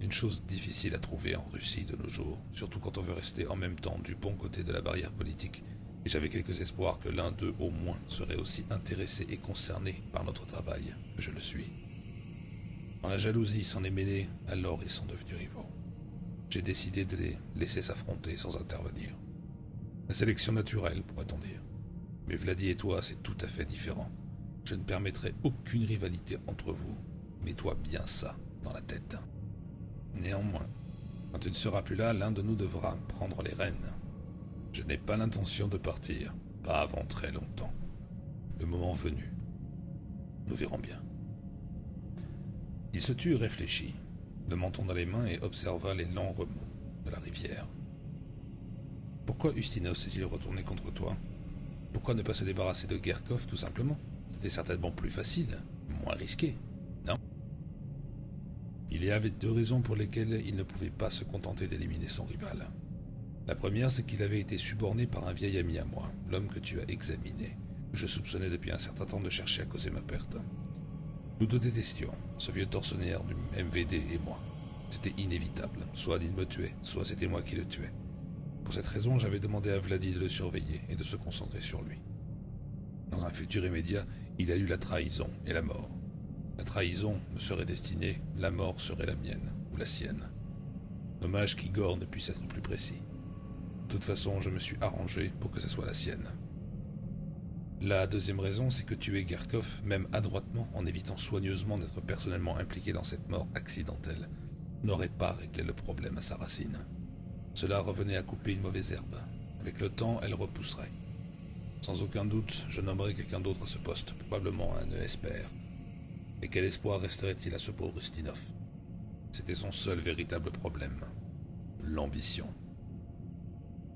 Une chose difficile à trouver en Russie de nos jours, surtout quand on veut rester en même temps du bon côté de la barrière politique, et j'avais quelques espoirs que l'un d'eux au moins serait aussi intéressé et concerné par notre travail que je le suis. Quand la jalousie s'en est mêlée, alors ils sont devenus rivaux. J'ai décidé de les laisser s'affronter sans intervenir. La sélection naturelle, pourrait-on dire. Mais Vladi et toi, c'est tout à fait différent. Je ne permettrai aucune rivalité entre vous. Mets-toi bien ça dans la tête. Néanmoins, quand tu ne seras plus là, l'un de nous devra prendre les rênes. Je n'ai pas l'intention de partir, pas avant très longtemps. Le moment venu, nous verrons bien. Il se tut et réfléchit, le menton dans les mains et observa les lents remous de la rivière. Pourquoi Ustinov s'est-il retourné contre toi? Pourquoi ne pas se débarrasser de Gerkov tout simplement? C'était certainement plus facile, moins risqué, non? Il y avait 2 raisons pour lesquelles il ne pouvait pas se contenter d'éliminer son rival. La première, c'est qu'il avait été suborné par un vieil ami à moi, l'homme que tu as examiné, que je soupçonnais depuis un certain temps de chercher à causer ma perte. Nous 2 détestions, ce vieux tortionnaire du MVD et moi. C'était inévitable, soit il me tuait, soit c'était moi qui le tuais. Pour cette raison, j'avais demandé à Vladi de le surveiller et de se concentrer sur lui. Dans un futur immédiat, il a eu la trahison et la mort. La trahison me serait destinée, la mort serait la mienne, ou la sienne. Dommage qu'Igor ne puisse être plus précis. De toute façon, je me suis arrangé pour que ce soit la sienne. La deuxième raison, c'est que tuer Gerkov, même adroitement, en évitant soigneusement d'être personnellement impliqué dans cette mort accidentelle, n'aurait pas réglé le problème à sa racine. Cela revenait à couper une mauvaise herbe. Avec le temps, elle repousserait. Sans aucun doute, je nommerais quelqu'un d'autre à ce poste, probablement un ESPR. Et quel espoir resterait-il à ce pauvre Ustinov? C'était son seul véritable problème. L'ambition.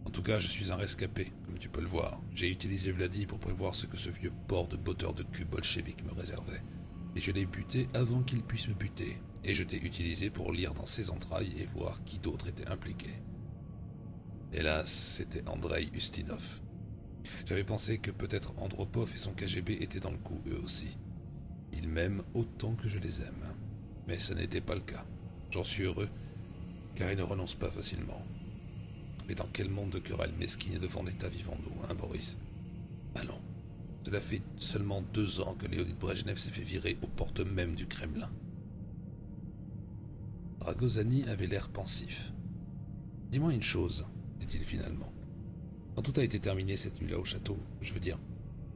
En tout cas, je suis un rescapé, comme tu peux le voir. J'ai utilisé Vladi pour prévoir ce que ce vieux porc de botteur de cul bolchevique me réservait. Et je l'ai buté avant qu'il puisse me buter. Et je t'ai utilisé pour lire dans ses entrailles et voir qui d'autre était impliqué. Hélas, c'était Andrei Ustinov. J'avais pensé que peut-être Andropov et son KGB étaient dans le coup eux aussi. Ils m'aiment autant que je les aime. Mais ce n'était pas le cas. J'en suis heureux, car ils ne renoncent pas facilement. Mais dans quel monde de querelles mesquines et de vendetta vivons-nous, hein, Boris? Allons, cela fait seulement 2 ans que Léonid Brejnev s'est fait virer aux portes mêmes du Kremlin. Ragozani avait l'air pensif. « Dis-moi une chose, dit-il finalement. Quand tout a été terminé cette nuit-là au château, je veux dire,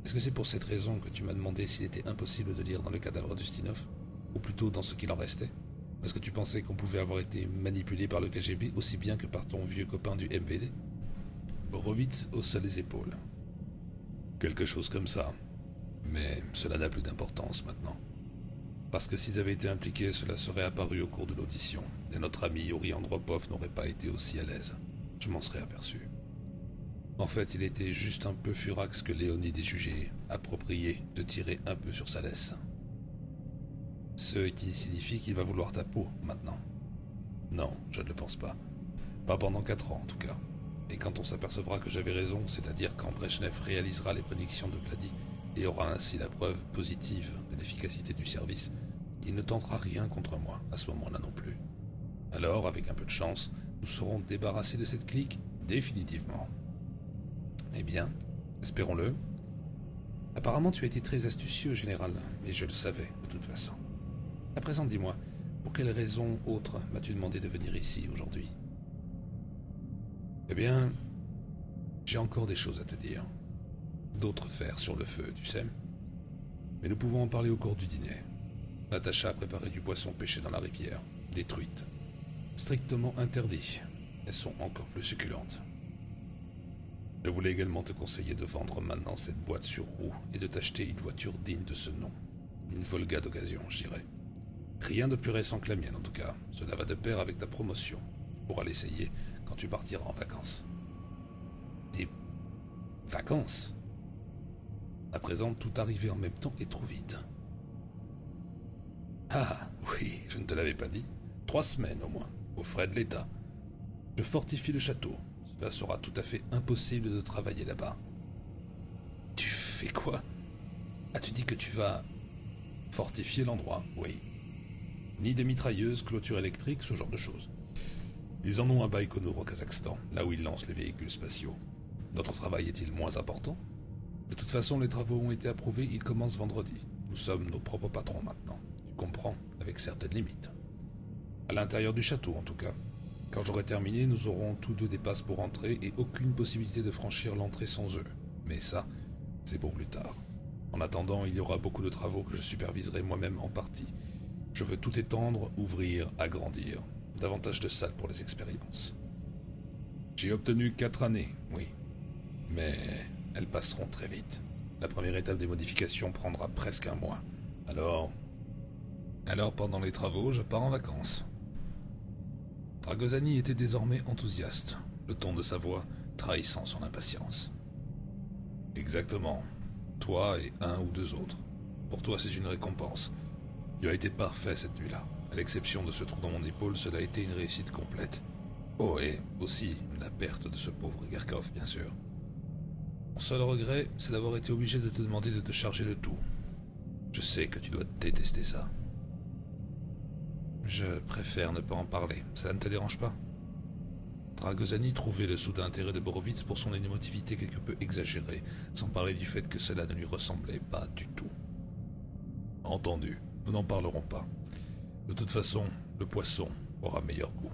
est-ce que c'est pour cette raison que tu m'as demandé s'il était impossible de lire dans le cadavre d'Ustinov, ou plutôt dans ce qu'il en restait? Parce que tu pensais qu'on pouvait avoir été manipulé par le KGB aussi bien que par ton vieux copain du MVD ?» Borovitz haussa les épaules. « Quelque chose comme ça. Mais cela n'a plus d'importance maintenant. Parce que s'ils avaient été impliqués, cela serait apparu au cours de l'audition, et notre ami Yuri Andropov n'aurait pas été aussi à l'aise. Je m'en serais aperçu. En fait, il était juste un peu furax que Léonid ait jugé approprié de tirer un peu sur sa laisse. Ce qui signifie qu'il va vouloir ta peau, maintenant. Non, je ne le pense pas. Pas pendant 4 ans, en tout cas. Et quand on s'apercevra que j'avais raison, c'est-à-dire quand Brejnev réalisera les prédictions de Vladi et aura ainsi la preuve positive de l'efficacité du service, il ne tentera rien contre moi à ce moment-là non plus. Alors, avec un peu de chance, nous serons débarrassés de cette clique définitivement. Eh bien, espérons-le. Apparemment, tu as été très astucieux, général, et je le savais, de toute façon. À présent, dis-moi, pour quelle raison autre m'as-tu demandé de venir ici aujourd'hui? Eh bien, j'ai encore des choses à te dire. D'autres fers sur le feu, tu sais. Mais nous pouvons en parler au cours du dîner. Natacha a préparé du poisson pêché dans la rivière, des truites. Strictement interdit. Elles sont encore plus succulentes. Je voulais également te conseiller de vendre maintenant cette boîte sur roue et de t'acheter une voiture digne de ce nom. Une Volga d'occasion, je dirais. Rien de plus récent que la mienne, en tout cas. Cela va de pair avec ta promotion. Tu pourras l'essayer quand tu partiras en vacances. Des vacances? À présent, tout arriver en même temps est trop vite. Ah, oui, je ne te l'avais pas dit. 3 semaines au moins, aux frais de l'État. Je fortifie le château. Cela sera tout à fait impossible de travailler là-bas. Tu fais quoi? As-tu dit que tu vas fortifier l'endroit? Oui. Ni des mitrailleuses, clôtures électriques, ce genre de choses. Ils en ont à Baïkonour au Kazakhstan, là où ils lancent les véhicules spatiaux. Notre travail est-il moins important? De toute façon, les travaux ont été approuvés, ils commencent vendredi. Nous sommes nos propres patrons maintenant. Tu comprends, avec certaines limites. À l'intérieur du château, en tout cas. Quand j'aurai terminé, nous aurons tous 2 des passes pour entrer et aucune possibilité de franchir l'entrée sans eux. Mais ça, c'est pour plus tard. En attendant, il y aura beaucoup de travaux que je superviserai moi-même en partie. Je veux tout étendre, ouvrir, agrandir. Davantage de salles pour les expériences. J'ai obtenu 4 années, oui. Mais elles passeront très vite. La première étape des modifications prendra presque 1 mois. Alors pendant les travaux, je pars en vacances. Ragozani était désormais enthousiaste, le ton de sa voix trahissant son impatience. Exactement. Toi et 1 ou 2 autres. Pour toi, c'est une récompense. Tu as été parfait cette nuit-là. À l'exception de ce trou dans mon épaule, cela a été une réussite complète. Oh, et aussi la perte de ce pauvre Garkov, bien sûr. Mon seul regret, c'est d'avoir été obligé de te demander de te charger de tout. Je sais que tu dois détester ça. Je préfère ne pas en parler, cela ne te dérange pas? Ragozani trouvait le soudain intérêt de Borovitz pour son émotivité quelque peu exagérée, sans parler du fait que cela ne lui ressemblait pas du tout. Entendu, nous n'en parlerons pas. De toute façon, le poisson aura meilleur goût.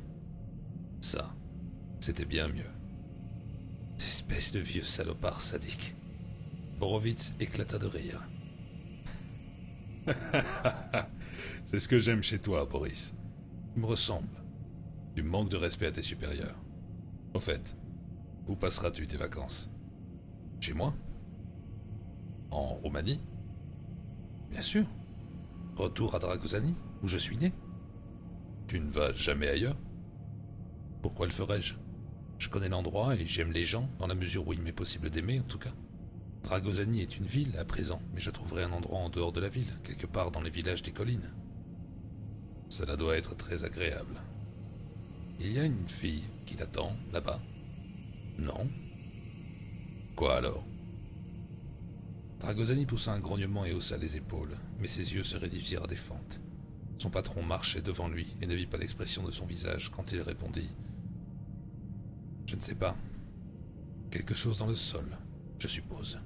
Ça, c'était bien mieux. Espèce de vieux salopard sadique. Borovitz éclata de rire. C'est ce que j'aime chez toi, Boris. Tu me ressembles. Tu manques de respect à tes supérieurs. Au fait, où passeras-tu tes vacances? Chez moi? En Roumanie? Bien sûr. Retour à Dragozani, où je suis né. Tu ne vas jamais ailleurs? Pourquoi le ferais-je? Je connais l'endroit et j'aime les gens, dans la mesure où il m'est possible d'aimer, en tout cas. Dragozani est une ville, à présent, mais je trouverai un endroit en dehors de la ville, quelque part dans les villages des collines. Cela doit être très agréable. Il y a une fille qui t'attend, là-bas? Non? Quoi alors? Dragozani poussa un grognement et haussa les épaules, mais ses yeux se réduisirent à des fentes. Son patron marchait devant lui et ne vit pas l'expression de son visage quand il répondit. « Je ne sais pas. Quelque chose dans le sol, je suppose.